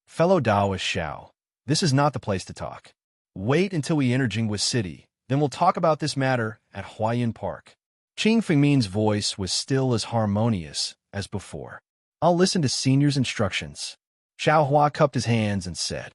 Fellow Taoist Xiao, this is not the place to talk. Wait until we enter Jingwa City, then we'll talk about this matter at Huayan Park. Qing Fengmin's voice was still as harmonious as before. I'll listen to senior's instructions. Xiaohua cupped his hands and said.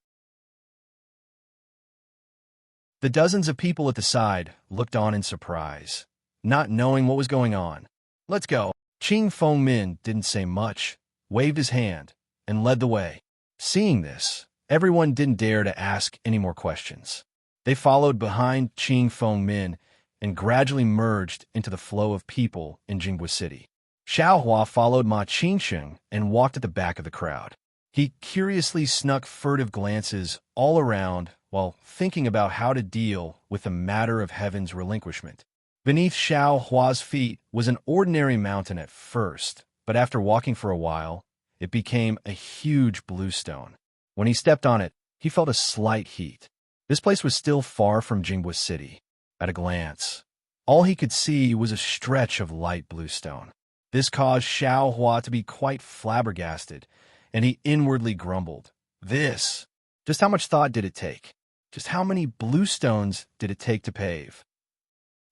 The dozens of people at the side looked on in surprise, not knowing what was going on. Let's go. Qing Fengmin didn't say much, waved his hand, and led the way. Seeing this, everyone didn't dare to ask any more questions. They followed behind Qing Fengmin and gradually merged into the flow of people in Jingwa City. Xiaohua followed Ma Qingsheng and walked at the back of the crowd. He curiously snuck furtive glances all around while thinking about how to deal with the matter of heaven's relinquishment. Beneath Xiaohua's feet was an ordinary mountain at first, but after walking for a while, it became a huge blue stone. When he stepped on it, he felt a slight heat. This place was still far from Jingwa City. At a glance, all he could see was a stretch of light blue stone. This caused Xiaohua to be quite flabbergasted, and he inwardly grumbled. This! Just how much thought did it take? Just how many blue stones did it take to pave?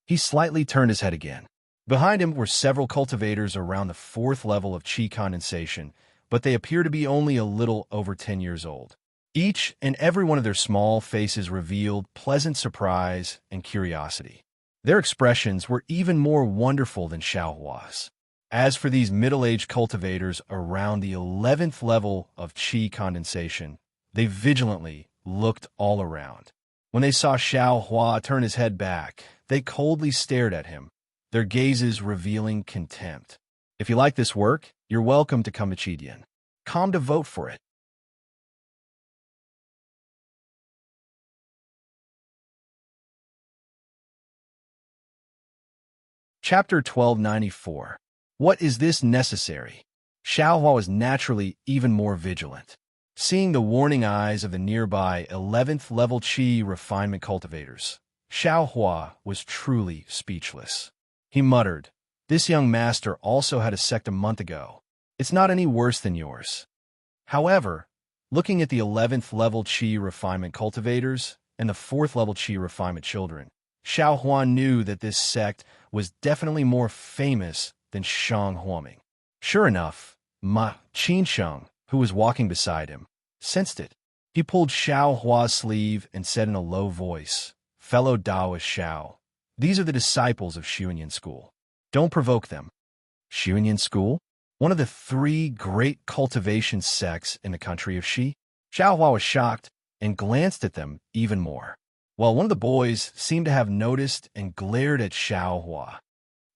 He slightly turned his head again. Behind him were several cultivators around the 4th level of qi condensation, but they appear to be only a little over 10 years old. Each and every one of their small faces revealed pleasant surprise and curiosity. Their expressions were even more wonderful than Xiaohua's. As for these middle-aged cultivators around the 11th level of qi condensation, they vigilantly looked all around. When they saw Xiaohua turn his head back, they coldly stared at him, their gazes revealing contempt. If you like this work, you're welcome to come to Qidian. Come to vote for it. Chapter 1294. What is this necessary? Xiaohua was naturally even more vigilant. Seeing the warning eyes of the nearby 11th level qi refinement cultivators, Xiaohua was truly speechless. He muttered, "This young master also had a sect a month ago. It's not any worse than yours." However, looking at the 11th level qi refinement cultivators and the 4th level qi refinement children, Xiaohua knew that this sect was definitely more famous than Shang Huaming. Sure enough, Ma Qingsheng, who was walking beside him, sensed it. He pulled Xiaohua's sleeve and said in a low voice, "Fellow Taoist Xiao, these are the disciples of Xuanyan School. Don't provoke them." Xuanyan School? One of the 3 great cultivation sects in the country of Xi? Xiaohua was shocked and glanced at them even more, while one of the boys seemed to have noticed and glared at Xiaohua.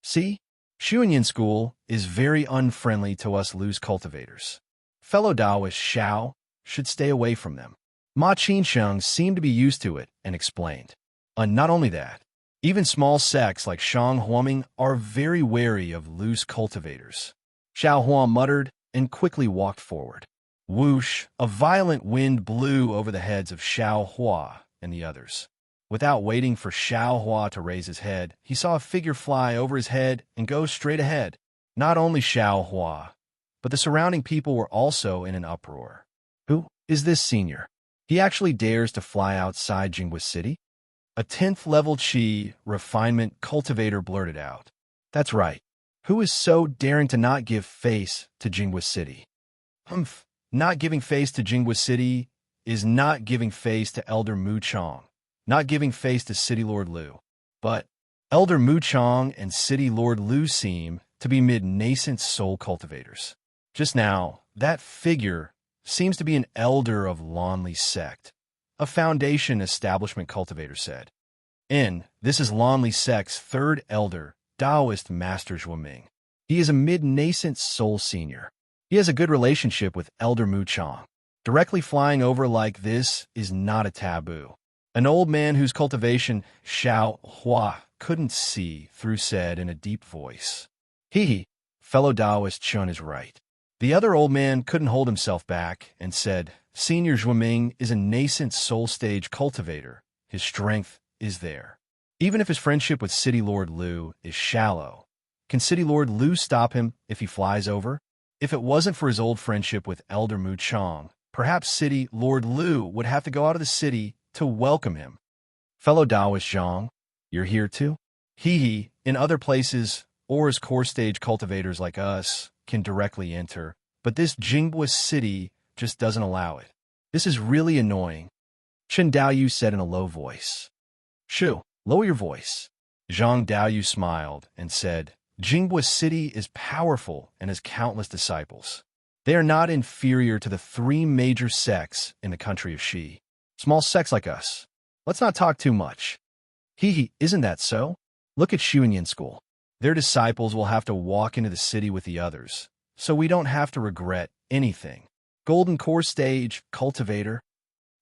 See? Xuanyan School is very unfriendly to us loose cultivators. Fellow Taoist Xiao should stay away from them. Ma Qingsheng seemed to be used to it and explained. Not only that, even small sects like Shang Huaming are very wary of loose cultivators. Xiaohua muttered and quickly walked forward. Whoosh! A violent wind blew over the heads of Xiaohua and the others. Without waiting for Xiaohua to raise his head, he saw a figure fly over his head and go straight ahead. Not only Xiaohua, but the surrounding people were also in an uproar. Who is this senior? He actually dares to fly outside Jingwa City? A 10th level qi refinement cultivator blurted out. That's right. Who is so daring to not give face to Jingwa City? Humph. Not giving face to Jingwa City is not giving face to Elder Mu Chong, not giving face to City Lord Liu. But Elder Mu Chong and City Lord Liu seem to be mid-nascent soul cultivators. Just now, that figure seems to be an elder of Lonely sect, a foundation establishment cultivator said. This is Lonely sect's 3rd elder, Taoist Master Zhuoming. He is a mid-nascent soul senior. He has a good relationship with Elder Mu Chong. Directly flying over like this is not a taboo. An old man whose cultivation Xiao Hua couldn't see through said in a deep voice, "He, fellow Taoist Chun is right." The other old man couldn't hold himself back and said, "Senior Zhuiming is a nascent soul stage cultivator. His strength is there. Even if his friendship with City Lord Liu is shallow, can City Lord Liu stop him if he flies over? If it wasn't for his old friendship with Elder Mu Chong, perhaps City Lord Liu would have to go out of the city to welcome him." Fellow Taoist Zhang, you're here too? He, in other places, or as core stage cultivators like us, can directly enter, but this Jingbua city just doesn't allow it. This is really annoying, Chen Daoyu said in a low voice. "Shu, lower your voice." Zhang Daoyu smiled and said, "Jingbua city is powerful and has countless disciples. They are not inferior to the 3 major sects in the country of Shi. Small sects like us. Let's not talk too much." Isn't that so? Look at Xuanyan School. Their disciples will have to walk into the city with the others, so we don't have to regret anything. Golden core stage, cultivator.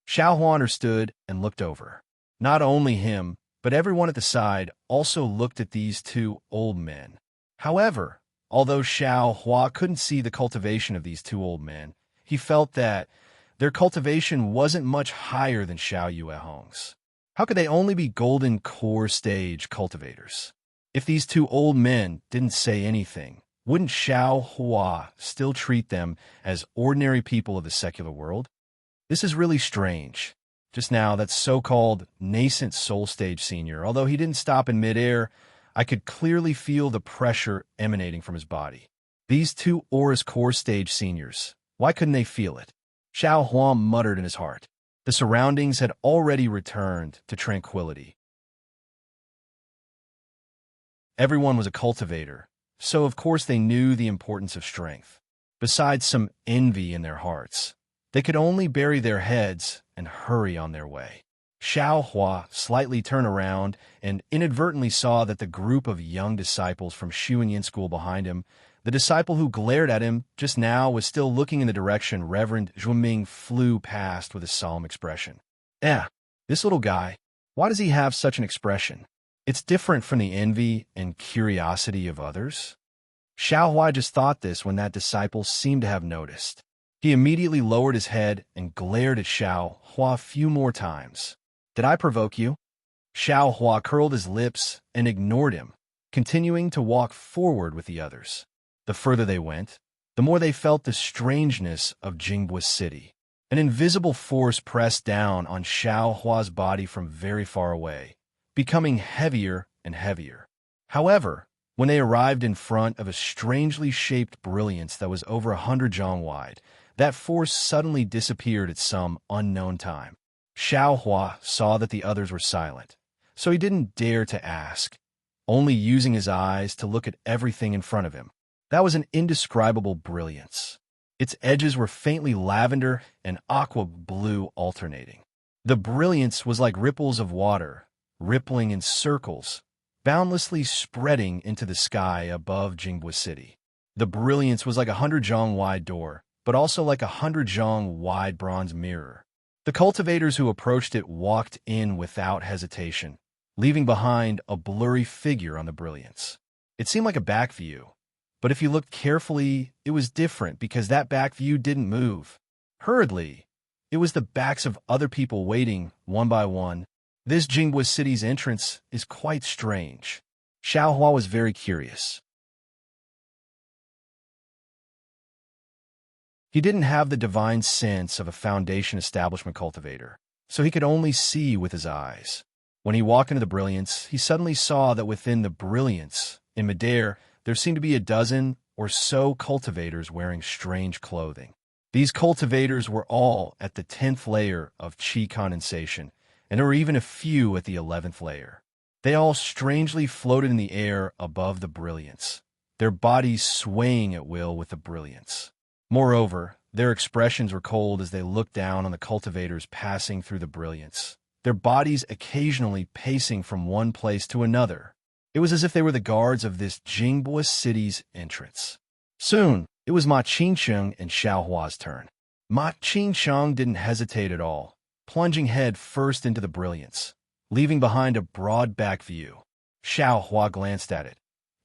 Xiao Hua understood and looked over. Not only him, but everyone at the side also looked at these 2 old men. However, although Xiao Hua couldn't see the cultivation of these 2 old men, he felt that their cultivation wasn't much higher than Xiao Yuehong's. How could they only be golden core stage cultivators? If these 2 old men didn't say anything, wouldn't Xiao Hua still treat them as ordinary people of the secular world? This is really strange. Just now, that so-called nascent soul stage senior, although he didn't stop in midair, I could clearly feel the pressure emanating from his body. These 2 Aura's core stage seniors, why couldn't they feel it? Xiao Hua muttered in his heart. The surroundings had already returned to tranquility. Everyone was a cultivator, so of course they knew the importance of strength. Besides some envy in their hearts, they could only bury their heads and hurry on their way. Xiao Hua slightly turned around and inadvertently saw that the group of young disciples from Xuanyan School behind him, the disciple who glared at him just now, was still looking in the direction Reverend Zhuiming flew past with a solemn expression. This little guy, why does he have such an expression? It's different from the envy and curiosity of others. Xiao Hua just thought this when that disciple seemed to have noticed. He immediately lowered his head and glared at Xiao Hua a few more times. "Did I provoke you?" Xiao Hua curled his lips and ignored him, continuing to walk forward with the others. The further they went, the more they felt the strangeness of Jingbua City. An invisible force pressed down on Xiao Hua's body from very far away, becoming heavier and heavier. However, when they arrived in front of a strangely shaped brilliance that was over 100 zhang wide, that force suddenly disappeared at some unknown time. Xiao Hua saw that the others were silent, so he didn't dare to ask, only using his eyes to look at everything in front of him. That was an indescribable brilliance. Its edges were faintly lavender and aqua blue alternating. The brilliance was like ripples of water, rippling in circles, boundlessly spreading into the sky above Jingbua City. The brilliance was like 100 zhang wide door, but also like 100 zhang wide bronze mirror. The cultivators who approached it walked in without hesitation, leaving behind a blurry figure on the brilliance. It seemed like a back view, but if you looked carefully, it was different because that back view didn't move. Hurriedly, it was the backs of other people waiting, one by one. This Jingbua City's entrance is quite strange. Xiao Hua was very curious. He didn't have the divine sense of a foundation establishment cultivator, so he could only see with his eyes. When he walked into the brilliance, he suddenly saw that within the brilliance, in midair, there seemed to be a dozen or so cultivators wearing strange clothing. These cultivators were all at the 10th layer of qi condensation, and there were even a few at the 11th layer. They all strangely floated in the air above the brilliance, their bodies swaying at will with the brilliance. Moreover, their expressions were cold as they looked down on the cultivators passing through the brilliance, their bodies occasionally pacing from one place to another. It was as if they were the guards of this Jingbua City's entrance. Soon, it was Ma Qingsheng and Xiao Hua's turn. Ma Qingsheng didn't hesitate at all. plunging head first into the brilliance, leaving behind a broad back view. Xiao Hua glanced at it,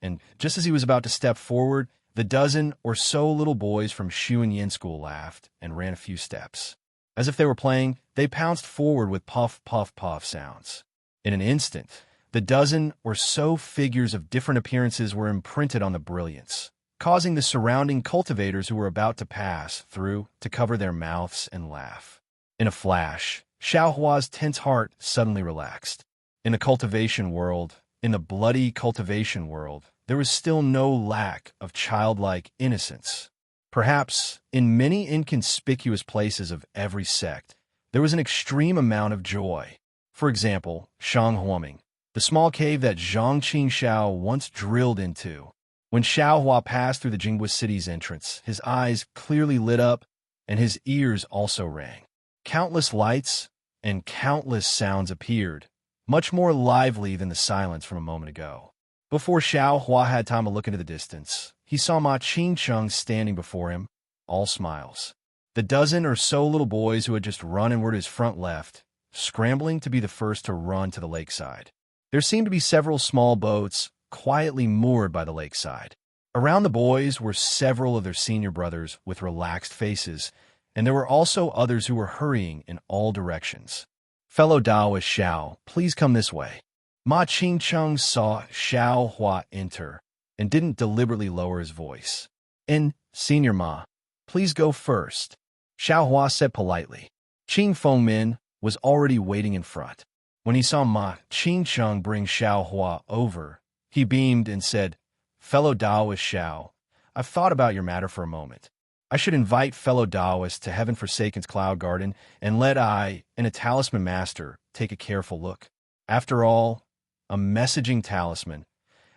and just as he was about to step forward, the dozen or so little boys from Shu and Yin School laughed and ran a few steps. As if they were playing, they pounced forward with puff, puff, puff sounds. In an instant, the dozen or so figures of different appearances were imprinted on the brilliance, causing the surrounding cultivators who were about to pass through to cover their mouths and laugh. In a flash, Xiao Hua's tense heart suddenly relaxed. In the cultivation world, in the bloody cultivation world, there was still no lack of childlike innocence. Perhaps, in many inconspicuous places of every sect, there was an extreme amount of joy. For example, Shanghuaming, the small cave that Zhang Qingxiao once drilled into. When Xiao Hua passed through the Jinghua city's entrance, his eyes clearly lit up, and his ears also rang. Countless lights and countless sounds appeared, much more lively than the silence from a moment ago. Before Xiao Hua had time to look into the distance, he saw Ma Qingcheng standing before him, all smiles. The dozen or so little boys who had just run and were to his front left, scrambling to be the first to run to the lakeside. There seemed to be several small boats quietly moored by the lakeside. Around the boys were several of their senior brothers with relaxed faces, and there were also others who were hurrying in all directions. "Fellow Taoist Xiao, please come this way." Ma Qingcheng saw Xiao Hua enter and didn't deliberately lower his voice. "And, Senior Ma, please go first," Xiao Hua said politely. Qing Fengmin was already waiting in front. When he saw Ma Qingcheng bring Xiao Hua over, he beamed and said, "Fellow Taoist Xiao, I've thought about your matter for a moment. I should invite fellow Taoists to Heaven Forsaken's Cloud Garden and let I and a talisman master take a careful look. After all, a messaging talisman,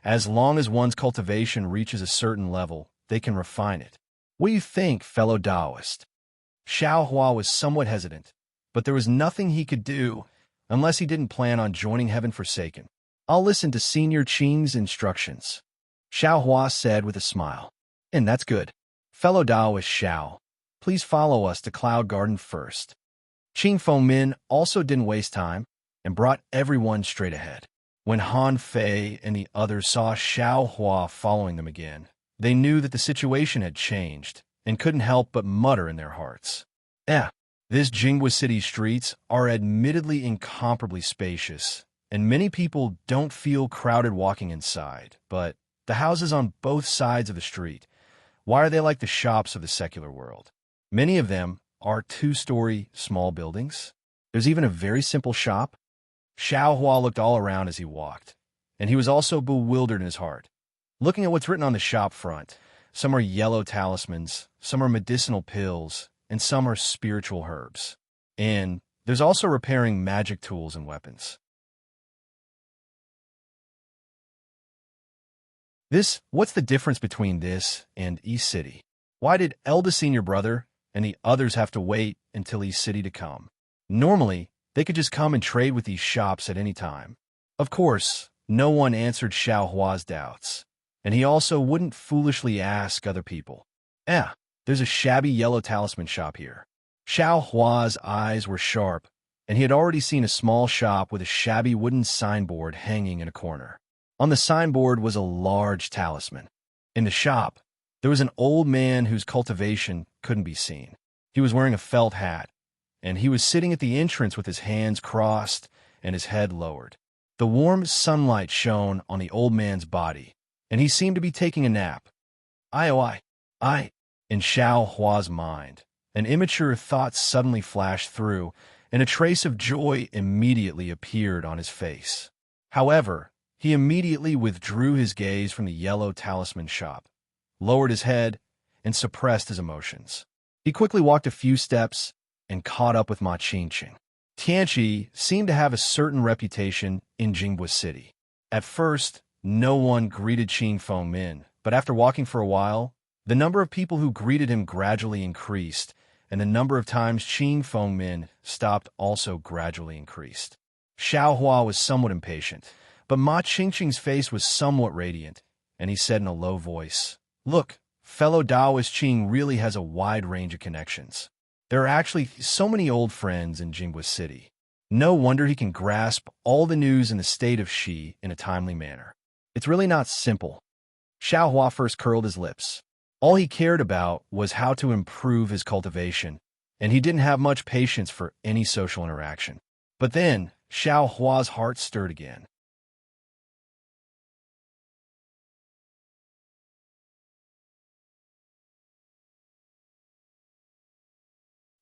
as long as one's cultivation reaches a certain level, they can refine it. What do you think, fellow Taoist?" Xiao Hua was somewhat hesitant, but there was nothing he could do unless he didn't plan on joining Heaven Forsaken. "I'll listen to Senior Qing's instructions," Xiao Hua said with a smile. "And that's good. Fellow Taoist Xiao, please follow us to Cloud Garden first." Qing Fengmin also didn't waste time and brought everyone straight ahead. When Han Fei and the others saw Xiao Hua following them again, they knew that the situation had changed and couldn't help but mutter in their hearts. This Jinghua city streets are admittedly incomparably spacious, and many people don't feel crowded walking inside, but the houses on both sides of the street, why are they like the shops of the secular world? Many of them are two-story small buildings. There's even a very simple shop. Xiao Hua looked all around as he walked, and he was also bewildered in his heart. Looking at what's written on the shop front, some are yellow talismans, some are medicinal pills, and some are spiritual herbs. And there's also repairing magic tools and weapons. What's the difference between this and East City? Why did eldest senior brother and the others have to wait until East City to come? Normally, they could just come and trade with these shops at any time. Of course, no one answered Xiao Hua's doubts, and he also wouldn't foolishly ask other people. There's a shabby yellow talisman shop here. Xiao Hua's eyes were sharp, and he had already seen a small shop with a shabby wooden signboard hanging in a corner. On the signboard was a large talisman. In the shop, there was an old man whose cultivation couldn't be seen. He was wearing a felt hat, and he was sitting at the entrance with his hands crossed and his head lowered. The warm sunlight shone on the old man's body, and he seemed to be taking a nap. In Xiao Hua's mind, an immature thought suddenly flashed through, and a trace of joy immediately appeared on his face. However, he immediately withdrew his gaze from the yellow talisman shop, lowered his head, and suppressed his emotions. He quickly walked a few steps and caught up with Ma Qingqing. Tianqi seemed to have a certain reputation in Jinghua City. At first, no one greeted Qing Fengmin, but after walking for a while, the number of people who greeted him gradually increased, and the number of times Qing Fengmin stopped also gradually increased. Xiao Hua was somewhat impatient, but Ma Qingqing's face was somewhat radiant, and he said in a low voice, "Look, fellow Taoist Qing really has a wide range of connections. There are actually so many old friends in Jingwa City. No wonder he can grasp all the news in the state of Shi in a timely manner. It's really not simple. Xiao Hua first curled his lips. All he cared about was how to improve his cultivation, and he didn't have much patience for any social interaction. But then, Xiao Hua's heart stirred again.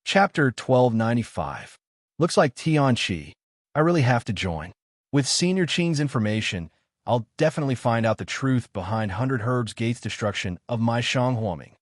Chapter 1295. Looks like Tianqi. I really have to join. With Senior Qing's information, I'll definitely find out the truth behind 100 Herbs Gate's destruction of my Shanghuaming.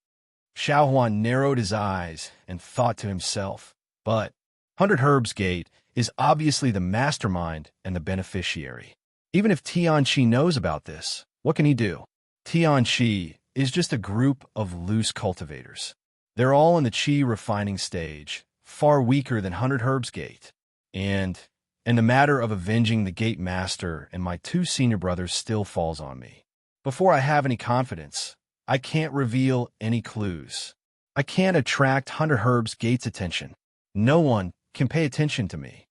Xiao Huan narrowed his eyes and thought to himself, but 100 Herbs Gate is obviously the mastermind and the beneficiary. Even if Tianqi knows about this, what can he do? Tianqi is just a group of loose cultivators. They're all in the qi refining stage, far weaker than 100 Herbs Gate. And the matter of avenging the Gate Master and my two senior brothers still falls on me. Before I have any confidence, I can't reveal any clues. I can't attract 100 Herbs Gate's attention. No one can pay attention to me.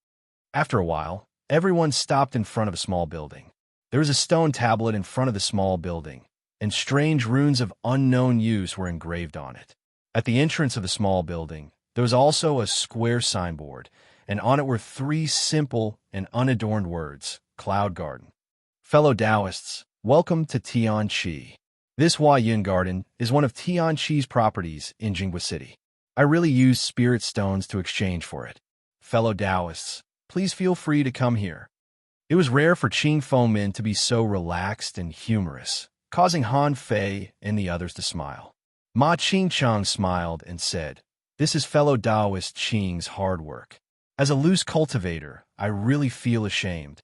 After a while, everyone stopped in front of a small building. There was a stone tablet in front of the small building, and strange runes of unknown use were engraved on it. At the entrance of the small building, there was also a square signboard, and on it were three simple and unadorned words, Cloud Garden. Fellow Taoists, welcome to Tianqi. This Huayun Garden is one of Tianqi's properties in Jingwa City. I really use spirit stones to exchange for it. Fellow Taoists, please feel free to come here. It was rare for Qing Fengmin to be so relaxed and humorous, causing Han Fei and the others to smile. Ma Qingchang smiled and said, "This is fellow Taoist Qing's hard work. As a loose cultivator, I really feel ashamed.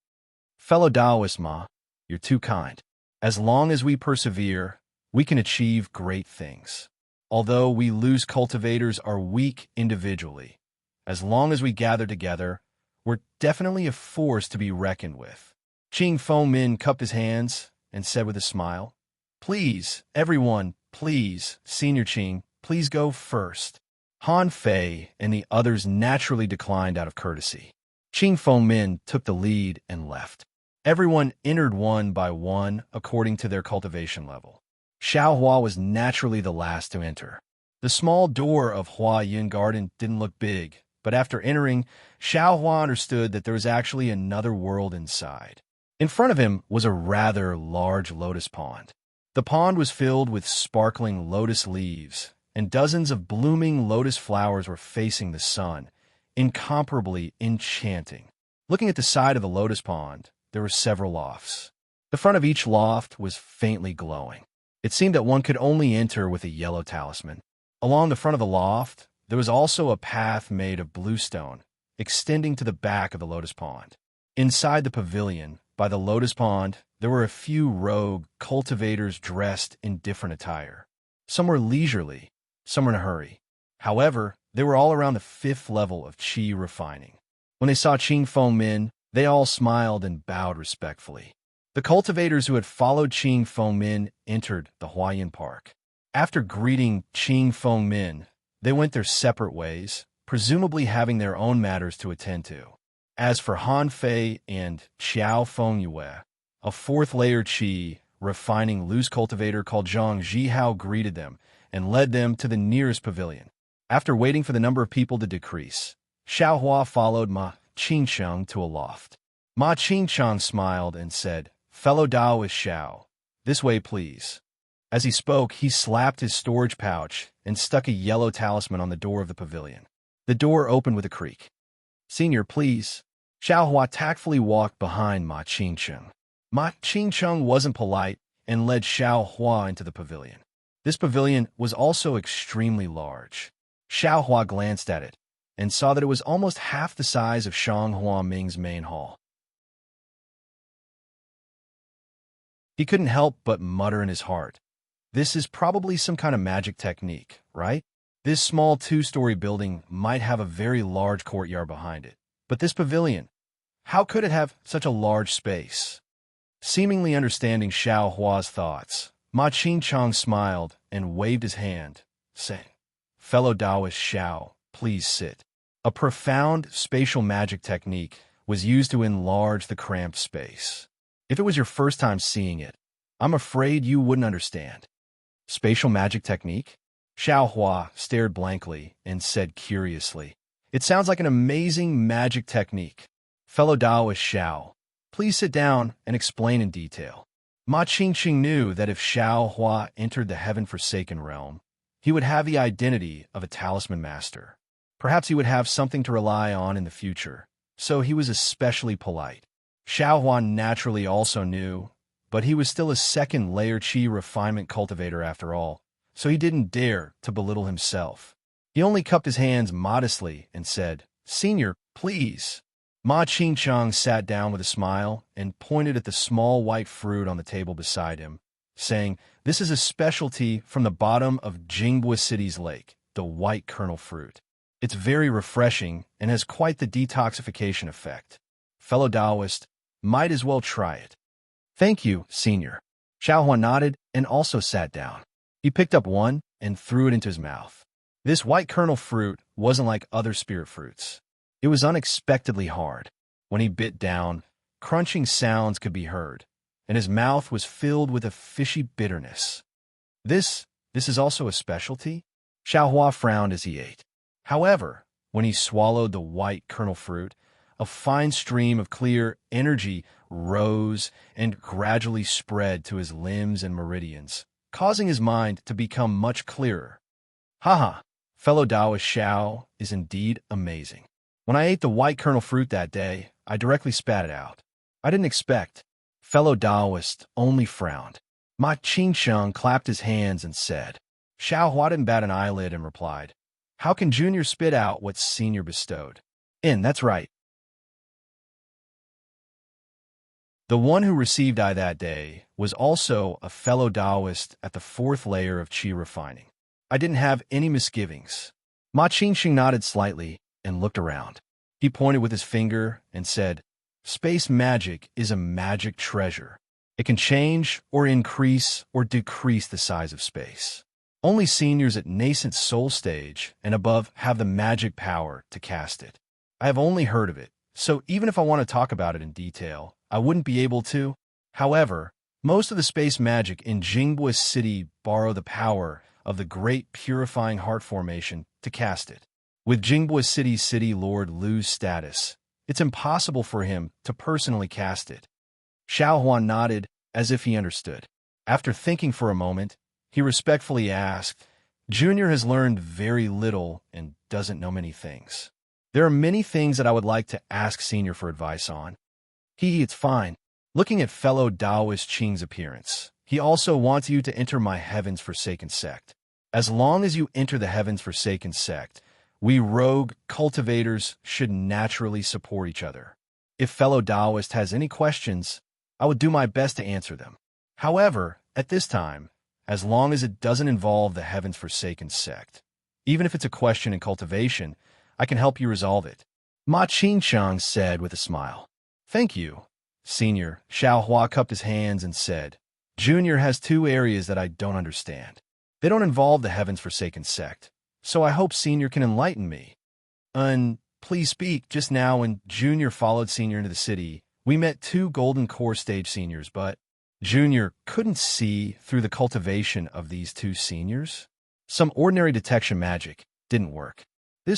Fellow Taoist Ma, you're too kind. As long as we persevere, we can achieve great things. Although we loose cultivators are weak individually, as long as we gather together, we're definitely a force to be reckoned with." Qing Fengmin cupped his hands and said with a smile, "Please, everyone, please, Senior Qing, please go first." Han Fei and the others naturally declined out of courtesy. Qing Fengmin took the lead and left. Everyone entered one by one according to their cultivation level. Xiao Hua was naturally the last to enter. The small door of Huayun Garden didn't look big, but after entering, Xiao Hua understood that there was actually another world inside. In front of him was a rather large lotus pond. The pond was filled with sparkling lotus leaves, and dozens of blooming lotus flowers were facing the sun, incomparably enchanting. Looking at the side of the lotus pond, there were several lofts. The front of each loft was faintly glowing. It seemed that one could only enter with a yellow talisman. Along the front of the loft, there was also a path made of blue stone, extending to the back of the lotus pond. Inside the pavilion, by the lotus pond, there were a few rogue cultivators dressed in different attire. Some were leisurely, some were in a hurry. However, they were all around the 5th level of qi refining. When they saw Qing Fengmin, they all smiled and bowed respectfully. The cultivators who had followed Qing Fengmin entered the Huayun Park. After greeting Qing Fengmin, they went their separate ways, presumably having their own matters to attend to. As for Han Fei and Xiao Fengyue, a 4th-layer qi refining loose cultivator called Zhang Zhihao greeted them and led them to the nearest pavilion. After waiting for the number of people to decrease, Xiao Hua followed Ma Qingchang to a loft. Ma Qingchang smiled and said, "Fellow Taoist Xiao, this way please." As he spoke, he slapped his storage pouch and stuck a yellow talisman on the door of the pavilion. The door opened with a creak. "Senior, please." Xiao Hua tactfully walked behind Ma Qingcheng. Ma Qingcheng wasn't polite and led Xiao Hua into the pavilion. This pavilion was also extremely large. Xiao Hua glanced at it and saw that it was almost half the size of Shanghuaming's main hall. He couldn't help but mutter in his heart, "This is probably some kind of magic technique, right? This small 2-story building might have a very large courtyard behind it. But this pavilion, how could it have such a large space?" Seemingly understanding Xiao Hua's thoughts, Ma Qingchang smiled and waved his hand, saying, "Fellow Taoist Xiao, please sit. A profound spatial magic technique was used to enlarge the cramped space. If it was your first time seeing it, I'm afraid you wouldn't understand. Spatial magic technique? Xiao Hua stared blankly and said curiously, "It sounds like an amazing magic technique. Fellow Taoist Xiao, please sit down and explain in detail." Ma Qingqing knew that if Xiao Hua entered the heaven-forsaken realm, he would have the identity of a talisman master. Perhaps he would have something to rely on in the future, so he was especially polite. Xiao Hua naturally also knew, but he was still a second-layer qi refinement cultivator after all, so he didn't dare to belittle himself. He only cupped his hands modestly and said, "Senior, please." Ma Qingqiang sat down with a smile and pointed at the small white fruit on the table beside him, saying, "This is a specialty from the bottom of Jingbua City's lake, the white kernel fruit. It's very refreshing and has quite the detoxification effect. Fellow Taoist, might as well try it." "Thank you, Senior." Xiao Hua nodded and also sat down. He picked up one and threw it into his mouth. This white kernel fruit wasn't like other spirit fruits. It was unexpectedly hard. When he bit down, crunching sounds could be heard, and his mouth was filled with a fishy bitterness. This is also a specialty?" Xiao Hua frowned as he ate. However, when he swallowed the white kernel fruit, a fine stream of clear energy rose and gradually spread to his limbs and meridians, causing his mind to become much clearer. Haha, fellow Taoist Xiao is indeed amazing. When I ate the white kernel fruit that day, I directly spat it out. I didn't expect. Fellow Taoist only frowned. Ma Qingqiang clapped his hands and said. Xiao Hua didn't bat an eyelid and replied, "How can Junior spit out what Senior bestowed?" That's right. The one who received I that day was also a fellow Taoist at the fourth layer of Qi refining. I didn't have any misgivings. Ma Qingqing nodded slightly and looked around. He pointed with his finger and said, "Space magic is a magic treasure. It can change or increase or decrease the size of space. Only seniors at nascent soul stage and above have the magic power to cast it. I have only heard of it, so even if I want to talk about it in detail, I wouldn't be able to. However, most of the space magic in Jingbua City borrow the power of the great purifying heart formation to cast it. With Jingbua City's city lord Lu's status, it's impossible for him to personally cast it." Xiao Huan nodded as if he understood. After thinking for a moment, he respectfully asked, "Junior has learned very little and doesn't know many things. There are many things that I would like to ask Senior for advice on." It's fine. Looking at fellow Taoist Qing's appearance, he also wants you to enter my Heaven's Forsaken sect. As long as you enter the Heaven's Forsaken sect, we rogue cultivators should naturally support each other. If fellow Taoist has any questions, I would do my best to answer them. However, at this time, as long as it doesn't involve the Heaven's Forsaken sect, even if it's a question in cultivation, I can help you resolve it." Ma Qingqiang said with a smile. "Thank you, Senior." Xiao Hua cupped his hands and said, "Junior has two areas that I don't understand. They don't involve the Heaven's Forsaken sect, so I hope Senior can enlighten me." Please speak. Just now when Junior followed Senior into the city, we met two golden core stage seniors, but Junior couldn't see through the cultivation of these two seniors. Some ordinary detection magic didn't work.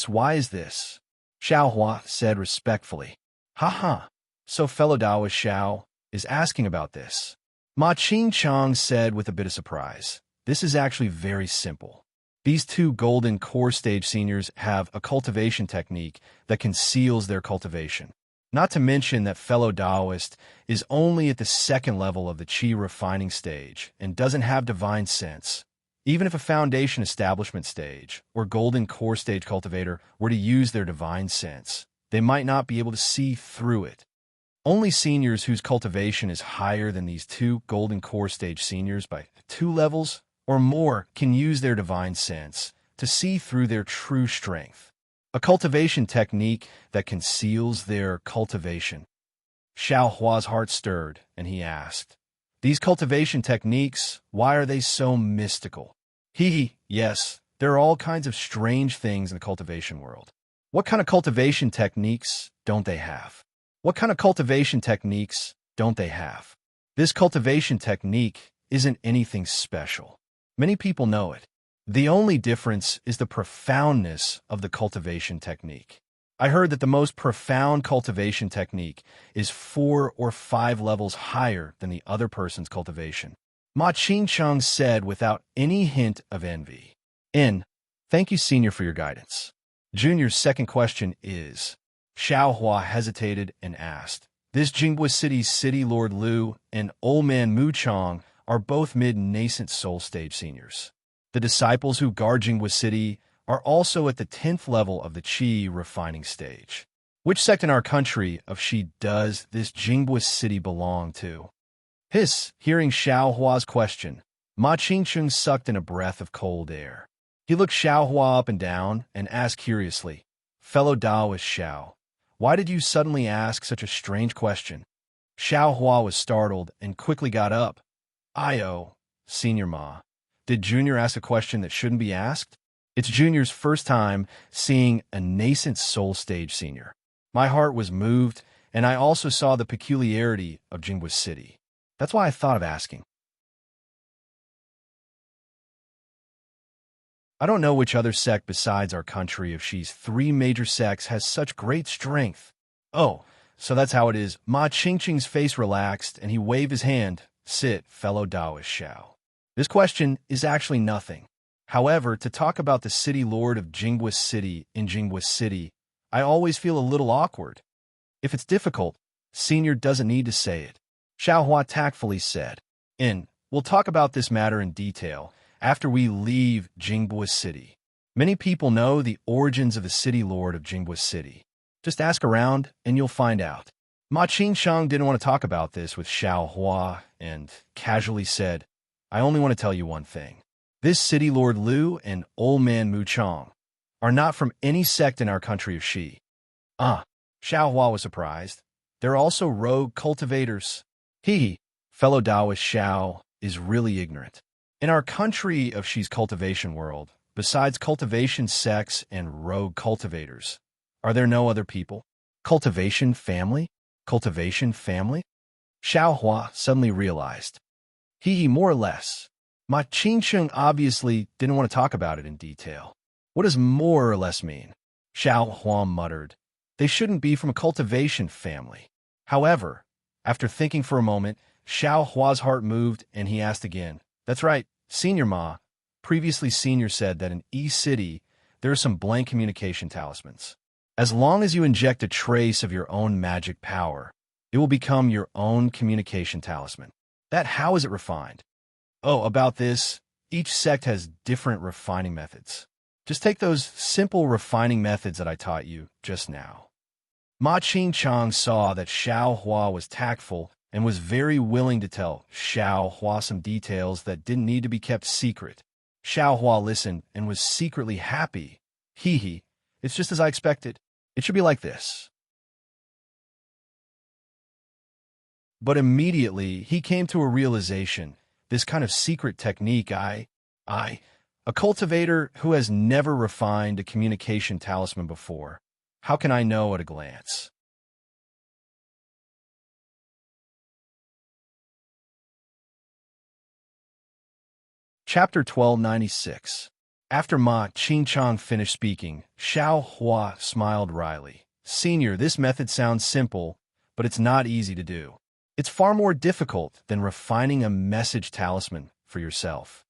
Why is this? Xiao Hua said respectfully. Haha, so fellow Taoist Xiao is asking about this. Ma Qingqiang said with a bit of surprise. This is actually very simple. These two golden core stage seniors have a cultivation technique that conceals their cultivation. Not to mention that fellow Taoist is only at the second level of the Qi refining stage and doesn't have divine sense. Even if a foundation establishment stage or golden core stage cultivator were to use their divine sense, they might not be able to see through it. Only seniors whose cultivation is higher than these two golden core stage seniors by 2 levels or more can use their divine sense to see through their true strength. A cultivation technique that conceals their cultivation. Xiao Hua's heart stirred, and he asked, "These cultivation techniques, why are they so mystical?" Yes, There are all kinds of strange things in the cultivation world. What kind of cultivation techniques don't they have? What kind of cultivation techniques don't they have? This cultivation technique isn't anything special. Many people know it. The only difference is the profoundness of the cultivation technique. I heard that the most profound cultivation technique is 4 or 5 levels higher than the other person's cultivation. Ma Qingcheng said without any hint of envy. Thank you, Senior, for your guidance. Junior's second question is, Xiaohua hesitated and asked, this Jinghua City's City Lord Liu and Old Man Mu Chong are both mid-nascent soul stage seniors. The disciples who guard Jinghua City are also at the 10th level of the Qi refining stage. Which sect in our country of Qi does this Jinghua City belong to? Hearing Xiaohua's question, Ma Qingcheng sucked in a breath of cold air. He looked Xiaohua up and down and asked curiously, Fellow Taoist Xiao, why did you suddenly ask such a strange question? Xiaohua was startled and quickly got up. Senior Ma, did Junior ask a question that shouldn't be asked? It's Junior's first time seeing a nascent soul stage senior. My heart was moved, and I also saw the peculiarity of Jinghua City. That's why I thought of asking. I don't know which other sect besides our country of Xi's 3 major sects has such great strength. Oh, so that's how it is. Ma Qingqing's face relaxed, and he waved his hand. Sit, fellow Taoist Xiao. This question is actually nothing. However, to talk about the city lord of Jinghua City in Jinghua City, I always feel a little awkward. If it's difficult, Senior doesn't need to say it. Xiaohua tactfully said, we'll talk about this matter in detail after we leave Jinghua City. Many people know the origins of the city lord of Jinghua City. Just ask around and you'll find out. Ma Qingcheng didn't want to talk about this with Xiaohua and casually said, I only want to tell you one thing. This city lord Liu and old man Mu Chong are not from any sect in our country of Xi. Xiaohua was surprised. They're also rogue cultivators. Fellow Taoist Xiao is really ignorant. In our country of Xi's cultivation world, besides cultivation sects and rogue cultivators, are there no other people? Cultivation family? Cultivation family? Xiaohua suddenly realized. More or less. Ma Qingcheng obviously didn't want to talk about it in detail. What does more or less mean? Xiaohua muttered. They shouldn't be from a cultivation family. However, after thinking for a moment, Xiaohua's heart moved and he asked again. That's right, Senior Ma. Previously, Senior said that in E-City, there are some blank communication talismans. As long as you inject a trace of your own magic power, it will become your own communication talisman. How is it refined? About this, each sect has different refining methods. Just take those simple refining methods that I taught you just now. Ma Qingcheng saw that Xiaohua was tactful and was very willing to tell Xiaohua some details that didn't need to be kept secret. Xiaohua listened and was secretly happy. It's just as I expected. It should be like this. But immediately, he came to a realization. This kind of secret technique, a cultivator who has never refined a communication talisman before, how can I know at a glance? Chapter 1296. After Ma Qingcheng finished speaking, Xiaohua smiled wryly. Senior, this method sounds simple, but it's not easy to do. It's far more difficult than refining a message talisman for yourself.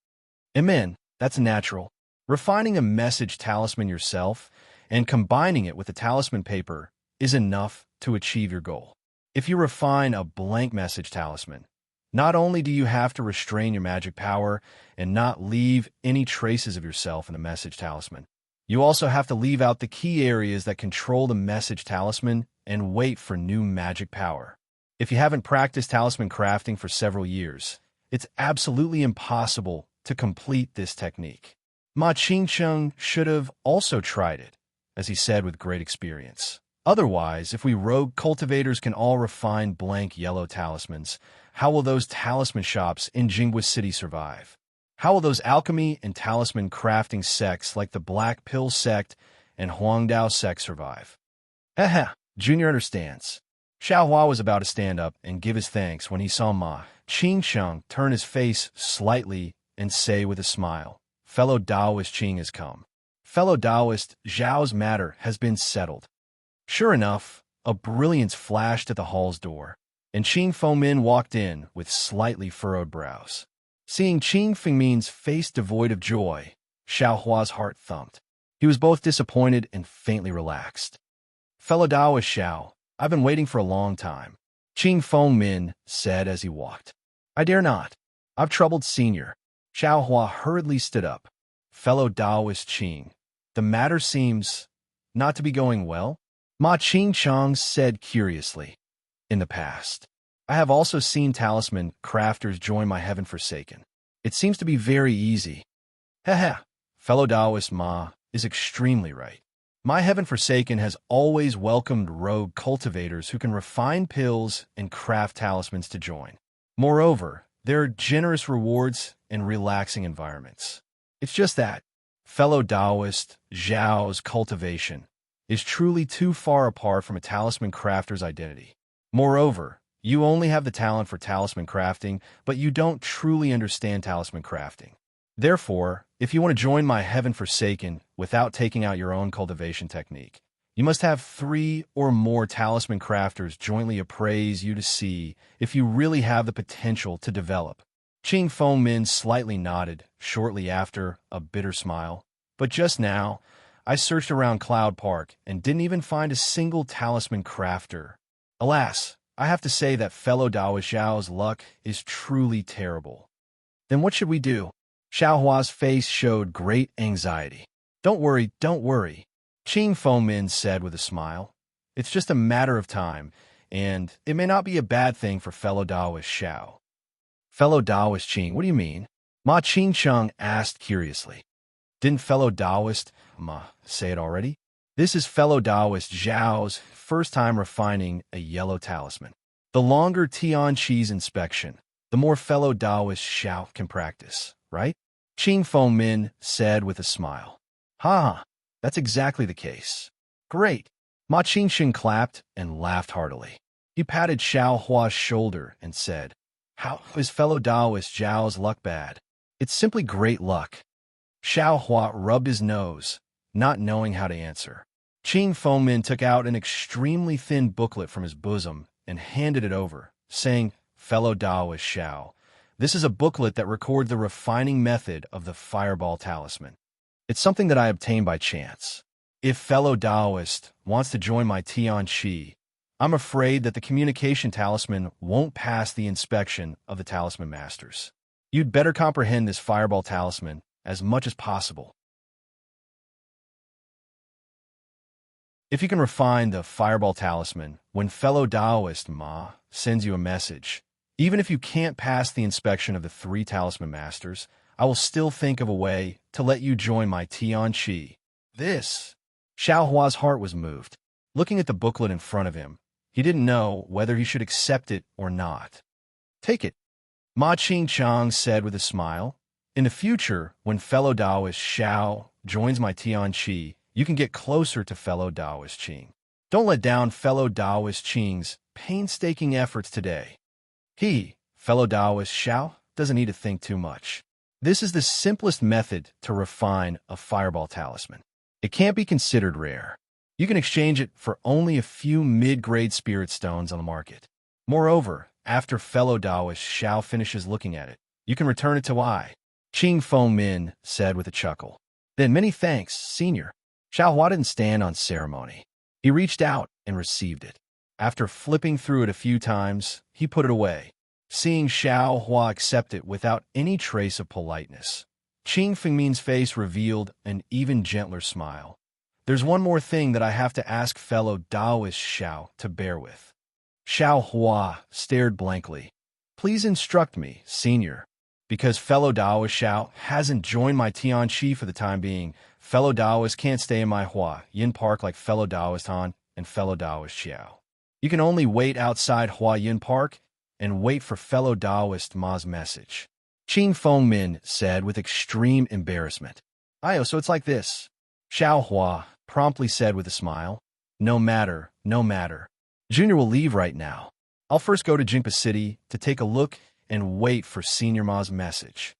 That's natural. Refining a message talisman yourself and combining it with a talisman paper is enough to achieve your goal. If you refine a blank message talisman, not only do you have to restrain your magic power and not leave any traces of yourself in the message talisman, you also have to leave out the key areas that control the message talisman and wait for new magic power. If you haven't practiced talisman crafting for several years, it's absolutely impossible to complete this technique. Ma Qingcheng should have also tried it, as he said with great experience. Otherwise, if we rogue cultivators can all refine blank yellow talismans, how will those talisman shops in Jinghua City survive? How will those alchemy and talisman crafting sects like the Black Pill sect and Huangdao sect survive? Haha, Junior understands. Xiaohua was about to stand up and give his thanks when he saw Ma Qingsheng turn his face slightly and say with a smile, "Fellow Taoist Qing has come. Fellow Taoist Zhao's matter has been settled." Sure enough, a brilliance flashed at the hall's door, and Qing Fengmin walked in with slightly furrowed brows. Seeing Qing Fengmin's face devoid of joy, Xiaohua's heart thumped. He was both disappointed and faintly relaxed. "Fellow Taoist Xiao, I've been waiting for a long time," Qing Fengmin said as he walked. "I dare not. I've troubled Senior." Xiaohua hurriedly stood up. "Fellow Taoist Qing, the matter seems not to be going well?" Ma Qingchang said curiously. "In the past, I have also seen talisman crafters join my Heaven Forsaken. It seems to be very easy." Haha, fellow Taoist Ma is extremely right. My Heaven Forsaken has always welcomed rogue cultivators who can refine pills and craft talismans to join. Moreover, there are generous rewards and relaxing environments. It's just that fellow Taoist Zhao's cultivation is truly too far apart from a talisman crafter's identity. Moreover, you only have the talent for talisman crafting, but you don't truly understand talisman crafting. Therefore, if you want to join my Heaven Forsaken without taking out your own cultivation technique, you must have 3 or more talisman crafters jointly appraise you to see if you really have the potential to develop. Qing Fengmin slightly nodded shortly after, a bitter smile. "But just now, I searched around Cloud Park and didn't even find a single talisman crafter. Alas, I have to say that fellow Taoist Zhao's luck is truly terrible." "Then what should we do?" Xiaohua's face showed great anxiety. Don't worry, Qing Fengmin said with a smile. "It's just a matter of time, and it may not be a bad thing for fellow Taoist Xiao." "Fellow Taoist Qing, what do you mean?" Ma Qingcheng asked curiously. "Didn't fellow Taoist Ma say it already? This is fellow Taoist Zhao's first time refining a yellow talisman. The longer Tianqi's inspection, the more fellow Taoist Xiao can practice, right?" Qing Fengmin said with a smile. "Ha, that's exactly the case." "Great." Ma Qingxin clapped and laughed heartily. He patted Xiaohua's shoulder and said, "How is fellow Taoist Zhao's luck bad?" "It's simply great luck." Xiaohua rubbed his nose, not knowing how to answer. Qing Fengmin took out an extremely thin booklet from his bosom and handed it over, saying, "Fellow Taoist Xiao, this is a booklet that records the refining method of the Fireball Talisman. It's something that I obtained by chance. If fellow Taoist wants to join my Tianqi, I'm afraid that the communication talisman won't pass the inspection of the talisman masters. You'd better comprehend this Fireball Talisman as much as possible. If you can refine the Fireball Talisman when fellow Taoist Ma sends you a message, even if you can't pass the inspection of the 3 talisman masters, I will still think of a way to let you join my Tianqi." This. Xiaohua's heart was moved. Looking at the booklet in front of him, he didn't know whether he should accept it or not. "Take it," Ma Qingchang said with a smile. "In the future, when fellow Taoist Xiao joins my Tianqi, you can get closer to fellow Taoist Qing. Don't let down fellow Taoist Qing's painstaking efforts today. Fellow Taoist Xiao, doesn't need to think too much. This is the simplest method to refine a Fireball Talisman. It can't be considered rare. You can exchange it for only a few mid-grade spirit stones on the market. Moreover, after fellow Taoist Xiao finishes looking at it, you can return it to I," Qing Fengmin said with a chuckle. "Then many thanks, Senior." Xiaohua didn't stand on ceremony. He reached out and received it. After flipping through it a few times, he put it away. Seeing Xiaohua accept it without any trace of politeness, Qing Fengmin's face revealed an even gentler smile. "There's one more thing that I have to ask fellow Taoist Xiao to bear with." Xiaohua stared blankly. "Please instruct me, Senior. Because fellow Taoist Xiao hasn't joined my Tianqi for the time being, fellow Taoist can't stay in my Hua Yin Park like fellow Taoist Han and fellow Taoist Xiao. You can only wait outside Hua Yin Park and wait for fellow Taoist Ma's message." Qing Fengmin said with extreme embarrassment. "Ayo, so it's like this." Xiao Hua promptly said with a smile. No matter, no matter. Junior will leave right now. I'll first go to Jingpa City to take a look and wait for Senior Ma's message.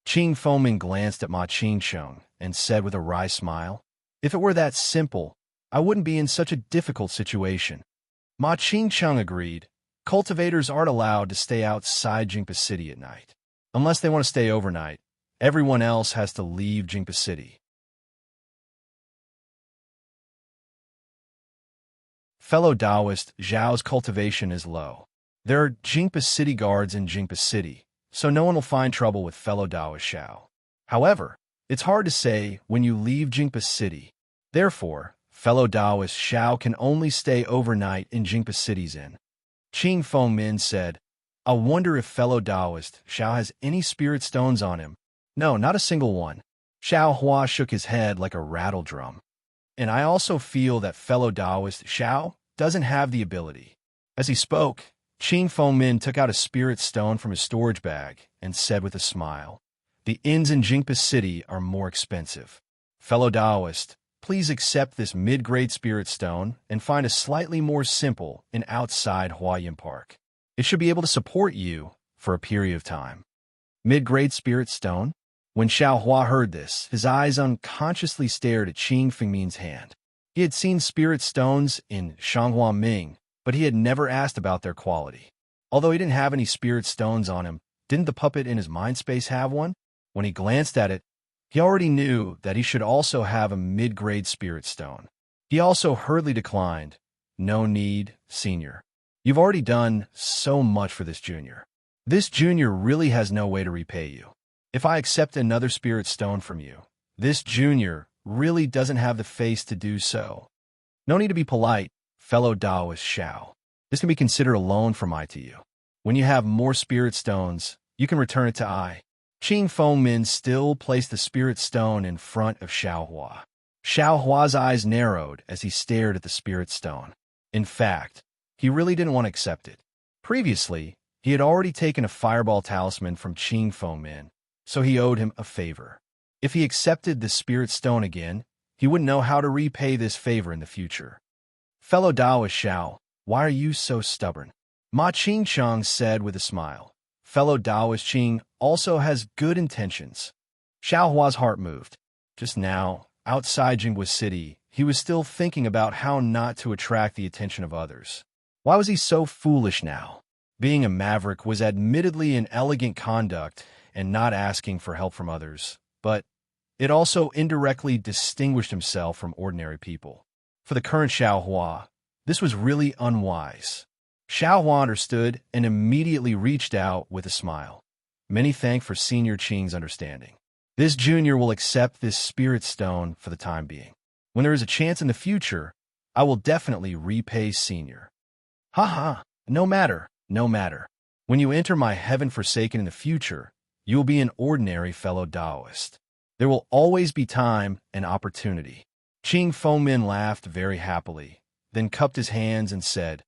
Qing Fengmin glanced at Ma Qingcheng and said with a wry smile, "If it were that simple, I wouldn't be in such a difficult situation." Ma Qingcheng agreed. Cultivators aren't allowed to stay outside Jingpa City at night. Unless they want to stay overnight, everyone else has to leave Jingpa City. Fellow Taoist, Zhao's cultivation is low. There are Jingpa City guards in Jingpa City, so no one will find trouble with fellow Taoist Xiao. However, it's hard to say when you leave Jingpa City. Therefore, fellow Taoist Xiao can only stay overnight in Jingpa City's inn. Qing Fengmin said, "I wonder if fellow Taoist Xiao has any spirit stones on him." "No, not a single one." Xiao Hua shook his head like a rattle drum. "And I also feel that fellow Taoist Xiao doesn't have the ability." As he spoke, Qing Fengmin took out a spirit stone from his storage bag and said with a smile, "The inns in Jingpa City are more expensive. Fellow Taoist, please accept this mid-grade spirit stone and find a slightly more simple and outside Huayan Park. It should be able to support you for a period of time." Mid-grade spirit stone? When Xiao Hua heard this, his eyes unconsciously stared at Qing Fengmin's hand. He had seen spirit stones in Shanghua Ming, but he had never asked about their quality. Although he didn't have any spirit stones on him, didn't the puppet in his mind space have one? When he glanced at it, he already knew that he should also have a mid-grade spirit stone. He also hurriedly declined. "No need, senior. You've already done so much for this junior. This junior really has no way to repay you. If I accept another spirit stone from you, this junior really doesn't have the face to do so. No need to be polite, fellow Taoist Xiao. This can be considered a loan from I to you. When you have more spirit stones, you can return it to I." Qing Fengmin still placed the spirit stone in front of Xiao Hua. Xiao Hua's eyes narrowed as he stared at the spirit stone. In fact, he really didn't want to accept it. Previously, he had already taken a fireball talisman from Qing Fengmin, so he owed him a favor. If he accepted the spirit stone again, he wouldn't know how to repay this favor in the future. "Fellow Taoist Xiao, why are you so stubborn?" Ma Qingcheng said with a smile. Fellow Taoist Qing also has good intentions. Xiao Hua's heart moved. Just now, outside Jingwa City, he was still thinking about how not to attract the attention of others. Why was he so foolish now? Being a maverick was admittedly an elegant conduct and not asking for help from others, but it also indirectly distinguished himself from ordinary people. For the current Xiao Hua, this was really unwise. Xiao Hua understood and immediately reached out with a smile. "Many thanks for Senior Qing's understanding. This junior will accept this spirit stone for the time being. When there is a chance in the future, I will definitely repay Senior." "Ha ha, no matter, no matter. When you enter my heaven forsaken in the future, you will be an ordinary fellow Taoist. There will always be time and opportunity." Qing Fengmin laughed very happily, then cupped his hands and said,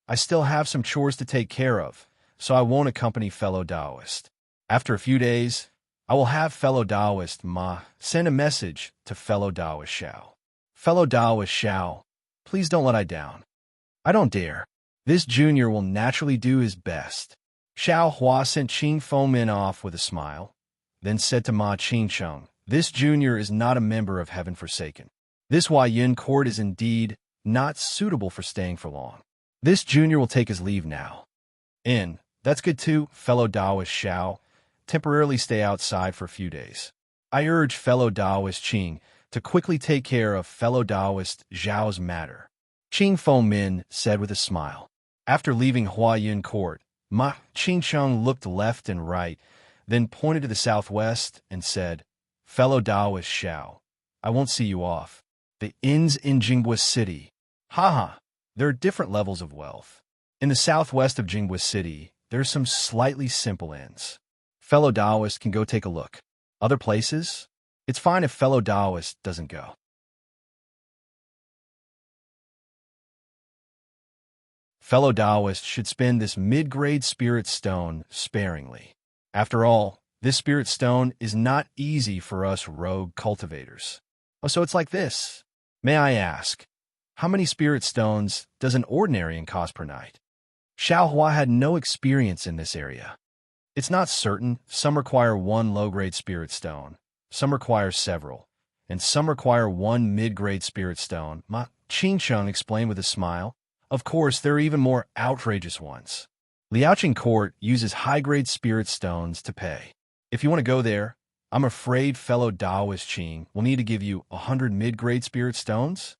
"I still have some chores to take care of, so I won't accompany fellow Taoist. After a few days, I will have fellow Taoist Ma send a message to fellow Taoist Xiao. Fellow Taoist Xiao, please don't let I down." "I don't dare. This junior will naturally do his best." Xiao Hua sent Qing Fengmin off with a smile, then said to Ma Qingcheng, "This junior is not a member of Heaven Forsaken. This Huayan court is indeed not suitable for staying for long. This junior will take his leave now." "And that's good too, fellow Taoist Xiao. Temporarily stay outside for a few days. I urge fellow Taoist Qing to quickly take care of fellow Taoist Zhao's matter," Qing Fengmin said with a smile. After leaving Huayan court, Ma Qingcheng looked left and right, then pointed to the southwest and said, "Fellow Taoist Xiao, I won't see you off. The inns in Jingwa City. Haha, there are different levels of wealth. In the southwest of Jingwa City, there are some slightly simple inns. Fellow Taoist can go take a look. Other places, it's fine if fellow Taoist doesn't go." Fellow Taoist should spend this mid-grade spirit stone sparingly. After all, This spirit stone is not easy for us rogue cultivators. Oh, so it's like this. May I ask, how many spirit stones does an ordinarian cost per night? Xiao Hua had no experience in this area. It's not certain. Some require one low-grade spirit stone, some require several, and some require one mid-grade spirit stone, Ma Qingcheng explained with a smile. Of course, there are even more outrageous ones. Liaoqing Court uses high-grade spirit stones to pay. If you want to go there, I'm afraid fellow Daoist Qing will need to give you 100 mid-grade spirit stones.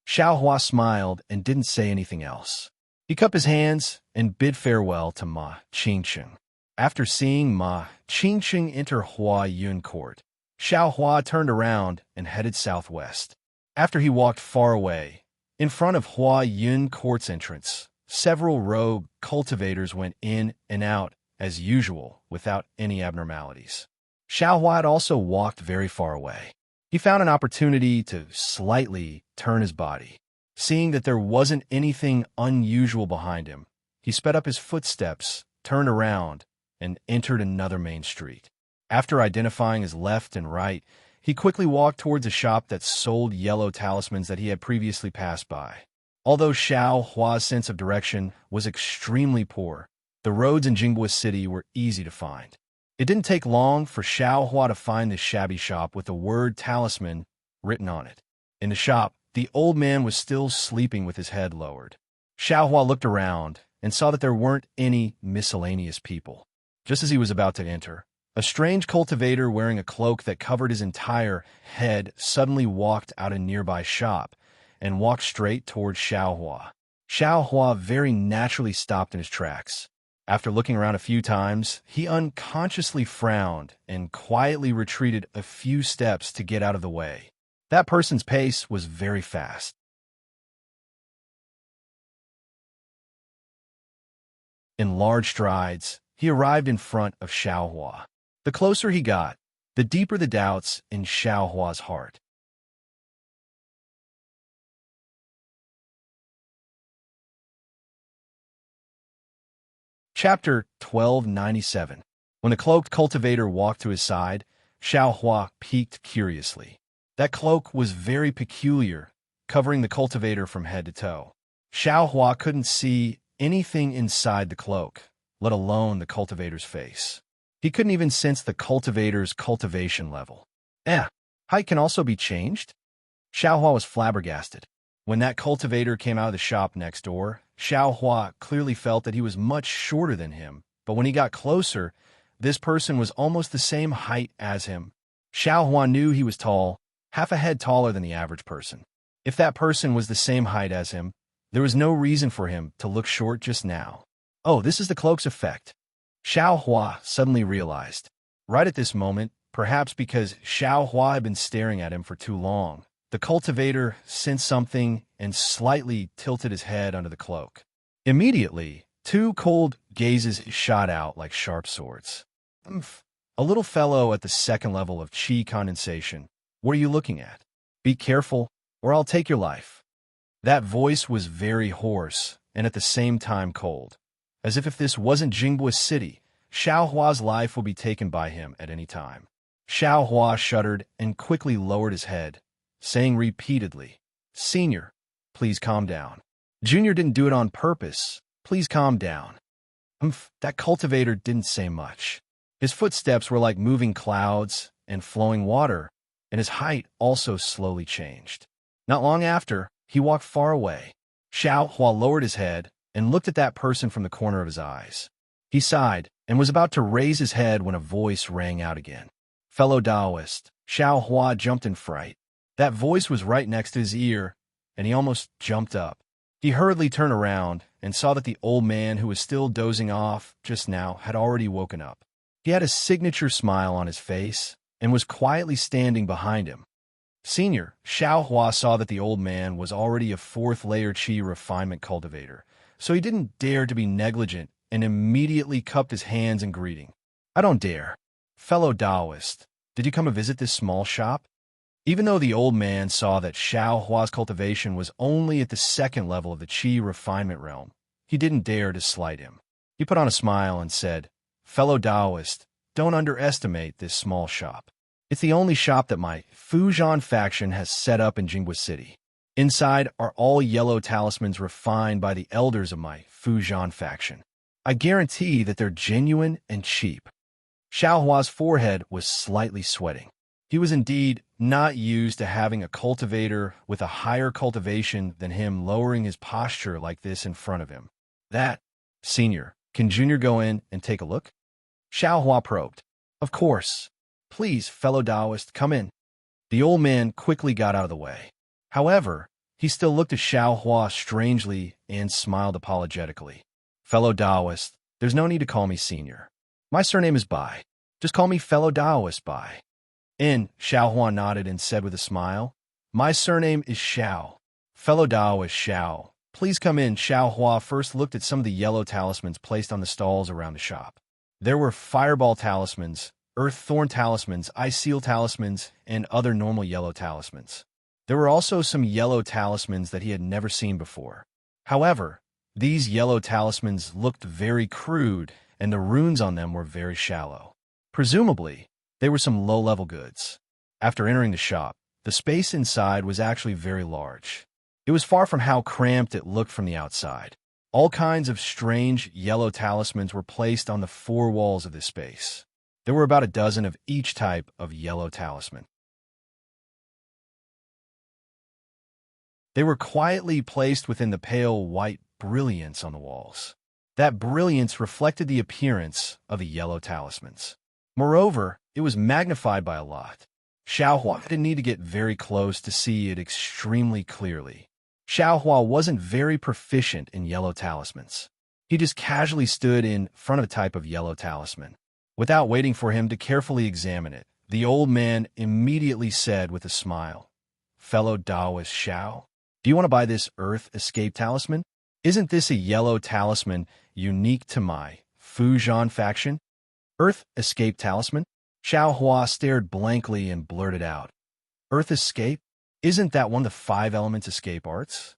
Xiao Hua smiled and didn't say anything else. He cupped his hands and bid farewell to Ma Qingcheng. After seeing Ma Qingcheng enter Hua Yun Court, Xiao Hua turned around and headed southwest. After he walked far away, in front of Hua Yun Court's entrance, several rogue cultivators went in and out as usual without any abnormalities. Xiao Hua had also walked very far away. He found an opportunity to slightly turn his body. Seeing that there wasn't anything unusual behind him, he sped up his footsteps, turned around, and entered another main street. After identifying his left and right, he quickly walked towards a shop that sold yellow talismans that he had previously passed by. Although Xiao Hua's sense of direction was extremely poor, the roads in Jinghua City were easy to find. It didn't take long for Xiao Hua to find this shabby shop with the word talisman written on it. In the shop, the old man was still sleeping with his head lowered. Xiao Hua looked around and saw that there weren't any miscellaneous people. Just as he was about to enter, a strange cultivator wearing a cloak that covered his entire head suddenly walked out a nearby shop and walked straight towards Xiao Hua. Xiao Hua very naturally stopped in his tracks. After looking around a few times, he unconsciously frowned and quietly retreated a few steps to get out of the way. That person's pace was very fast. In large strides, he arrived in front of Xiao Hua. The closer he got, the deeper the doubts in Xiao Hua's heart. Chapter 1297. When the cloaked cultivator walked to his side, Xiao Hua peeked curiously. That cloak was very peculiar, covering the cultivator from head to toe. Xiao Hua couldn't see anything inside the cloak, let alone the cultivator's face. He couldn't even sense the cultivator's cultivation level. Height can also be changed? Xiao Hua was flabbergasted. When that cultivator came out of the shop next door, Xiao Hua clearly felt that he was much shorter than him, but when he got closer, this person was almost the same height as him. Xiao Hua knew he was tall, half a head taller than the average person. If that person was the same height as him, there was no reason for him to look short just now. Oh, this is the cloak's effect. Xiao Hua suddenly realized. Right at this moment, perhaps because Xiao Hua had been staring at him for too long, the cultivator sensed something and slightly tilted his head under the cloak. Immediately, two cold gazes shot out like sharp swords. A little fellow at the second level of qi condensation. What are you looking at? Be careful, or I'll take your life. That voice was very hoarse and at the same time cold, as if this wasn't Jinghua City, Xiao Hua's life would be taken by him at any time. Xiao Hua shuddered and quickly lowered his head, saying repeatedly, "Senior, please calm down. Junior didn't do it on purpose. Please calm down." That cultivator didn't say much. His footsteps were like moving clouds and flowing water, and his height also slowly changed. Not long after, he walked far away. Xiao Hua lowered his head and looked at that person from the corner of his eyes. He sighed and was about to raise his head when a voice rang out again. Fellow Taoist, Xiao Hua jumped in fright. That voice was right next to his ear, and he almost jumped up. He hurriedly turned around and saw that the old man who was still dozing off just now had already woken up. He had a signature smile on his face and was quietly standing behind him. Senior, Xiao Hua saw that the old man was already a fourth-layer qi refinement cultivator, so he didn't dare to be negligent and immediately cupped his hands in greeting. "I don't dare. Fellow Taoist, did you come to visit this small shop?" Even though the old man saw that Xiao Hua's cultivation was only at the second level of the qi refinement realm, he didn't dare to slight him. He put on a smile and said, "Fellow Taoist, don't underestimate this small shop. It's the only shop that my Fujian faction has set up in Jingwa City. Inside are all yellow talismans refined by the elders of my Fujian faction. I guarantee that they're genuine and cheap. Xiaohua's forehead was slightly sweating. He was indeed not used to having a cultivator with a higher cultivation than him lowering his posture like this in front of him. Senior, can Junior go in and take a look? Xiaohua probed. Of course. Please, fellow Taoist, come in. The old man quickly got out of the way. However, he still looked at Xiaohua strangely and smiled apologetically. Fellow Taoist, there's no need to call me senior. My surname is Bai. Just call me fellow Taoist Bai. Xiaohua nodded and said with a smile, my surname is Xiao. Fellow Taoist Xiao. Please come in. Xiaohua first looked at some of the yellow talismans placed on the stalls around the shop. There were fireball talismans, earth thorn talismans, ice seal talismans, and other normal yellow talismans. There were also some yellow talismans that he had never seen before. However, these yellow talismans looked very crude, and the runes on them were very shallow. Presumably, they were some low-level goods. After entering the shop, the space inside was actually very large. It was far from how cramped it looked from the outside. All kinds of strange yellow talismans were placed on the four walls of this space. There were about a dozen of each type of yellow talisman. They were quietly placed within the pale white brilliance on the walls. That brilliance reflected the appearance of the yellow talismans. Moreover, it was magnified by a lot. Xiaohua didn't need to get very close to see it extremely clearly. Xiaohua wasn't very proficient in yellow talismans. He just casually stood in front of a type of yellow talisman. Without waiting for him to carefully examine it, the old man immediately said with a smile, Fellow Taoist Xiao, do you want to buy this Earth Escape Talisman? Isn't this a yellow talisman unique to my Fujian faction? Earth Escape Talisman? Xiaohua stared blankly and blurted out, Earth Escape? Isn't that one of the 5 elements escape arts?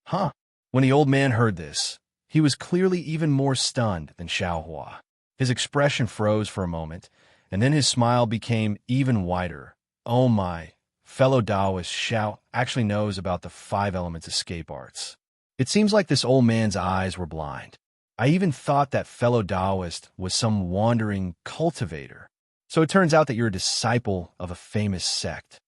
Huh. When the old man heard this, he was clearly even more stunned than Xiaohua. His expression froze for a moment, and then his smile became even wider. Oh my, fellow Taoist Xiao actually knows about the 5 elements escape arts. It seems like this old man's eyes were blind. I even thought that fellow Taoist was some wandering cultivator. So it turns out that you're a disciple of a famous sect.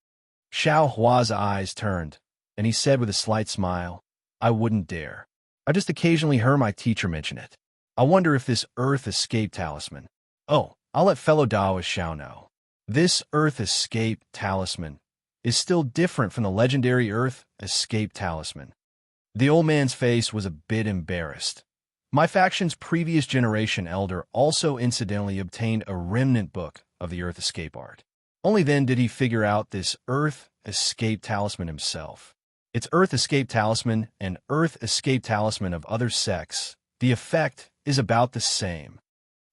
Xiaohua's eyes turned, and he said with a slight smile, I wouldn't dare. I just occasionally heard my teacher mention it. I wonder if this Earth Escape Talisman. Oh, I'll let fellow Taoist Xiao know. This Earth Escape Talisman is still different from the legendary Earth Escape Talisman. The old man's face was a bit embarrassed. My faction's previous generation elder also incidentally obtained a remnant book of the Earth Escape art. Only then did he figure out this Earth Escape Talisman himself. It's Earth Escape Talisman and Earth Escape Talisman of other sects. The effect is about the same.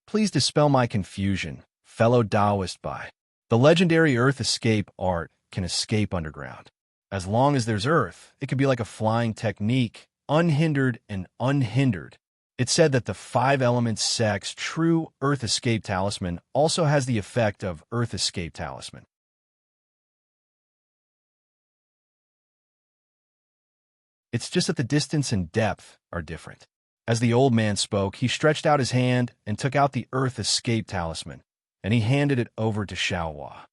Please dispel my confusion, fellow Taoist Bai. The legendary Earth Escape art can escape underground. As long as there's Earth, it can be like a flying technique, unhindered and unhindered. It's said that the 5 elements sect's true Earth Escape Talisman also has the effect of Earth Escape Talisman. It's just that the distance and depth are different. As the old man spoke, he stretched out his hand and took out the Earth Escape Talisman, and he handed it over to Xiaohua.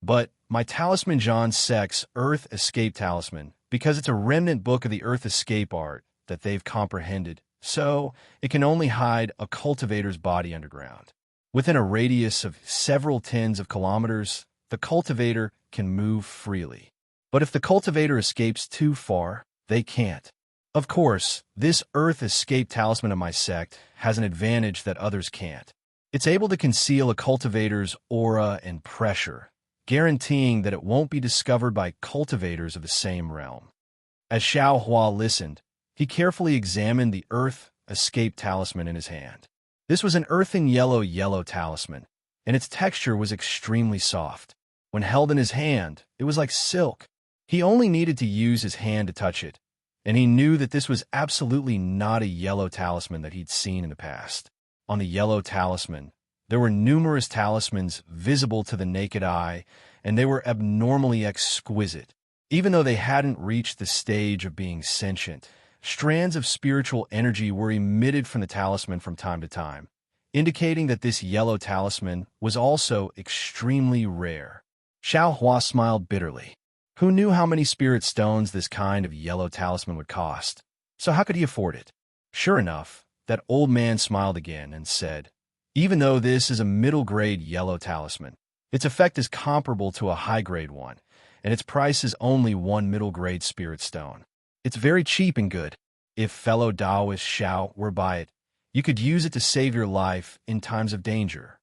But my Talisman John sect's Earth Escape Talisman, because it's a remnant book of the Earth Escape art that they've comprehended, so it can only hide a cultivator's body underground. Within a radius of several tens of kilometers, the cultivator can move freely. But if the cultivator escapes too far, they can't. Of course, this Earth Escape Talisman of my sect has an advantage that others can't. It's able to conceal a cultivator's aura and pressure, guaranteeing that it won't be discovered by cultivators of the same realm. As Xiaohua listened, he carefully examined the Earth Escape Talisman in his hand. This was an earthen yellow talisman, and its texture was extremely soft. When held in his hand, it was like silk. He only needed to use his hand to touch it, and he knew that this was absolutely not a yellow talisman that he'd seen in the past. On the yellow talisman, There were numerous talismans visible to the naked eye, and they were abnormally exquisite. Even though they hadn't reached the stage of being sentient, strands of spiritual energy were emitted from the talisman from time to time, indicating that this yellow talisman was also extremely rare. Xiao Hua smiled bitterly. Who knew how many spirit stones this kind of yellow talisman would cost? So how could he afford it? Sure enough, that old man smiled again and said, even though this is a middle-grade yellow talisman, its effect is comparable to a high-grade one, and its price is only one middle-grade spirit stone. It's very cheap and good. If fellow Taoist Xiao were by it, you could use it to save your life in times of danger.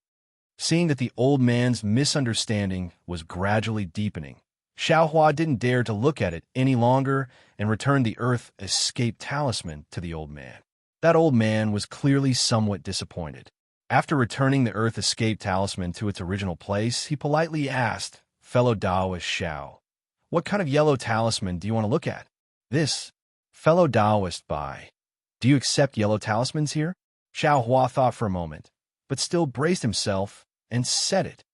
Seeing that the old man's misunderstanding was gradually deepening, Xiao Hua didn't dare to look at it any longer and returned the Earth Escape Talisman to the old man. That old man was clearly somewhat disappointed. After returning the Earth Escape Talisman to its original place, he politely asked fellow Taoist Xiao, what kind of yellow talisman do you want to look at? This. Fellow Taoist Bai. Do you accept yellow talismans here? Xiao Hua thought for a moment, but still braced himself and said it.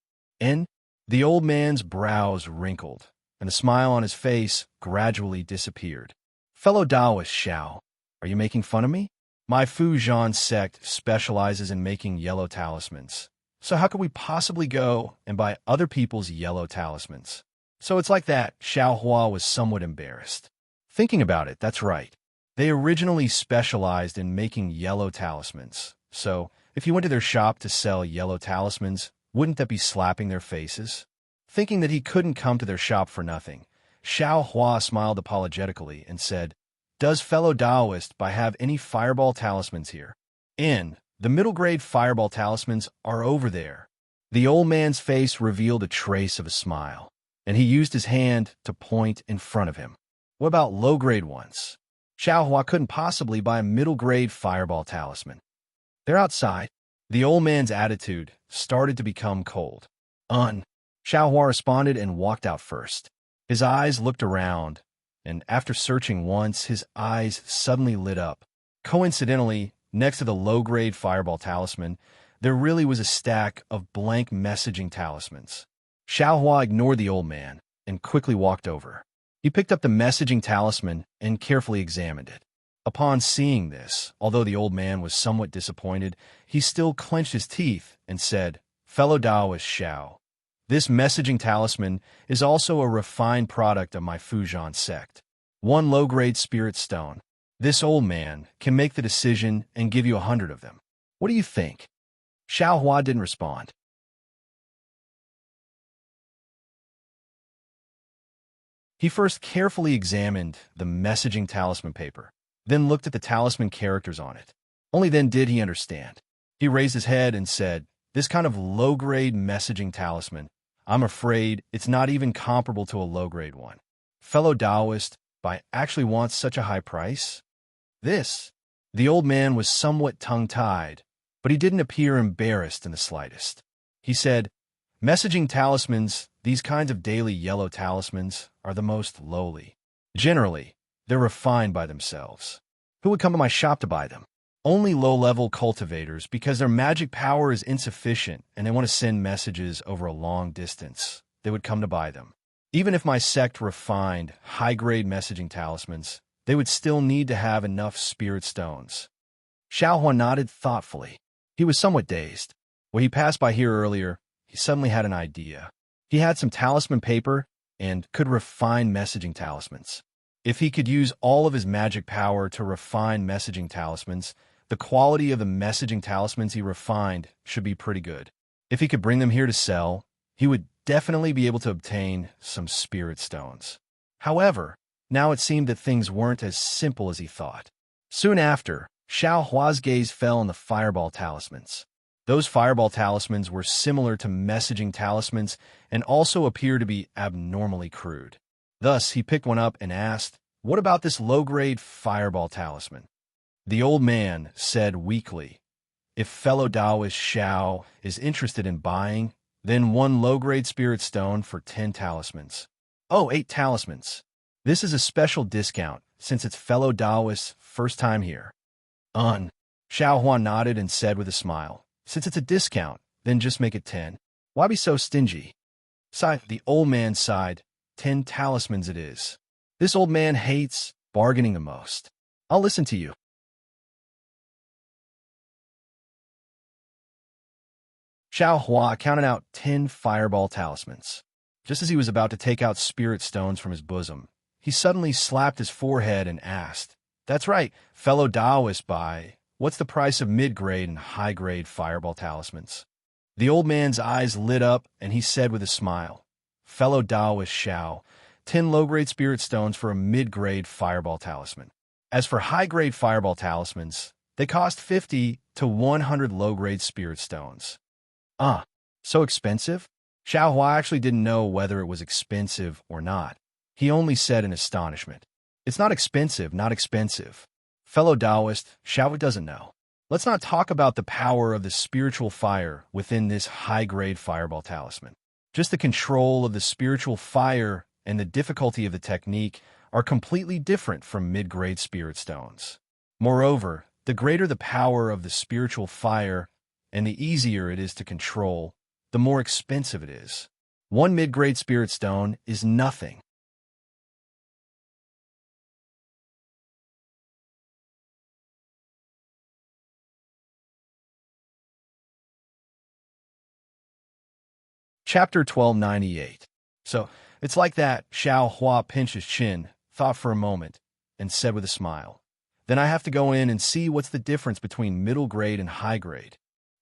And the old man's brows wrinkled, and the smile on his face gradually disappeared. Fellow Taoist Xiao, are you making fun of me? My Fujian sect specializes in making yellow talismans. So how could we possibly go and buy other people's yellow talismans? So it's like that. Xiao Hua was somewhat embarrassed. Thinking about it, that's right. They originally specialized in making yellow talismans. So if you went to their shop to sell yellow talismans, wouldn't that be slapping their faces? Thinking that he couldn't come to their shop for nothing, Xiao Hua smiled apologetically and said, does fellow Taoist Bai have any fireball talismans here? The middle-grade fireball talismans are over there. The old man's face revealed a trace of a smile, and he used his hand to point in front of him. What about low-grade ones? Xiao Hua couldn't possibly buy a middle-grade fireball talisman. They're outside. The old man's attitude started to become cold. Xiao Hua responded and walked out first. His eyes looked around, and after searching once, his eyes suddenly lit up. Coincidentally, next to the low-grade fireball talisman, there really was a stack of blank messaging talismans. Xiao Hua ignored the old man and quickly walked over. He picked up the messaging talisman and carefully examined it. Upon seeing this, although the old man was somewhat disappointed, he still clenched his teeth and said, fellow Taoist Xiao, this messaging talisman is also a refined product of my Fujian sect. One low-grade spirit stone. This old man can make the decision and give you 100 of them. What do you think? Xiao Hua didn't respond. He first carefully examined the messaging talisman paper, then looked at the talisman characters on it. Only then did he understand. He raised his head and said, this kind of low-grade messaging talisman, I'm afraid it's not even comparable to a low-grade one. Fellow Taoist Bai actually wants such a high price? The old man was somewhat tongue-tied, but he didn't appear embarrassed in the slightest. He said, messaging talismans, these kinds of daily yellow talismans, are the most lowly. Generally, they're refined by themselves. Who would come to my shop to buy them? Only low-level cultivators, because their magic power is insufficient and they want to send messages over a long distance. They would come to buy them. Even if my sect refined high-grade messaging talismans, they would still need to have enough spirit stones. Xiao Hua nodded thoughtfully. He was somewhat dazed. When he passed by here earlier, he suddenly had an idea. He had some talisman paper and could refine messaging talismans. If he could use all of his magic power to refine messaging talismans, the quality of the messaging talismans he refined should be pretty good. If he could bring them here to sell, he would definitely be able to obtain some spirit stones. However, now it seemed that things weren't as simple as he thought. Soon after, Xiao Hua's gaze fell on the fireball talismans. Those fireball talismans were similar to messaging talismans and also appear to be abnormally crude. Thus, he picked one up and asked, what about this low-grade fireball talisman? The old man said weakly, if fellow Taoist Xiao is interested in buying, then one low-grade spirit stone for 10 talismans. Oh, 8 talismans. This is a special discount since it's fellow Taoist's first time here. Xiao Hua nodded and said with a smile, since it's a discount, Then just make it 10. Why be so stingy? Sighed. The old man sighed. 10 talismans it is. This old man hates bargaining the most. I'll listen to you. Xiao Hua counted out 10 fireball talismans. Just as he was about to take out spirit stones from his bosom, he suddenly slapped his forehead and asked, "That's right, fellow Taoist Bai, what's the price of mid-grade and high-grade fireball talismans?" The old man's eyes lit up, and he said with a smile, "Fellow Taoist Xiao, 10 low-grade spirit stones for a mid-grade fireball talisman. As for high-grade fireball talismans, they cost 50 to 100 low-grade spirit stones." Ah, so expensive? Xiao Hua actually didn't know whether it was expensive or not. He only said in astonishment, "It's not expensive, not expensive." Fellow Taoist, Xiao doesn't know. Let's not talk about the power of the spiritual fire within this high-grade fireball talisman. Just the control of the spiritual fire and the difficulty of the technique are completely different from mid-grade spirit stones. Moreover, the greater the power of the spiritual fire and the easier it is to control, the more expensive it is. One mid-grade spirit stone is nothing. Chapter 1298. So, it's like that. Xiao Hua pinched his chin, thought for a moment, and said with a smile, "Then I have to go in and see what's the difference between middle grade and high grade."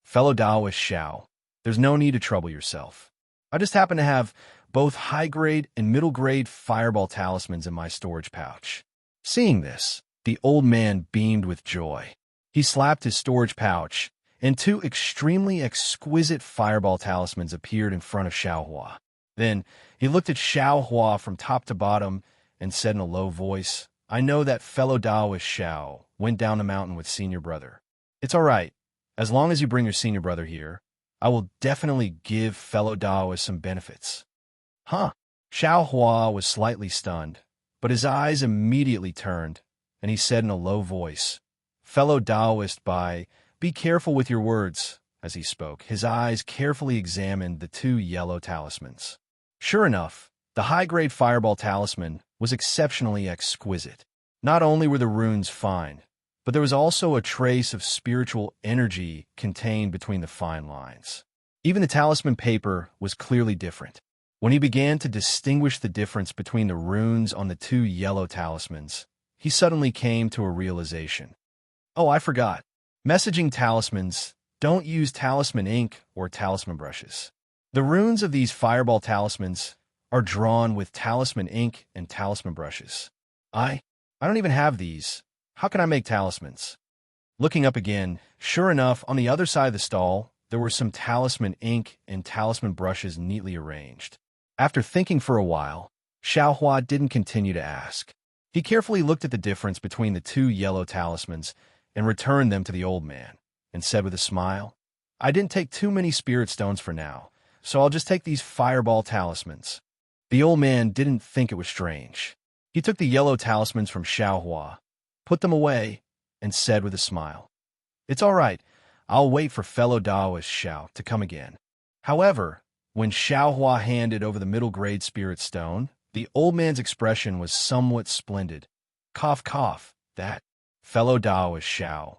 Fellow Taoist Xiao, there's no need to trouble yourself. I just happen to have both high-grade and middle-grade fireball talismans in my storage pouch. Seeing this, the old man beamed with joy. He slapped his storage pouch, and 2 extremely exquisite fireball talismans appeared in front of Xiao Hua. Then he looked at Xiao Hua from top to bottom and said in a low voice, "I know that fellow Taoist Xiao went down the mountain with senior brother. It's all right. As long as you bring your senior brother here, I will definitely give fellow Taoist some benefits." Huh? Xiao Hua was slightly stunned, but his eyes immediately turned, and he said in a low voice, "Fellow Taoist Bai, be careful with your words." As he spoke, his eyes carefully examined the 2 yellow talismans. Sure enough, the high-grade fireball talisman was exceptionally exquisite. Not only were the runes fine, but there was also a trace of spiritual energy contained between the fine lines. Even the talisman paper was clearly different. When he began to distinguish the difference between the runes on the 2 yellow talismans, he suddenly came to a realization. Oh, I forgot. Messaging talismans don't use talisman ink or talisman brushes. The runes of these fireball talismans are drawn with talisman ink and talisman brushes. I don't even have these. How can I make talismans? Looking up again, sure enough, on the other side of the stall, there were some talisman ink and talisman brushes neatly arranged. After thinking for a while, Xiao Hua didn't continue to ask. He carefully looked at the difference between the 2 yellow talismans and returned them to the old man, and said with a smile, "I didn't take too many spirit stones for now, so I'll just take these fireball talismans." The old man didn't think it was strange. He took the yellow talismans from Xiao Hua, put them away, and said with a smile, "It's all right. I'll wait for fellow Taoist Xiao to come again." However, when Xiao Hua handed over the middle-grade spirit stone, the old man's expression was somewhat splendid. Cough, cough, that. Fellow Taoist Xiao,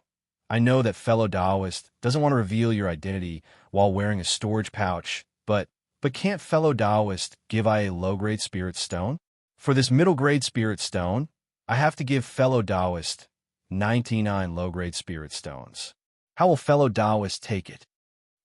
I know that fellow Taoist doesn't want to reveal your identity while wearing a storage pouch, but can't fellow Taoist give I a low-grade spirit stone? For this middle-grade spirit stone, I have to give fellow Taoist 99 low-grade spirit stones. How will fellow Taoist take it?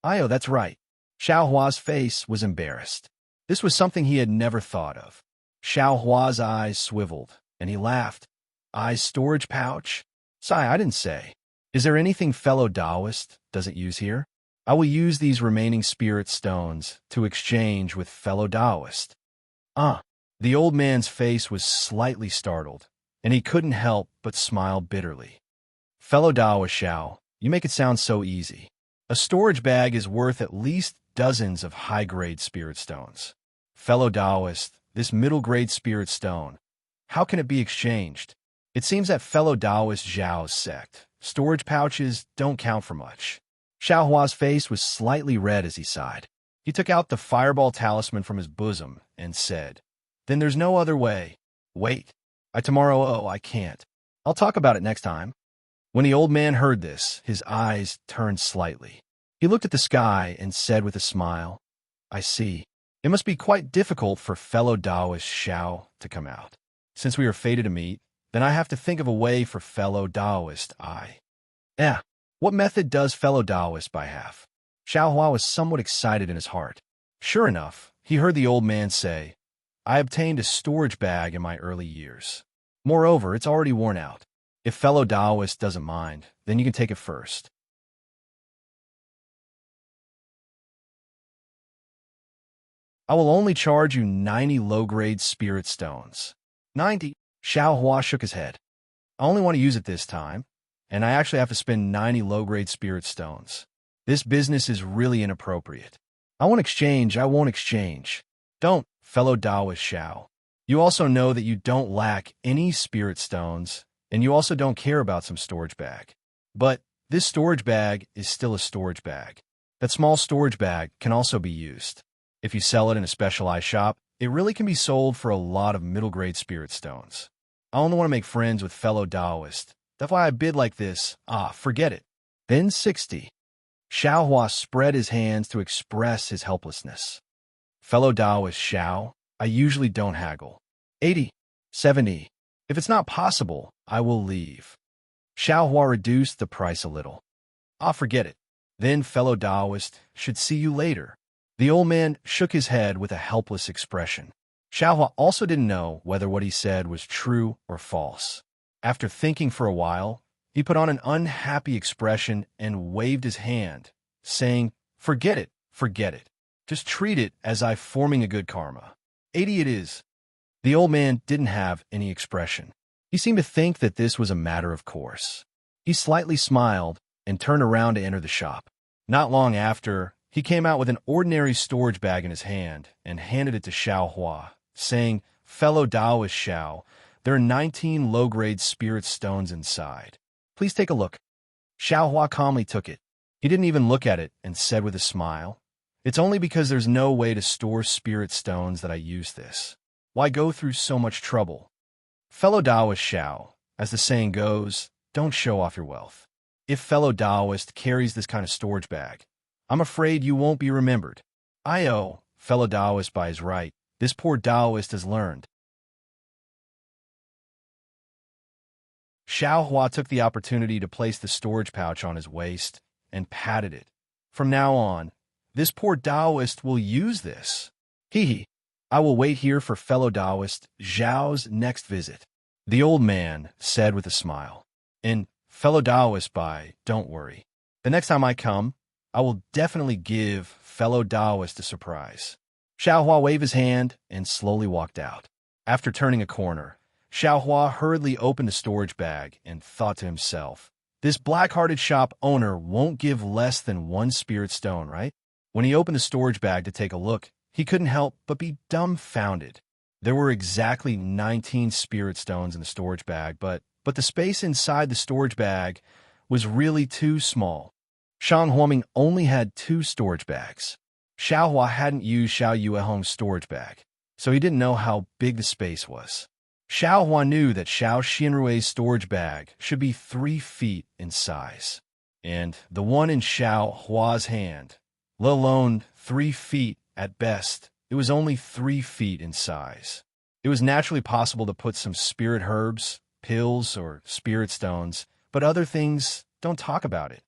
Io, that's right. Xiao Hua's face was embarrassed. This was something he had never thought of. Xiao Hua's eyes swiveled, and he laughed. Eyes storage pouch? Sai, I didn't say. Is there anything fellow Taoist doesn't use here? I will use these remaining spirit stones to exchange with fellow Taoist. The old man's face was slightly startled, and he couldn't help but smile bitterly. Fellow Taoist Xiao, you make it sound so easy. A storage bag is worth at least dozens of high-grade spirit stones. Fellow Taoist, this middle-grade spirit stone, how can it be exchanged? It seems that fellow Taoist Zhao's sect, storage pouches don't count for much. Xiao Hua's face was slightly red as he sighed. He took out the fireball talisman from his bosom and said, "Then there's no other way. Wait. I can't. I'll talk about it next time." When the old man heard this, his eyes turned slightly. He looked at the sky and said with a smile, "I see. It must be quite difficult for fellow Taoist Xiao to come out. Since we are fated to meet, then I have to think of a way for fellow Taoist I. What method does fellow Taoist by have?" Xiao Hua was somewhat excited in his heart. Sure enough, he heard the old man say, "I obtained a storage bag in my early years. Moreover, it's already worn out. If fellow Taoist doesn't mind, then you can take it first." "I will only charge you 90 low-grade spirit stones." 90? Xiao Hua shook his head. "I only want to use it this time, and I actually have to spend 90 low-grade spirit stones. This business is really inappropriate. I won't exchange. Don't, fellow Taoist Xiao. You also know that you don't lack any spirit stones, and you also don't care about some storage bag. But this storage bag is still a storage bag. That small storage bag can also be used. If you sell it in a specialized shop, it really can be sold for a lot of middle-grade spirit stones. I only want to make friends with fellow Taoists. That's why I bid like this. Forget it." Then 60. Xiao Hua spread his hands to express his helplessness. "Fellow Taoist Xiao, I usually don't haggle. 80. 70. If it's not possible, I will leave." Xiao Hua reduced the price a little. Forget it. Then fellow Taoist should see you later." The old man shook his head with a helpless expression. Xiao Hua also didn't know whether what he said was true or false. After thinking for a while, he put on an unhappy expression and waved his hand, saying, Forget it. Just treat it as I forming a good karma. 80 it is." The old man didn't have any expression. He seemed to think that this was a matter of course. He slightly smiled and turned around to enter the shop. Not long after, he came out with an ordinary storage bag in his hand and handed it to Xiao Hua, saying, "Fellow Taoist Xiao, there are 19 low-grade spirit stones inside. Please take a look." Xiao Hua calmly took it. He didn't even look at it and said with a smile, "It's only because there's no way to store spirit stones that I use this. Why go through so much trouble? Fellow Taoist Xiao, as the saying goes, don't show off your wealth. If fellow Taoist carries this kind of storage bag, I'm afraid you won't be remembered. Fellow Taoist by his right, this poor Taoist has learned." Xiao Hua took the opportunity to place the storage pouch on his waist and patted it. From now on, this poor Taoist will use this. I will wait here for fellow Taoist Zhao's next visit." The old man said with a smile. "And fellow Taoist don't worry. The next time I come, I will definitely give fellow Taoist a surprise." Xiao Hua waved his hand and slowly walked out. After turning a corner, Xiao Hua hurriedly opened the storage bag and thought to himself, "This black-hearted shop owner won't give less than 1 spirit stone, right?" When he opened the storage bag to take a look, he couldn't help but be dumbfounded. There were exactly 19 spirit stones in the storage bag, but the space inside the storage bag was really too small. Shang Huoming only had 2 storage bags. Xiao Hua hadn't used Xiao Yuehong's storage bag, so he didn't know how big the space was. Xiao Hua knew that Xiao Xinrui's storage bag should be 3 feet in size, and the one in Xiao Hua's hand, let alone 3 feet at best, it was only 3 feet in size. It was naturally possible to put some spirit herbs, pills, or spirit stones, but other things, don't talk about it.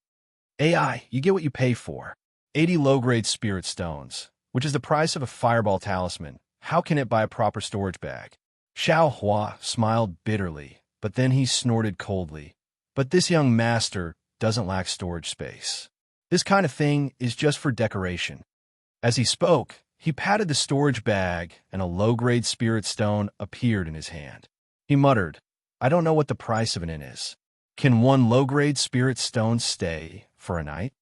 You get what you pay for. 80 low-grade spirit stones, which is the price of a fireball talisman. How can it buy a proper storage bag? Xiao Hua smiled bitterly, but then he snorted coldly. But this young master doesn't lack storage space. This kind of thing is just for decoration. As he spoke, he patted the storage bag, and a low-grade spirit stone appeared in his hand. He muttered, "I don't know what the price of an inn is. Can 1 low-grade spirit stone stay for a night?"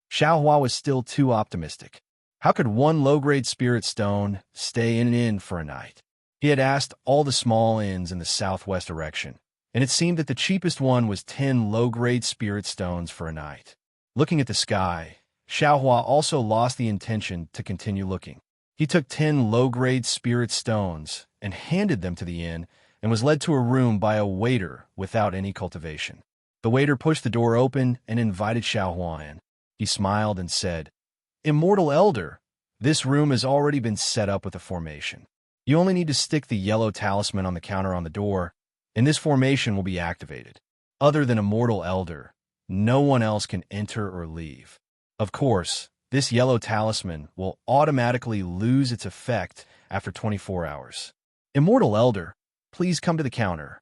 Xiao Hua was still too optimistic. How could 1 low-grade spirit stone stay in an inn for a night? He had asked all the small inns in the southwest direction, and it seemed that the cheapest one was 10 low-grade spirit stones for a night. Looking at the sky, Xiaohua also lost the intention to continue looking. He took 10 low-grade spirit stones and handed them to the inn and was led to a room by a waiter without any cultivation. The waiter pushed the door open and invited Xiaohua in. He smiled and said, "Immortal Elder, this room has already been set up with a formation. You only need to stick the yellow talisman on the counter on the door, and this formation will be activated. Other than Immortal Elder, no one else can enter or leave. Of course, this yellow talisman will automatically lose its effect after 24 hours. Immortal Elder, please come to the counter."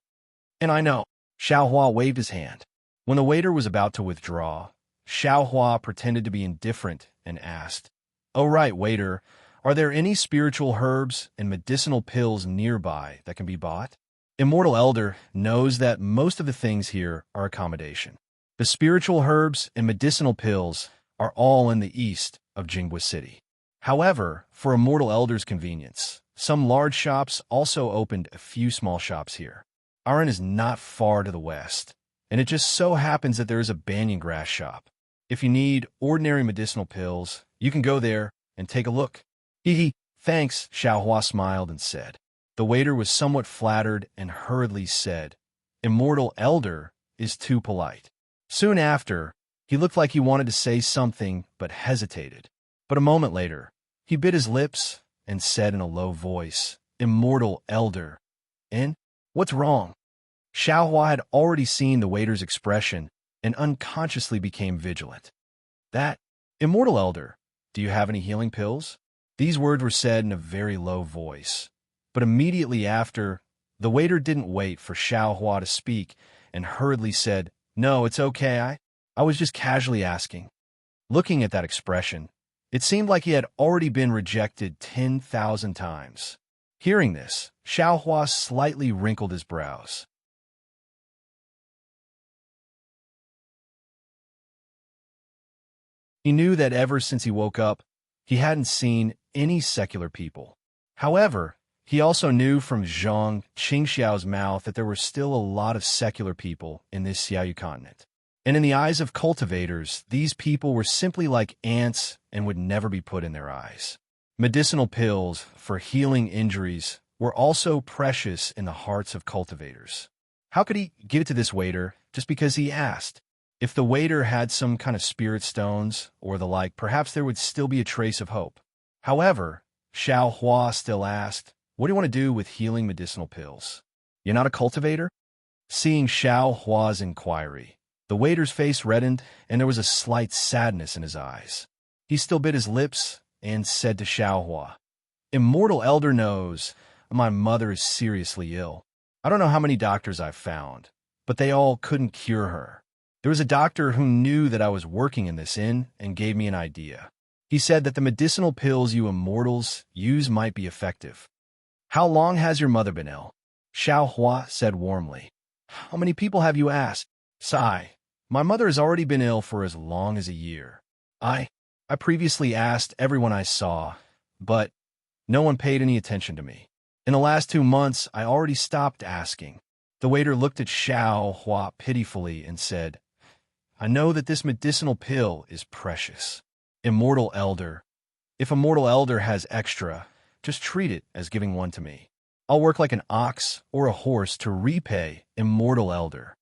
"And I know." Xiaohua waved his hand. When the waiter was about to withdraw, Xiaohua pretended to be indifferent and asked, "Oh right, waiter, are there any spiritual herbs and medicinal pills nearby that can be bought?" Immortal Elder knows that most of the things here are accommodation. The spiritual herbs and medicinal pills are all in the east of Jingbo City. However, for Immortal Elder's convenience, some large shops also opened a few small shops here. Our inn is not far to the west, and it just so happens that there is a banyan grass shop. If you need ordinary medicinal pills, you can go there and take a look. Hee, thanks, Xiaohua smiled and said. The waiter was somewhat flattered and hurriedly said, "Immortal Elder is too polite." Soon after, he looked like he wanted to say something but hesitated. But a moment later, he bit his lips and said in a low voice, "Immortal Elder." "And what's wrong?" Xiaohua had already seen the waiter's expression and unconsciously became vigilant. "That, Immortal Elder, do you have any healing pills?" These words were said in a very low voice. But immediately after, the waiter didn't wait for Xiaohua to speak and hurriedly said, "No, it's okay, I was just casually asking." Looking at that expression, it seemed like he had already been rejected 10,000 times. Hearing this, Xiaohua slightly wrinkled his brows. He knew that ever since he woke up, he hadn't seen any secular people. However, he also knew from Zhang Qingxiao's mouth that there were still a lot of secular people in this Xiaoyu continent. And in the eyes of cultivators, these people were simply like ants and would never be put in their eyes. Medicinal pills for healing injuries were also precious in the hearts of cultivators. How could he give it to this waiter just because he asked? If the waiter had some kind of spirit stones or the like, perhaps there would still be a trace of hope. However, Xiaohua still asked, "What do you want to do with healing medicinal pills? You're not a cultivator?" Seeing Xiaohua's inquiry, the waiter's face reddened and there was a slight sadness in his eyes. He still bit his lips and said to Xiaohua, "Immortal Elder knows my mother is seriously ill. I don't know how many doctors I've found, but they all couldn't cure her. There was a doctor who knew that I was working in this inn and gave me an idea. He said that the medicinal pills you immortals use might be effective." "How long has your mother been ill?" Xiaohua said warmly. "How many people have you asked?" "Sigh. My mother has already been ill for as long as a year. I previously asked everyone I saw, but no one paid any attention to me. In the last 2 months, I already stopped asking." The waiter looked at Xiaohua pitifully and said, "I know that this medicinal pill is precious. Immortal Elder, if Immortal Elder has extra, just treat it as giving one to me. I'll work like an ox or a horse to repay Immortal Elder."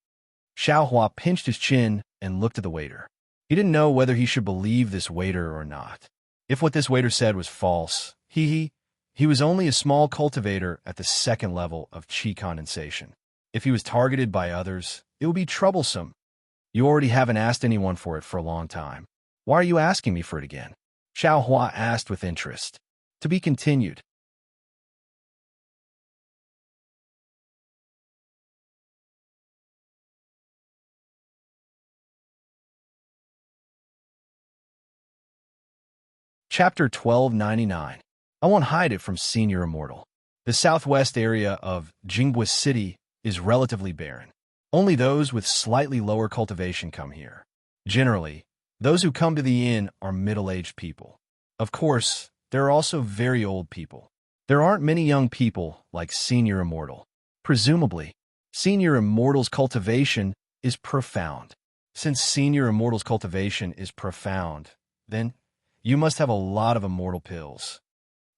Xiaohua pinched his chin and looked at the waiter. He didn't know whether he should believe this waiter or not. If what this waiter said was false, he was only a small cultivator at the second level of qi condensation. If he was targeted by others, it would be troublesome. "You already haven't asked anyone for it for a long time. Why are you asking me for it again?" Xiaohua asked with interest. To be continued. Chapter 1299. I won't hide it from Senior Immortal. The southwest area of Jingbo City is relatively barren. Only those with slightly lower cultivation come here. Generally, those who come to the inn are middle-aged people. Of course, there are also very old people. There aren't many young people like Senior Immortal. Presumably, Senior Immortal's cultivation is profound. Since Senior Immortal's cultivation is profound, then you must have a lot of immortal pills.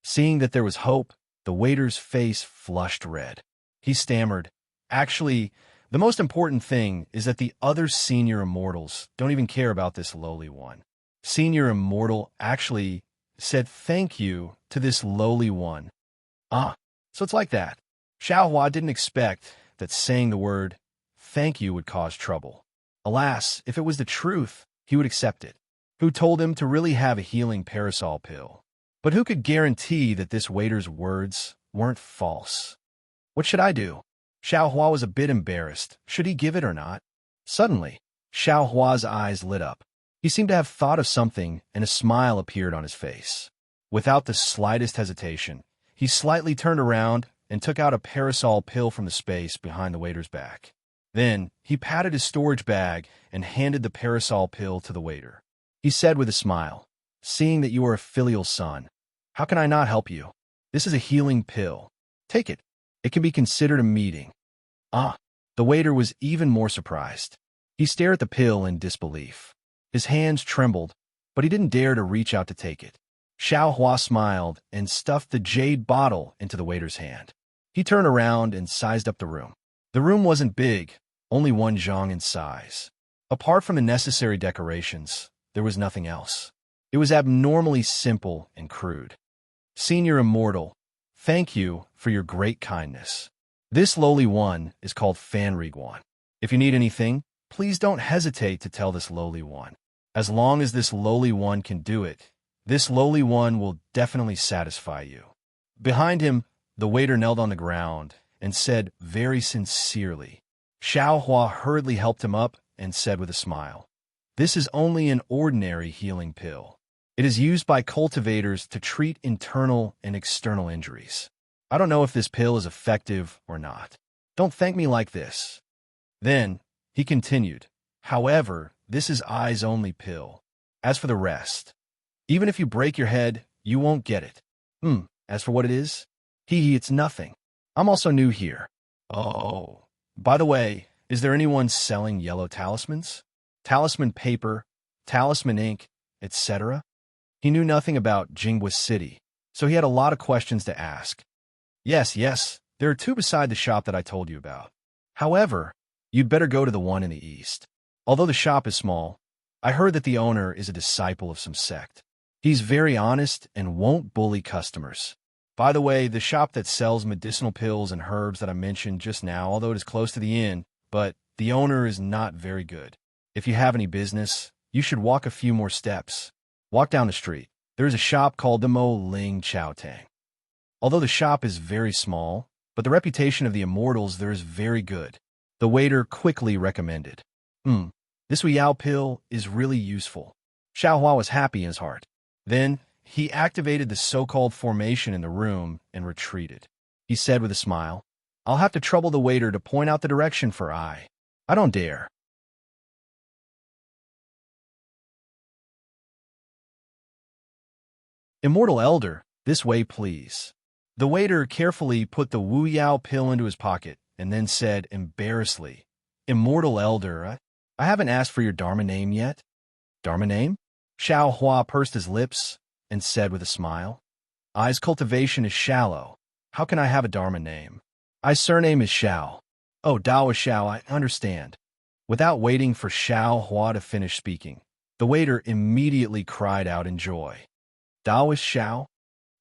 Seeing that there was hope, the waiter's face flushed red. He stammered, "Actually, the most important thing is that the other Senior Immortals don't even care about this lowly one." Senior Immortal actually said thank you to this lowly one. So it's like that. Xiaohua didn't expect that saying the word thank you would cause trouble. Alas, if it was the truth, he would accept it. Who told him to really have a healing parasol pill? But who could guarantee that this waiter's words weren't false? What should I do? Xiaohua was a bit embarrassed. Should he give it or not? Suddenly, Xiaohua's eyes lit up. He seemed to have thought of something, and a smile appeared on his face. Without the slightest hesitation, he slightly turned around and took out a parasol pill from the space behind the waiter's back. Then, he patted his storage bag and handed the parasol pill to the waiter. He said with a smile, "Seeing that you are a filial son, how can I not help you? This is a healing pill. Take it. It can be considered a meeting." The waiter was even more surprised. He stared at the pill in disbelief. His hands trembled, but he didn't dare to reach out to take it. Xiaohua smiled and stuffed the jade bottle into the waiter's hand. He turned around and sized up the room. The room wasn't big, only 1 zhang in size. Apart from the necessary decorations, there was nothing else. It was abnormally simple and crude. "Senior Immortal, thank you for your great kindness. This lowly one is called Fanriguan. If you need anything, please don't hesitate to tell this lowly one. As long as this lowly one can do it, this lowly one will definitely satisfy you." Behind him, the waiter knelt on the ground and said very sincerely. Xiaohua hurriedly helped him up and said with a smile, "This is only an ordinary healing pill. It is used by cultivators to treat internal and external injuries. I don't know if this pill is effective or not. Don't thank me like this." Then, he continued, "However, this is eyes-only pill. As for the rest, even if you break your head, you won't get it. As for what it is, it's nothing. I'm also new here. Oh, by the way, is there anyone selling yellow talismans? Talisman paper, talisman ink, etc.?" He knew nothing about Jinghua City, so he had a lot of questions to ask. Yes, there are 2 beside the shop that I told you about. However, you'd better go to the one in the east. Although the shop is small, I heard that the owner is a disciple of some sect. He's very honest and won't bully customers. By the way, the shop that sells medicinal pills and herbs that I mentioned just now, although it is close to the inn, but the owner is not very good. If you have any business, you should walk a few more steps. Walk down the street. There is a shop called the Mo Ling Chao Tang. Although the shop is very small, but the reputation of the immortals there is very good. The waiter quickly recommended. This Weiyao pill is really useful." Xiaohua was happy in his heart. Then, he activated the so-called formation in the room and retreated. He said with a smile, "I'll have to trouble the waiter to point out the direction for I don't dare." "Immortal Elder, this way please." The waiter carefully put the Wu Yao pill into his pocket and then said embarrassedly, "Immortal Elder, I haven't asked for your Dharma name yet." "Dharma name?" Xiaohua pursed his lips and said with a smile, "I's cultivation is shallow. How can I have a Dharma name? I's surname is Xiao." "Oh, Dao is Xiao, I understand." Without waiting for Xiaohua to finish speaking, the waiter immediately cried out in joy. "Dao is Xiao?"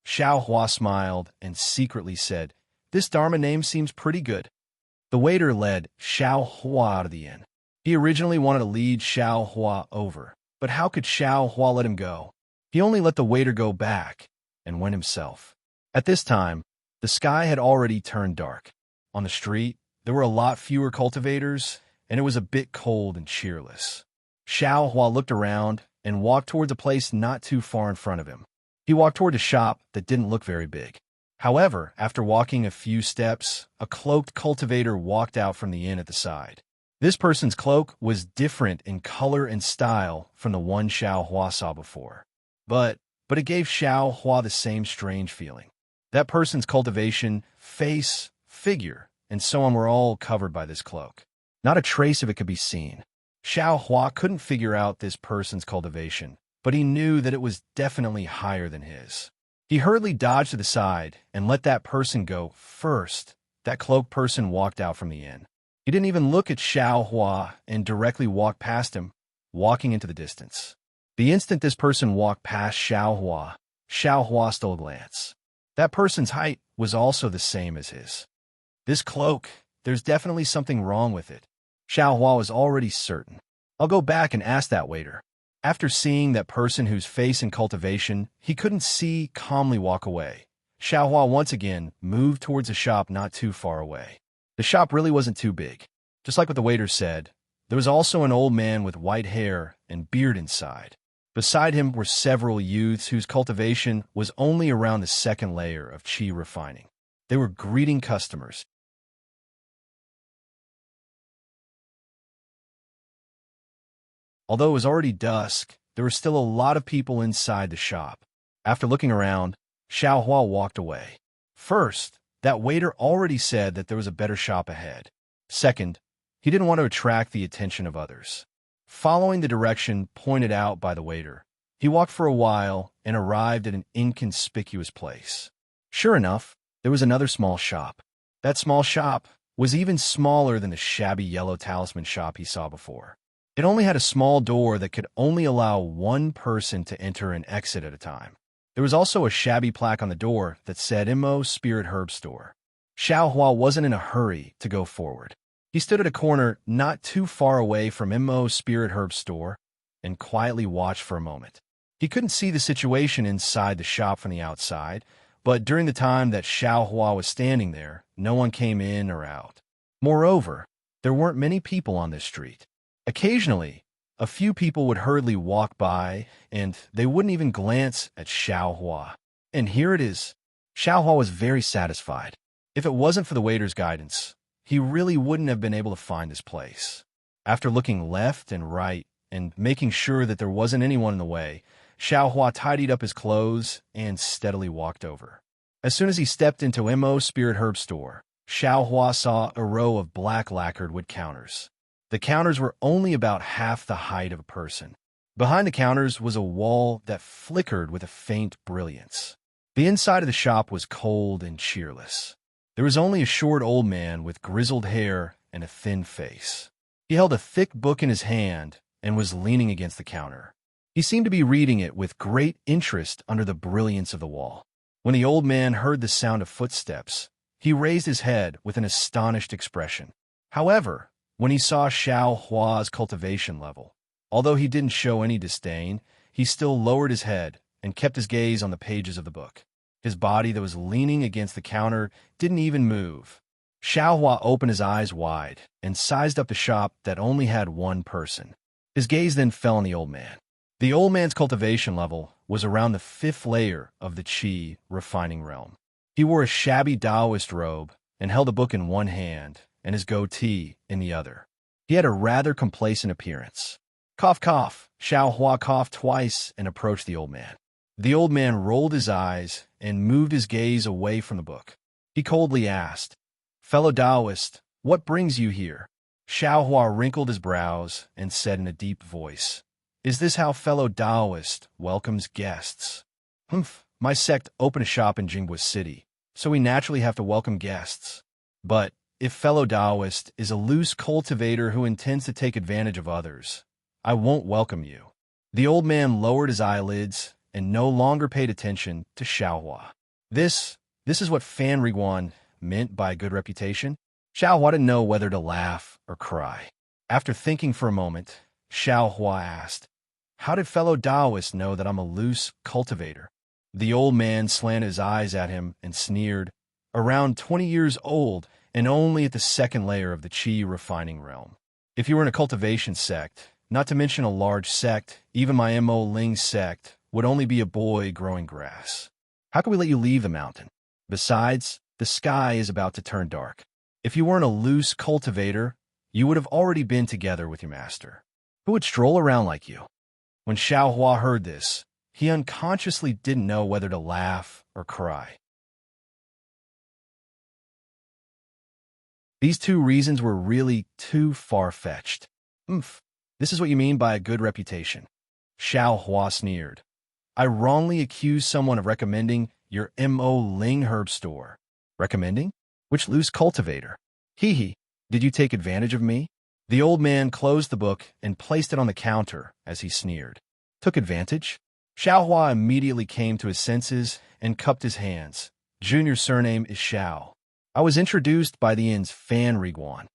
Xiaohua smiled and secretly said, "This Dharma name seems pretty good." The waiter led Xiaohua out of the inn. He originally wanted to lead Xiaohua over, but how could Xiaohua let him go? He only let the waiter go back and went himself. At this time, the sky had already turned dark. On the street, there were a lot fewer cultivators, and it was a bit cold and cheerless. Xiaohua looked around and walked towards a place not too far in front of him. He walked toward a shop that didn't look very big. However, after walking a few steps, a cloaked cultivator walked out from the inn at the side. This person's cloak was different in color and style from the one Xiaohua saw before. But it gave Xiaohua the same strange feeling. That person's cultivation, face, figure, and so on were all covered by this cloak. Not a trace of it could be seen. Xiao Hua couldn't figure out this person's cultivation, but he knew that it was definitely higher than his. He hurriedly dodged to the side and let that person go first. That cloaked person walked out from the inn. He didn't even look at Xiao Hua and directly walked past him, walking into the distance. The instant this person walked past Xiao Hua stole a glance. That person's height was also the same as his. This cloak, there's definitely something wrong with it. Xiao Hua was already certain. I'll go back and ask that waiter. After seeing that person whose face in cultivation he couldn't see calmly walk away, Xiao Hua once again moved towards a shop not too far away. The shop really wasn't too big. Just like what the waiter said, there was also an old man with white hair and beard inside. Beside him were several youths whose cultivation was only around the second layer of qi refining. They were greeting customers. Although it was already dusk, there were still a lot of people inside the shop. After looking around, Xiao Hua walked away. First, that waiter already said that there was a better shop ahead. Second, he didn't want to attract the attention of others. Following the direction pointed out by the waiter, he walked for a while and arrived at an inconspicuous place. Sure enough, there was another small shop. That small shop was even smaller than the shabby yellow talisman shop he saw before. It only had a small door that could only allow one person to enter and exit at a time. There was also a shabby plaque on the door that said Immerse Spirit Herb Store. Xiao Hua wasn't in a hurry to go forward. He stood at a corner not too far away from Immerse Spirit Herb Store and quietly watched for a moment. He couldn't see the situation inside the shop from the outside, but during the time that Xiao Hua was standing there, no one came in or out. Moreover, there weren't many people on this street. Occasionally, a few people would hurriedly walk by, and they wouldn't even glance at Xiao Hua. And here it is. Xiao Hua was very satisfied. If it wasn't for the waiter's guidance, he really wouldn't have been able to find this place. After looking left and right and making sure that there wasn't anyone in the way, Xiao Hua tidied up his clothes and steadily walked over. As soon as he stepped into Immerse Spirit Herb Store, Xiao Hua saw a row of black lacquered wood counters. The counters were only about half the height of a person. Behind the counters was a wall that flickered with a faint brilliance. The inside of the shop was cold and cheerless. There was only a short old man with grizzled hair and a thin face. He held a thick book in his hand and was leaning against the counter. He seemed to be reading it with great interest under the brilliance of the wall. When the old man heard the sound of footsteps, he raised his head with an astonished expression. However, when he saw Xiao Hua's cultivation level, although he didn't show any disdain, he still lowered his head and kept his gaze on the pages of the book. His body that was leaning against the counter didn't even move. Xiao Hua opened his eyes wide and sized up the shop that only had one person. His gaze then fell on the old man. The old man's cultivation level was around the 5th layer of the qi refining realm. He wore a shabby Taoist robe and held a book in one hand and his goatee in the other. He had a rather complacent appearance. Cough, cough. Xiao Hua coughed twice and approached the old man. The old man rolled his eyes and moved his gaze away from the book. He coldly asked, "Fellow Taoist, what brings you here?" Xiao Hua wrinkled his brows and said in a deep voice, "Is this how fellow Taoist welcomes guests?" "Humph, my sect opened a shop in Jinghua City, so we naturally have to welcome guests. But if fellow Taoist is a loose cultivator who intends to take advantage of others, I won't welcome you." The old man lowered his eyelids and no longer paid attention to Xiao Hua. This is what Fan Riguan meant by good reputation? Xiao Hua didn't know whether to laugh or cry. After thinking for a moment, Xiao Hua asked, "How did fellow Taoists know that I'm a loose cultivator?" The old man slanted his eyes at him and sneered, "Around 20 years old and only at the 2nd layer of the qi refining realm. If you were in a cultivation sect, not to mention a large sect, even my Mo Ling sect would only be a boy growing grass. How can we let you leave the mountain? Besides, the sky is about to turn dark. If you weren't a loose cultivator, you would have already been together with your master. Who would stroll around like you?" When Xiao Hua heard this, he unconsciously didn't know whether to laugh or cry. These two reasons were really too far-fetched. Oomph. This is what you mean by a good reputation. Xiao Hua sneered. I wrongly accused someone of recommending your Mo Ling herb store. Recommending? Which loose cultivator? Hee hee, did you take advantage of me? The old man closed the book and placed it on the counter as he sneered. Took advantage? Xiao Hua immediately came to his senses and cupped his hands. Junior's surname is Xiao. I was introduced by the inn's Fan Riguan.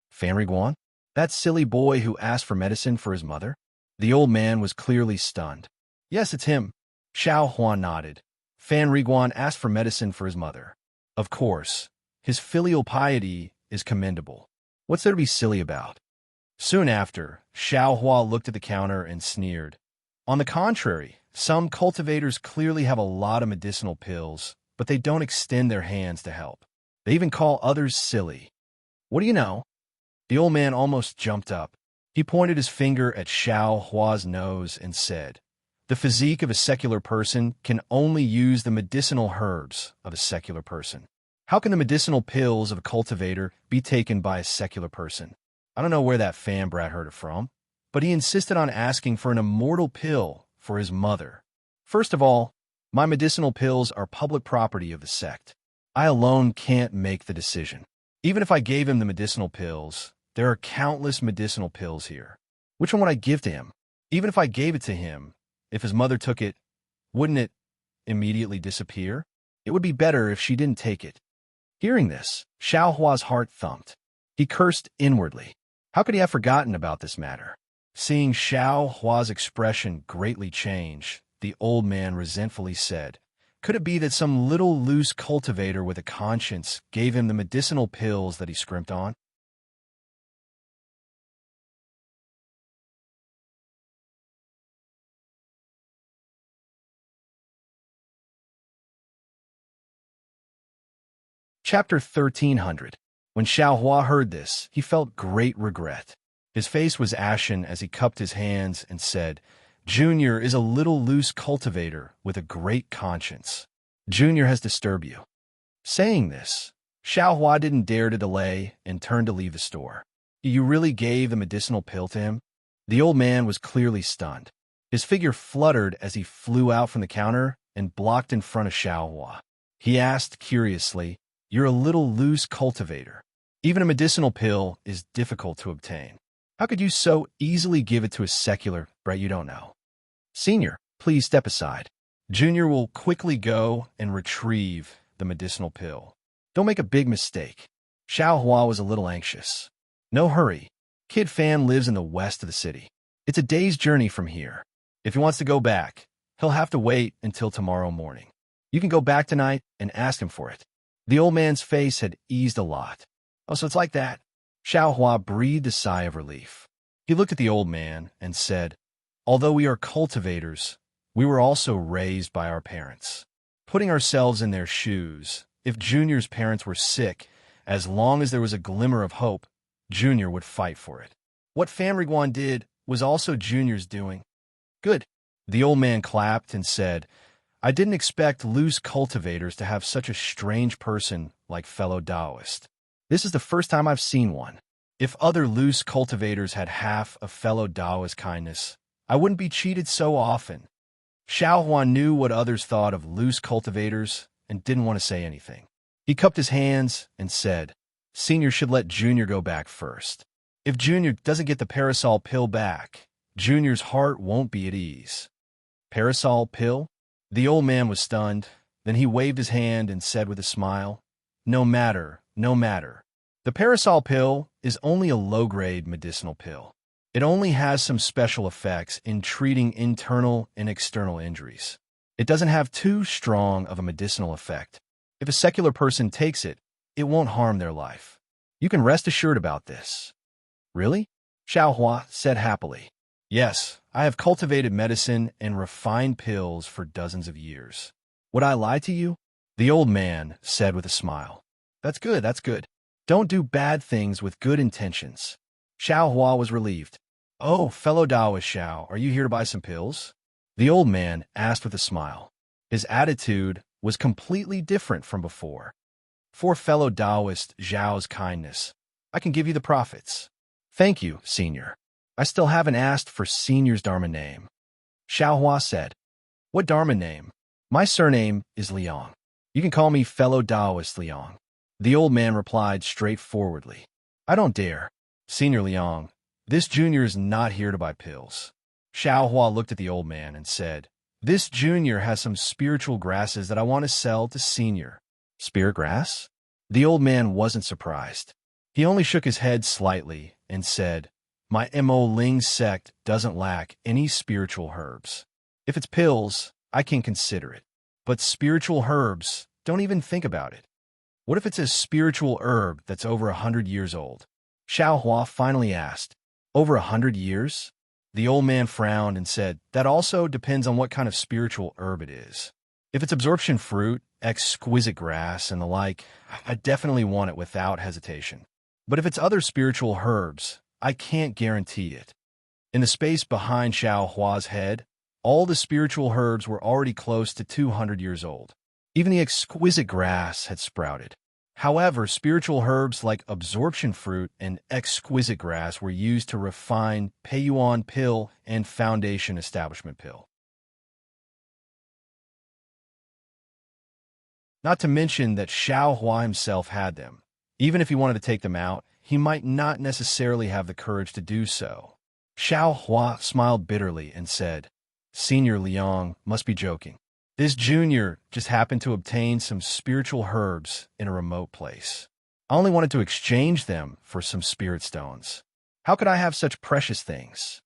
Fan Riguan? That silly boy who asked for medicine for his mother? The old man was clearly stunned. Yes, it's him. Xiao Hua nodded. Fan Riguan asked for medicine for his mother. Of course. His filial piety is commendable. What's there to be silly about? Soon after, Xiao Hua looked at the counter and sneered. On the contrary, some cultivators clearly have a lot of medicinal pills, but they don't extend their hands to help. They even call others silly. What do you know? The old man almost jumped up. He pointed his finger at Xiao Hua's nose and said, the physique of a secular person can only use the medicinal herbs of a secular person. How can the medicinal pills of a cultivator be taken by a secular person? I don't know where that fan brat heard it from, but he insisted on asking for an immortal pill for his mother. First of all, my medicinal pills are public property of the sect. I alone can't make the decision. Even if I gave him the medicinal pills, there are countless medicinal pills here. Which one would I give to him? Even if I gave it to him, if his mother took it, wouldn't it immediately disappear? It would be better if she didn't take it. Hearing this, Xiao Hua's heart thumped. He cursed inwardly. How could he have forgotten about this matter? Seeing Xiao Hua's expression greatly change, the old man resentfully said, could it be that some little loose cultivator with a conscience gave him the medicinal pills that he scrimped on? Chapter 1300. When Xiao Hua heard this, he felt great regret. His face was ashen as he cupped his hands and said, Junior is a little loose cultivator with a great conscience. Junior has disturbed you. Saying this, Xiao Hua didn't dare to delay and turned to leave the store. You really gave the medicinal pill to him? The old man was clearly stunned. His figure fluttered as he flew out from the counter and blocked in front of Xiao Hua. He asked curiously, You're a little loose cultivator. Even a medicinal pill is difficult to obtain. How could you so easily give it to a secular brat you don't know? Senior, please step aside. Junior will quickly go and retrieve the medicinal pill. Don't make a big mistake. Xiao Hua was a little anxious. No hurry. Kid Fan lives in the west of the city. It's a day's journey from here. If he wants to go back, he'll have to wait until tomorrow morning. You can go back tonight and ask him for it. The old man's face had eased a lot. Oh, so it's like that? Xiao Hua breathed a sigh of relief. He looked at the old man and said, Although we are cultivators, we were also raised by our parents. Putting ourselves in their shoes, if Junior's parents were sick, as long as there was a glimmer of hope, Junior would fight for it. What Fan Riguan did was also Junior's doing. Good. The old man clapped and said, I didn't expect loose cultivators to have such a strange person like fellow Taoist. This is the first time I've seen one. If other loose cultivators had half a fellow Taoist kindness, I wouldn't be cheated so often. Xiao Hua knew what others thought of loose cultivators and didn't want to say anything. He cupped his hands and said, Senior should let Junior go back first. If Junior doesn't get the parasol pill back, Junior's heart won't be at ease. Parasol pill? The old man was stunned. Then he waved his hand and said with a smile, No matter, no matter. The parasol pill is only a low-grade medicinal pill. It only has some special effects in treating internal and external injuries. It doesn't have too strong of a medicinal effect. If a secular person takes it, it won't harm their life. You can rest assured about this. Really? Xiao Hua said happily. Yes, I have cultivated medicine and refined pills for dozens of years. Would I lie to you? The old man said with a smile. That's good, that's good. Don't do bad things with good intentions. Xiao Hua was relieved. Oh, fellow Taoist Xiao, are you here to buy some pills? The old man asked with a smile. His attitude was completely different from before. For fellow Taoist Zhao's kindness, I can give you the profits. Thank you, Senior. I still haven't asked for Senior's Dharma name. Xiaohua said. What Dharma name? My surname is Liang. You can call me fellow Taoist Liang. The old man replied straightforwardly. I don't dare. Senior Liang, this junior is not here to buy pills. Xiaohua looked at the old man and said, This junior has some spiritual grasses that I want to sell to Senior. Spirit grass? The old man wasn't surprised. He only shook his head slightly and said, My Mo Ling sect doesn't lack any spiritual herbs. If it's pills, I can consider it. But spiritual herbs, don't even think about it. What if it's a spiritual herb that's over 100 years old? Xiaohua finally asked. Over 100 years? The old man frowned and said, That also depends on what kind of spiritual herb it is. If it's absorption fruit, exquisite grass, and the like, I definitely want it without hesitation. But if it's other spiritual herbs, I can't guarantee it. In the space behind Xiaohua's head, all the spiritual herbs were already close to 200 years old. Even the exquisite grass had sprouted. However, spiritual herbs like absorption fruit and exquisite grass were used to refine Peiyuan pill and foundation establishment pill. Not to mention that Xiaohua himself had them. Even if he wanted to take them out, he might not necessarily have the courage to do so. Xiaohua smiled bitterly and said, Senior Liang must be joking. This junior just happened to obtain some spiritual herbs in a remote place. I only wanted to exchange them for some spirit stones. How could I have such precious things?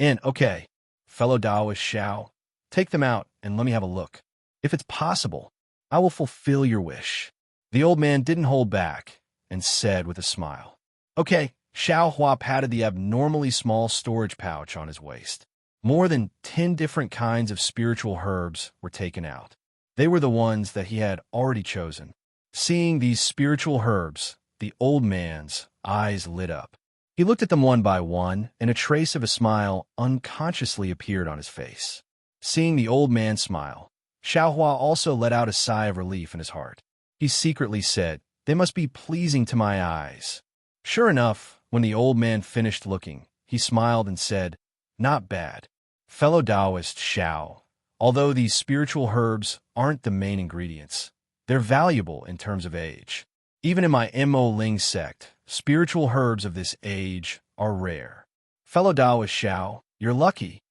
Okay, fellow Taoist Xiao, take them out and let me have a look. If it's possible, I will fulfill your wish. The old man didn't hold back and said with a smile. Okay, Xiaohua patted the abnormally small storage pouch on his waist. More than 10 different kinds of spiritual herbs were taken out. They were the ones that he had already chosen. Seeing these spiritual herbs, the old man's eyes lit up. He looked at them one by one, and a trace of a smile unconsciously appeared on his face. Seeing the old man smile, Xiaohua also let out a sigh of relief in his heart. He secretly said, They must be pleasing to my eyes. Sure enough, when the old man finished looking, he smiled and said, Not bad. Fellow Taoist Xiao, although these spiritual herbs aren't the main ingredients, they're valuable in terms of age. Even in my Mo Ling sect, spiritual herbs of this age are rare. Fellow Taoist Xiao, you're lucky.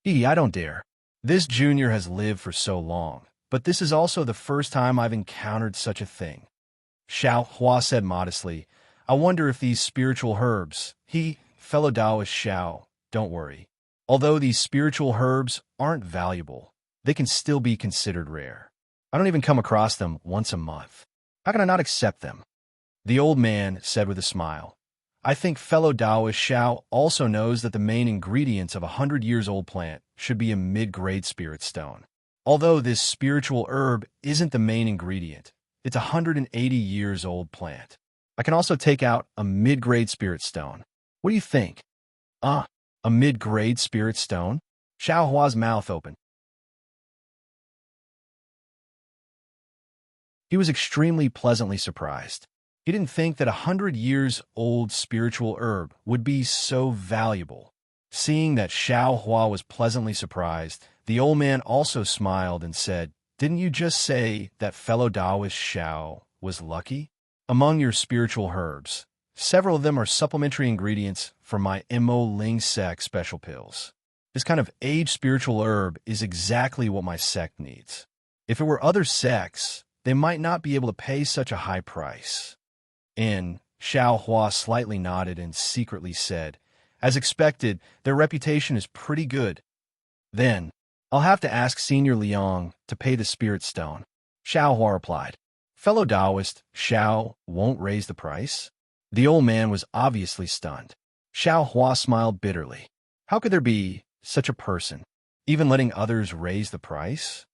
I don't dare. This junior has lived for so long, but this is also the first time I've encountered such a thing. Xiaohua said modestly, I wonder if these spiritual herbs, fellow Taoist Xiao, don't worry. Although these spiritual herbs aren't valuable, they can still be considered rare. I don't even come across them once a month. How can I not accept them? The old man said with a smile, I think fellow Taoist Xiao also knows that the main ingredients of a 100-years-old plant should be a mid-grade spirit stone. Although this spiritual herb isn't the main ingredient, it's a 180-years-old plant. I can also take out a mid-grade spirit stone. What do you think? A mid-grade spirit stone? Xiaohua's mouth opened. He was extremely pleasantly surprised. He didn't think that a 100-years-old spiritual herb would be so valuable. Seeing that Xiaohua was pleasantly surprised, the old man also smiled and said, Didn't you just say that fellow Taoist Xiao was lucky? Among your spiritual herbs, several of them are supplementary ingredients for my Mo Ling sect special pills. This kind of aged spiritual herb is exactly what my sect needs. If it were other sects, they might not be able to pay such a high price. Xiaohua slightly nodded and secretly said, As expected, their reputation is pretty good. Then, I'll have to ask Senior Liang to pay the spirit stone. Xiaohua replied. Fellow Taoist Xiao won't raise the price? The old man was obviously stunned. Xiaohua smiled bitterly. How could there be such a person, even letting others raise the price?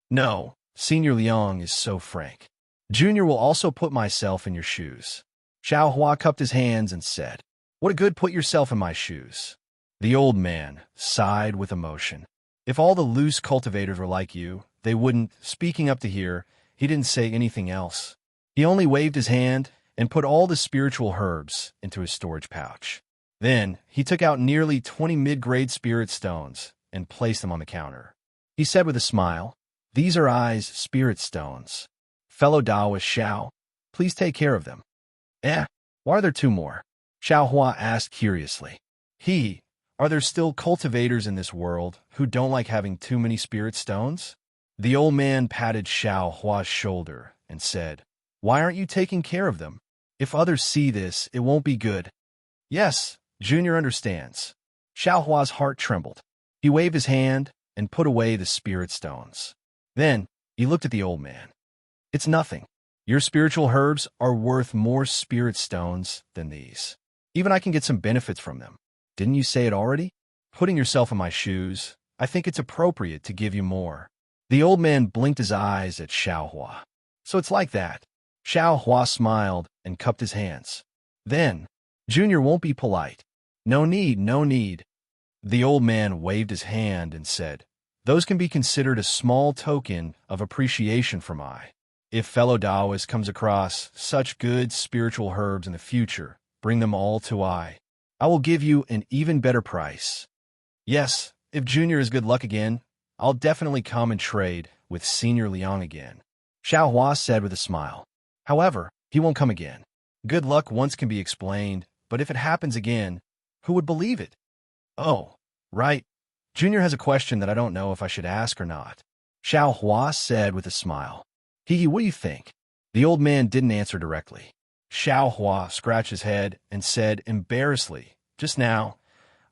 No, Senior Liang is so frank. Junior will also put myself in your shoes. Xiaohua cupped his hands and said, What a good put yourself in my shoes. The old man sighed with emotion. If all the loose cultivators were like you, they wouldn't. Speaking up to here, he didn't say anything else. He only waved his hand and put all the spiritual herbs into his storage pouch. Then he took out nearly 20 mid-grade spirit stones and placed them on the counter. He said with a smile, "These are I's spirit stones. Fellow Taoist Xiao, please take care of them." Why are there two more? Xiao Hua asked curiously. Are there still cultivators in this world who don't like having too many spirit stones? The old man patted Xiao Hua's shoulder and said, "Why aren't you taking care of them? If others see this, it won't be good." "Yes, Junior understands." Xiao Hua's heart trembled. He waved his hand and put away the spirit stones. Then he looked at the old man. "It's nothing. Your spiritual herbs are worth more spirit stones than these. Even I can get some benefits from them. Didn't you say it already? Putting yourself in my shoes, I think it's appropriate to give you more." The old man blinked his eyes at Xiao Hua. "So it's like that." Xiao Hua smiled and cupped his hands. "Then, Junior won't be polite. No need, no need." The old man waved his hand and said, "Those can be considered a small token of appreciation from I. If fellow Taoist comes across such good spiritual herbs in the future, bring them all to I. I will give you an even better price. Yes, if Junior is good luck again, I'll definitely come and trade with Senior Liang again." Xiao Hua said with a smile. "However, he won't come again. Good luck once can be explained, but if it happens again, who would believe it?" "Oh, right. Junior has a question that I don't know if I should ask or not," Xiao Hua said with a smile. What do you think?" The old man didn't answer directly. Xiao Hua scratched his head and said embarrassedly, "Just now,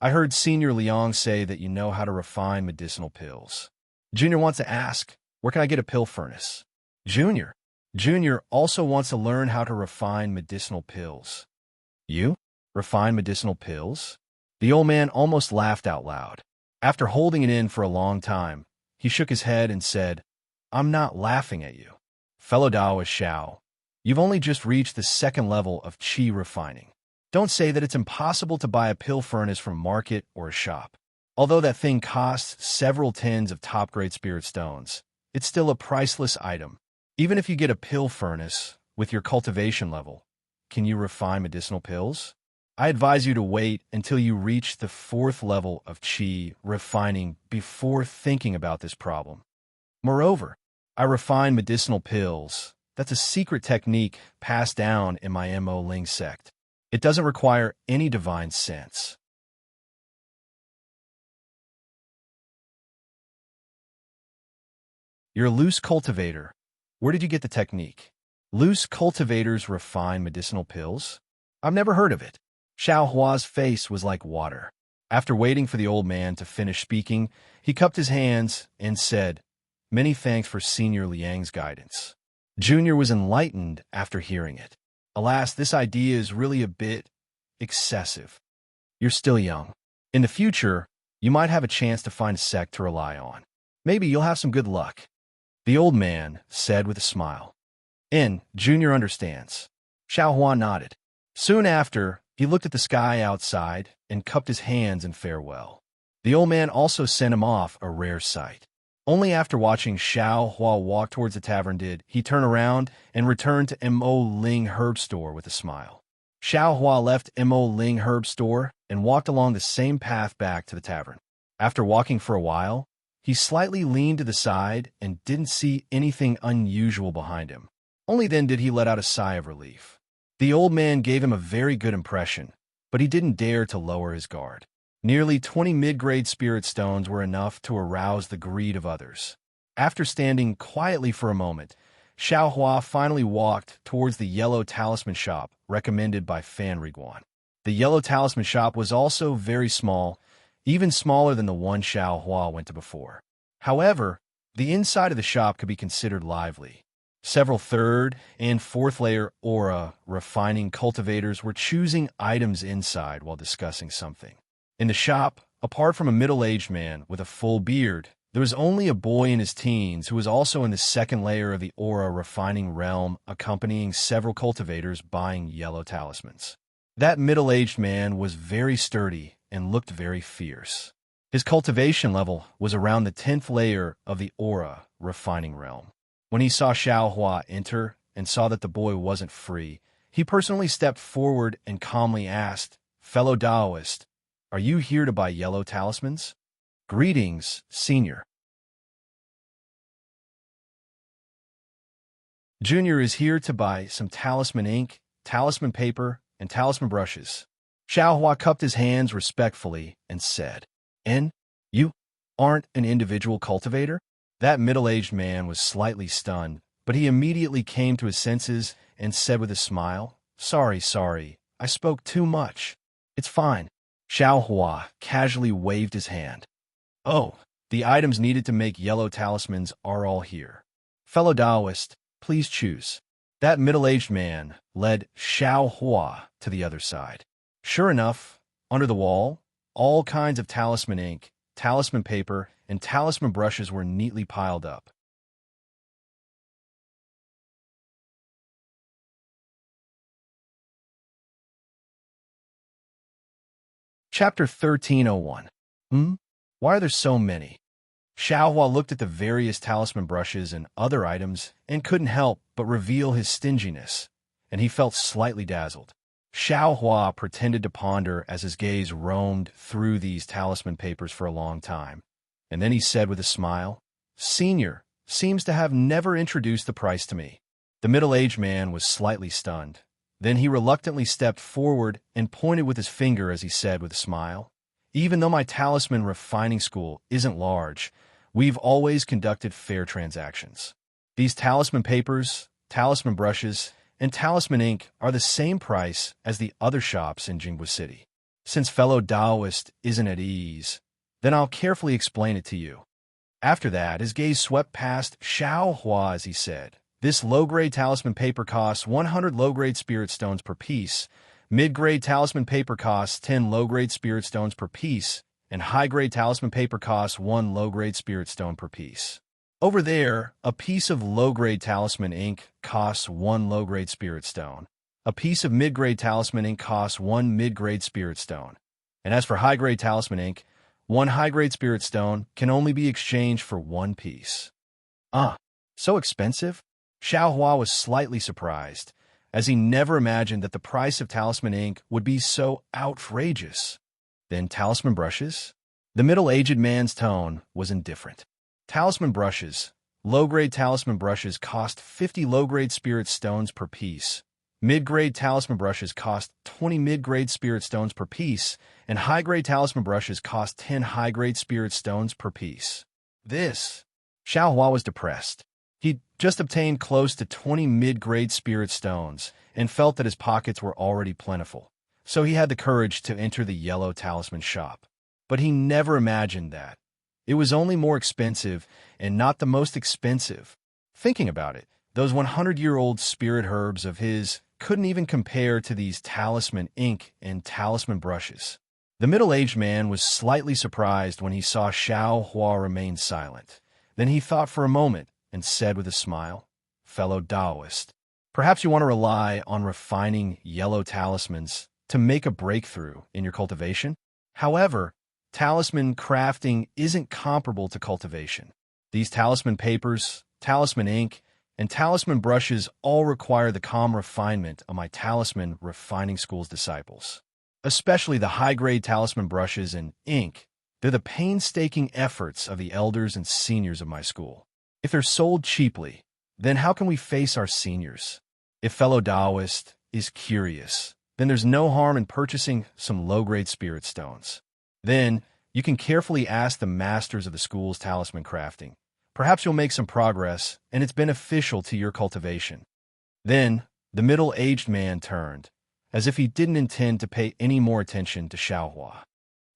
I heard Senior Liang say that you know how to refine medicinal pills. Junior wants to ask, where can I get a pill furnace?" Junior also wants to learn how to refine medicinal pills." "You? Refine medicinal pills?" The old man almost laughed out loud. After holding it in for a long time, he shook his head and said, "I'm not laughing at you. Fellow Taoist Xiao, you've only just reached the second level of qi refining. Don't say that it's impossible to buy a pill furnace from a market or a shop. Although that thing costs several tens of top-grade spirit stones, it's still a priceless item. Even if you get a pill furnace with your cultivation level, can you refine medicinal pills? I advise you to wait until you reach the fourth level of qi refining before thinking about this problem. Moreover, I refine medicinal pills. That's a secret technique passed down in my Mo Ling sect. It doesn't require any divine sense." "You're a loose cultivator. Where did you get the technique?" "Loose cultivators refine medicinal pills? I've never heard of it." Xiao Hua's face was like water. After waiting for the old man to finish speaking, he cupped his hands and said, "Many thanks for Senior Liang's guidance." Junior was enlightened after hearing it. "Alas, this idea is really a bit excessive. You're still young. In the future, you might have a chance to find a sect to rely on. Maybe you'll have some good luck," the old man said with a smile. Junior understands." Xiao Hua nodded. Soon after, he looked at the sky outside and cupped his hands in farewell. The old man also sent him off, a rare sight. Only after watching Xiao Hua walk towards the tavern did he turn around and return to Mo Ling Herb Store with a smile. Xiao Hua left Mo Ling Herb Store and walked along the same path back to the tavern. After walking for a while, he slightly leaned to the side and didn't see anything unusual behind him. Only then did he let out a sigh of relief. The old man gave him a very good impression, but he didn't dare to lower his guard. Nearly 20 mid-grade spirit stones were enough to arouse the greed of others. After standing quietly for a moment, Xiao Hua finally walked towards the yellow talisman shop recommended by Fan Riguan. The yellow talisman shop was also very small, even smaller than the one Xiao Hua went to before. However, the inside of the shop could be considered lively. Several third and fourth layer aura refining cultivators were choosing items inside while discussing something. In the shop, apart from a middle-aged man with a full beard, there was only a boy in his teens who was also in the second layer of the aura refining realm, accompanying several cultivators buying yellow talismans. That middle-aged man was very sturdy and looked very fierce. His cultivation level was around the 10th layer of the aura refining realm. When he saw Xiao Hua enter and saw that the boy wasn't free, he personally stepped forward and calmly asked, Fellow Taoist, are you here to buy yellow talismans? Greetings, Senior. Junior is here to buy some talisman ink, talisman paper, and talisman brushes. Xiaohua cupped his hands respectfully and said, "And you aren't an individual cultivator?" That middle-aged man was slightly stunned, but he immediately came to his senses and said with a smile, Sorry, I spoke too much. It's fine." Xiaohua casually waved his hand. "Oh, the items needed to make yellow talismans are all here. Fellow Taoist, please choose." That middle-aged man led Xiaohua to the other side. Sure enough, under the wall, all kinds of talisman ink, talisman paper, and talisman brushes were neatly piled up. Chapter 1301. Why are there so many? Xiaohua looked at the various talisman brushes and other items and couldn't help but reveal his stinginess, and he felt slightly dazzled. Xiaohua pretended to ponder as his gaze roamed through these talisman papers for a long time, and then he said with a smile, "Senior seems to have never introduced the price to me." The middle-aged man was slightly stunned. Then he reluctantly stepped forward and pointed with his finger as he said with a smile, "Even though my talisman refining school isn't large, we've always conducted fair transactions. These talisman papers, talisman brushes, and talisman ink are the same price as the other shops in Jingwu City. Since fellow Taoist isn't at ease, then I'll carefully explain it to you." After that, his gaze swept past Xiaohua as he said, "This low-grade talisman paper costs 100 low-grade spirit stones per piece, mid-grade talisman paper costs 10 low-grade spirit stones per piece, and high-grade talisman paper costs 1 low-grade spirit stone per piece. Over there, a piece of low-grade talisman ink costs 1 low-grade spirit stone. A piece of mid-grade talisman ink costs 1 mid-grade spirit stone. And as for high-grade talisman ink, 1 high-grade spirit stone can only be exchanged for 1 piece." So expensive? Xiaohua was slightly surprised, as he never imagined that the price of talisman ink would be so outrageous. Then talisman brushes? The middle-aged man's tone was indifferent. Talisman brushes. Low-grade talisman brushes cost 50 low-grade spirit stones per piece. Mid-grade talisman brushes cost 20 mid-grade spirit stones per piece, and high-grade talisman brushes cost 10 high-grade spirit stones per piece. Xiaohua was depressed. He'd just obtained close to 20 mid-grade spirit stones and felt that his pockets were already plentiful, so he had the courage to enter the yellow talisman shop. But he never imagined that it was only more expensive and not the most expensive. Thinking about it, those 100-year-old spirit herbs of his couldn't even compare to these talisman ink and talisman brushes. The middle-aged man was slightly surprised when he saw Xiaohua remain silent. Then he thought for a moment and said with a smile, "Fellow Taoist, perhaps you want to rely on refining yellow talismans to make a breakthrough in your cultivation? However, talisman crafting isn't comparable to cultivation. These talisman papers, talisman ink, and talisman brushes all require the calm refinement of my talisman refining school's disciples. Especially the high-grade talisman brushes and ink. They're the painstaking efforts of the elders and seniors of my school. If they're sold cheaply, then how can we face our seniors? If fellow Taoist is curious, then there's no harm in purchasing some low-grade spirit stones. Then you can carefully ask the masters of the school's talisman crafting. Perhaps you'll make some progress, and it's beneficial to your cultivation." Then the middle-aged man turned, as if he didn't intend to pay any more attention to Xiaohua.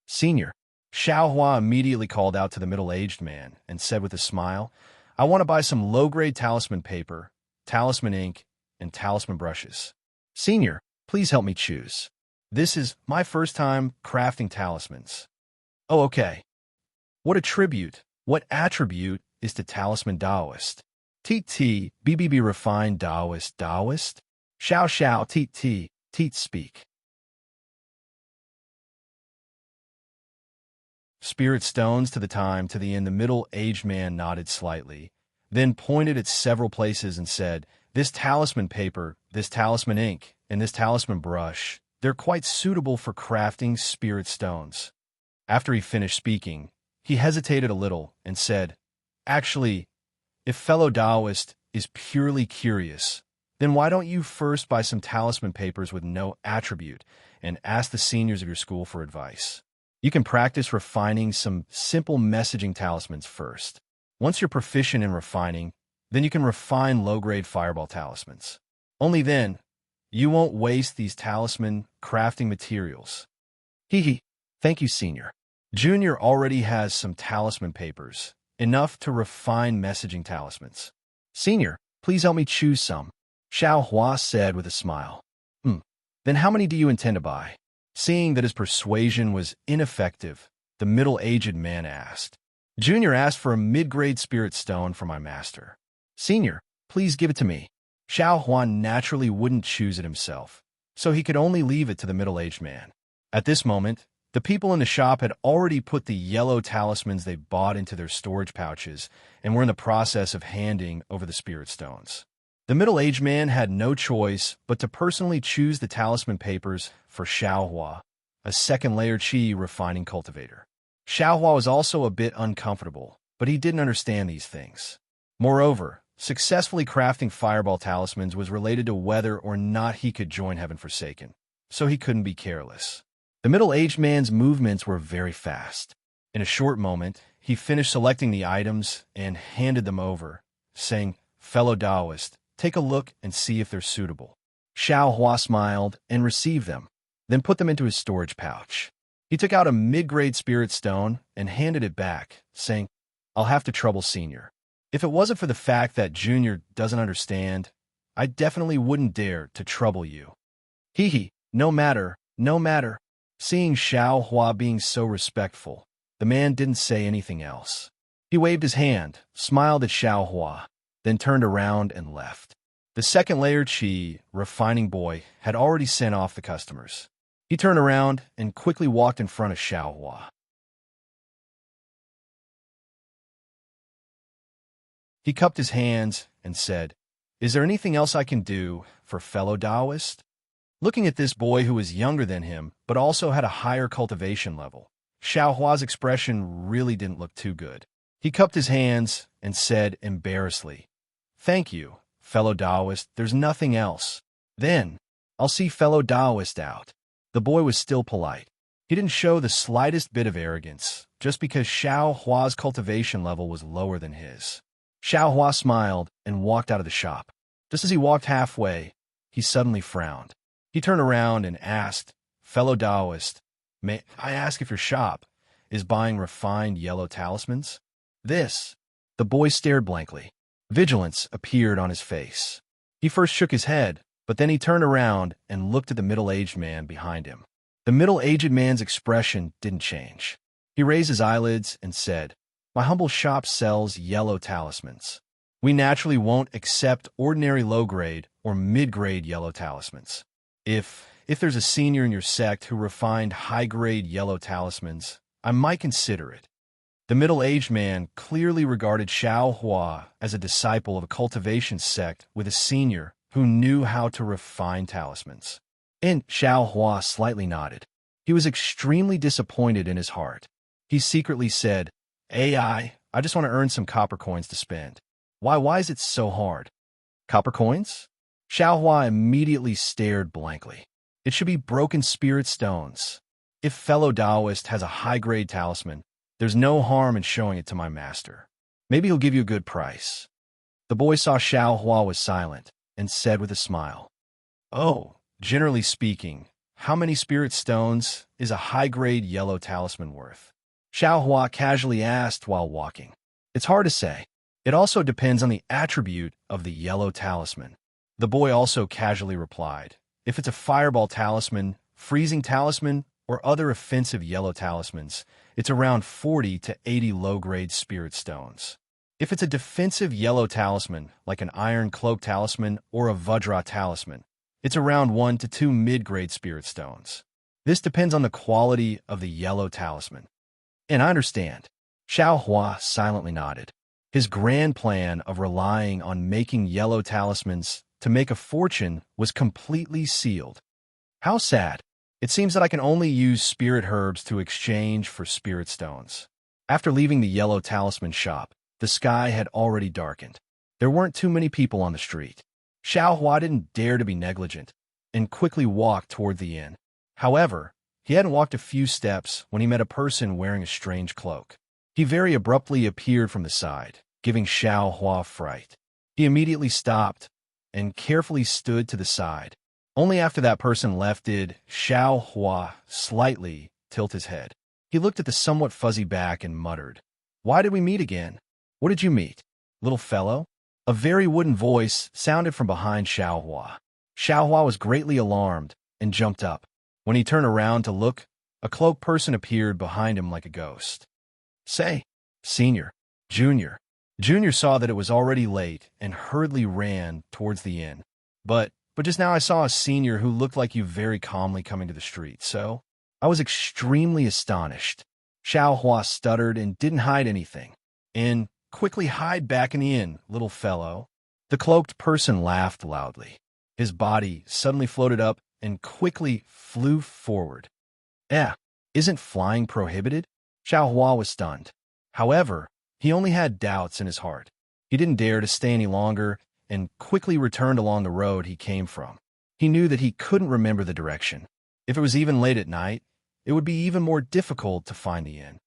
"Senior." Xiaohua immediately called out to the middle-aged man and said with a smile, "I want to buy some low-grade talisman paper, talisman ink, and talisman brushes. Senior, please help me choose. This is my first time crafting talismans." "Oh, okay. What attribute is to talisman Taoist? BBB refined Taoist. Xiao, Teat speak. Spirit stones to the end. The middle-aged man nodded slightly, then pointed at several places and said, "This talisman paper, this talisman ink, and this talisman brush, they're quite suitable for crafting spirit stones. After he finished speaking, he hesitated a little and said, Actually, if fellow Taoist is purely curious, then why don't you first buy some talisman papers with no attribute and ask the seniors of your school for advice? You can practice refining some simple messaging talismans first. Once you're proficient in refining, then you can refine low-grade fireball talismans. Only then, you won't waste these talisman crafting materials. Hee. Thank you, Senior. Junior already has some talisman papers, enough to refine messaging talismans. Senior, please help me choose some, Xiao Hua said with a smile. Then how many do you intend to buy? Seeing that his persuasion was ineffective, the middle-aged man asked. Junior asked for a mid-grade spirit stone for my master. Senior, please give it to me. Xiao Huan naturally wouldn't choose it himself, so he could only leave it to the middle-aged man. At this moment, the people in the shop had already put the yellow talismans they bought into their storage pouches and were in the process of handing over the spirit stones. The middle-aged man had no choice but to personally choose the talisman papers for Xiaohua, a second-layer qi refining cultivator. Xiaohua was also a bit uncomfortable, but he didn't understand these things. Moreover, successfully crafting fireball talismans was related to whether or not he could join Heaven Forsaken, so he couldn't be careless. The middle-aged man's movements were very fast. In a short moment, he finished selecting the items and handed them over, saying, Fellow Taoist, take a look and see if they're suitable. Xiao Hua smiled and received them, then put them into his storage pouch. He took out a mid-grade spirit stone and handed it back, saying, I'll have to trouble Senior. If it wasn't for the fact that Junior doesn't understand, I definitely wouldn't dare to trouble you. Hee, no matter. Seeing Xiao Hua being so respectful, the man didn't say anything else. He waved his hand, smiled at Xiao Hua, then turned around and left. The second-layer qi refining boy had already sent off the customers. He turned around and quickly walked in front of Xiao Hua. He cupped his hands and said, Is there anything else I can do for fellow Taoist? Looking at this boy who was younger than him, but also had a higher cultivation level, Xiao Hua's expression really didn't look too good. He cupped his hands and said embarrassedly, Thank you, fellow Taoist, there's nothing else. Then, I'll see fellow Taoist out. The boy was still polite. He didn't show the slightest bit of arrogance, just because Xiao Hua's cultivation level was lower than his. Xiao Hua smiled and walked out of the shop. Just as he walked halfway, he suddenly frowned. He turned around and asked, Fellow Taoist, may I ask if your shop is buying refined yellow talismans? The boy stared blankly. Vigilance appeared on his face. He first shook his head, but then he turned around and looked at the middle-aged man behind him. The middle-aged man's expression didn't change. He raised his eyelids and said, My humble shop sells yellow talismans. We naturally won't accept ordinary low-grade or mid-grade yellow talismans. If there's a senior in your sect who refined high-grade yellow talismans, I might consider it. The middle-aged man clearly regarded Xiao Hua as a disciple of a cultivation sect with a senior who knew how to refine talismans. And Xiao Hua slightly nodded. He was extremely disappointed in his heart. He secretly said, I just want to earn some copper coins to spend. Why is it so hard? Copper coins? Xiao Hua immediately stared blankly. It should be broken spirit stones. If fellow Taoist has a high-grade talisman, there's no harm in showing it to my master. Maybe he'll give you a good price. The boy saw Xiao Hua was silent and said with a smile, Oh, generally speaking, how many spirit stones is a high-grade yellow talisman worth? Xiao Hua casually asked while walking. It's hard to say. It also depends on the attribute of the yellow talisman. The boy also casually replied, If it's a fireball talisman, freezing talisman, or other offensive yellow talismans, it's around 40 to 80 low-grade spirit stones. If it's a defensive yellow talisman, like an iron cloak talisman or a Vajra talisman, it's around 1 to 2 mid-grade spirit stones. This depends on the quality of the yellow talisman. And I understand. Xiao Hua silently nodded. His grand plan of relying on making yellow talismans to make a fortune was completely sealed. How sad. It seems that I can only use spirit herbs to exchange for spirit stones. After leaving the yellow talisman shop, the sky had already darkened. There weren't too many people on the street. Xiao Hua didn't dare to be negligent and quickly walked toward the inn. However, he hadn't walked a few steps when he met a person wearing a strange cloak. He very abruptly appeared from the side, giving Xiao Hua fright. He immediately stopped and carefully stood to the side. Only after that person left did Xiao Hua slightly tilt his head. He looked at the somewhat fuzzy back and muttered, "Why did we meet again? What did you meet, little fellow?" A very wooden voice sounded from behind Xiao Hua. Xiao Hua was greatly alarmed and jumped up. When he turned around to look, a cloaked person appeared behind him like a ghost. "Say, Senior, Junior." Junior saw that it was already late and hurriedly ran towards the inn. But just now I saw a senior who looked like you very calmly coming to the street, so I was extremely astonished. Xiao Hua stuttered and didn't hide anything. "And quickly hide back in the inn, little fellow." The cloaked person laughed loudly. His body suddenly floated up and quickly flew forward. Isn't flying prohibited?" Xiao Hua was stunned. However, he only had doubts in his heart. He didn't dare to stay any longer and quickly returned along the road he came from. He knew that he couldn't remember the direction. If it was even late at night, it would be even more difficult to find the inn.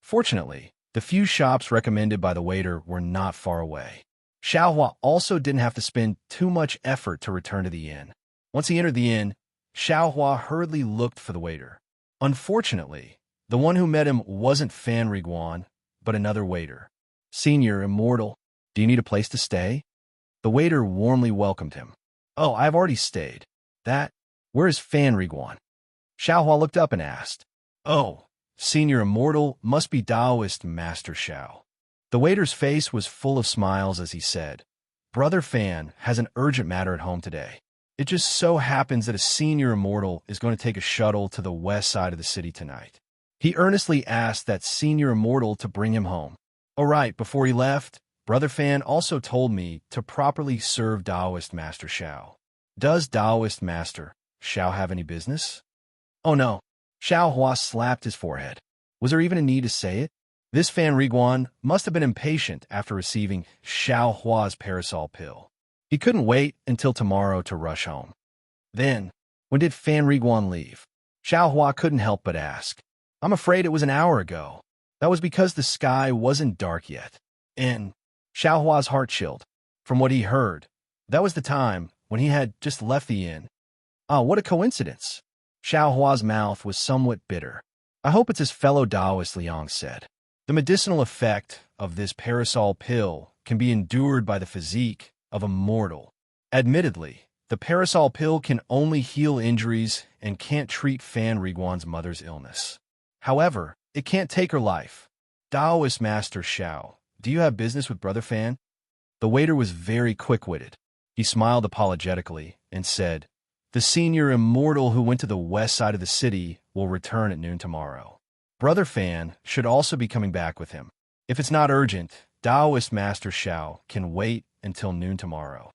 Fortunately, the few shops recommended by the waiter were not far away. Xiao Hua also didn't have to spend too much effort to return to the inn. Once he entered the inn, Xiao Hua hurriedly looked for the waiter. Unfortunately, the one who met him wasn't Fan Riguan, but another waiter. "Senior Immortal, do you need a place to stay?" The waiter warmly welcomed him. "Oh, I've already stayed." Where is Fan Riguan?" Xiao Hua looked up and asked. "Oh, Senior Immortal must be Taoist Master Xiao." The waiter's face was full of smiles as he said, "Brother Fan has an urgent matter at home today. It just so happens that a Senior Immortal is going to take a shuttle to the west side of the city tonight. He earnestly asked that Senior Immortal to bring him home. Oh right, before he left, Brother Fan also told me to properly serve Taoist Master Xiao. Does Taoist Master Xiao have any business?" "Oh no." Xiao Hua slapped his forehead. Was there even a need to say it? This Fan Riguan must have been impatient after receiving Xiao Hua's parasol pill. He couldn't wait until tomorrow to rush home. Then, when did Fan Riguan leave? Xiao Hua couldn't help but ask. "I'm afraid it was an hour ago." That was because the sky wasn't dark yet. And Xiao Hua's heart chilled. From what he heard, that was the time when he had just left the inn. What a coincidence. Xiao Hua's mouth was somewhat bitter. "I hope it's his fellow Taoist," Liang said. "The medicinal effect of this parasol pill can be endured by the physique of a mortal. Admittedly, the parasol pill can only heal injuries and can't treat Fan Riguan's mother's illness. However, it can't take her life. Taoist Master Xiao, do you have business with Brother Fan?" The waiter was very quick-witted. He smiled apologetically and said, "The Senior Immortal who went to the west side of the city will return at noon tomorrow. Brother Fan should also be coming back with him. If it's not urgent, Taoist Master Xiao can wait until noon tomorrow."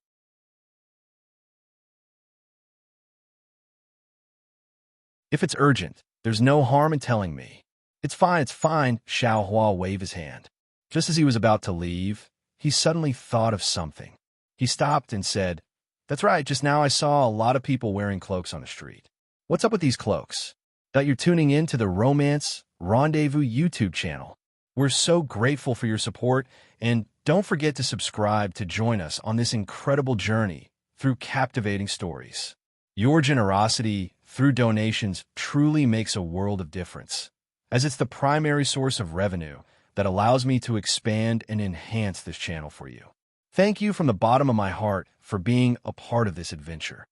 "If it's urgent, there's no harm in telling me." It's fine, Xiao Hua waved his hand. Just as he was about to leave, he suddenly thought of something. He stopped and said, "That's right, just now I saw a lot of people wearing cloaks on the street. What's up with these cloaks?" That you're tuning in to the Romance Rendezvous YouTube channel. We're so grateful for your support, and don't forget to subscribe to join us on this incredible journey through captivating stories. Your generosity through donations truly makes a world of difference, as it's the primary source of revenue that allows me to expand and enhance this channel for you. Thank you from the bottom of my heart for being a part of this adventure.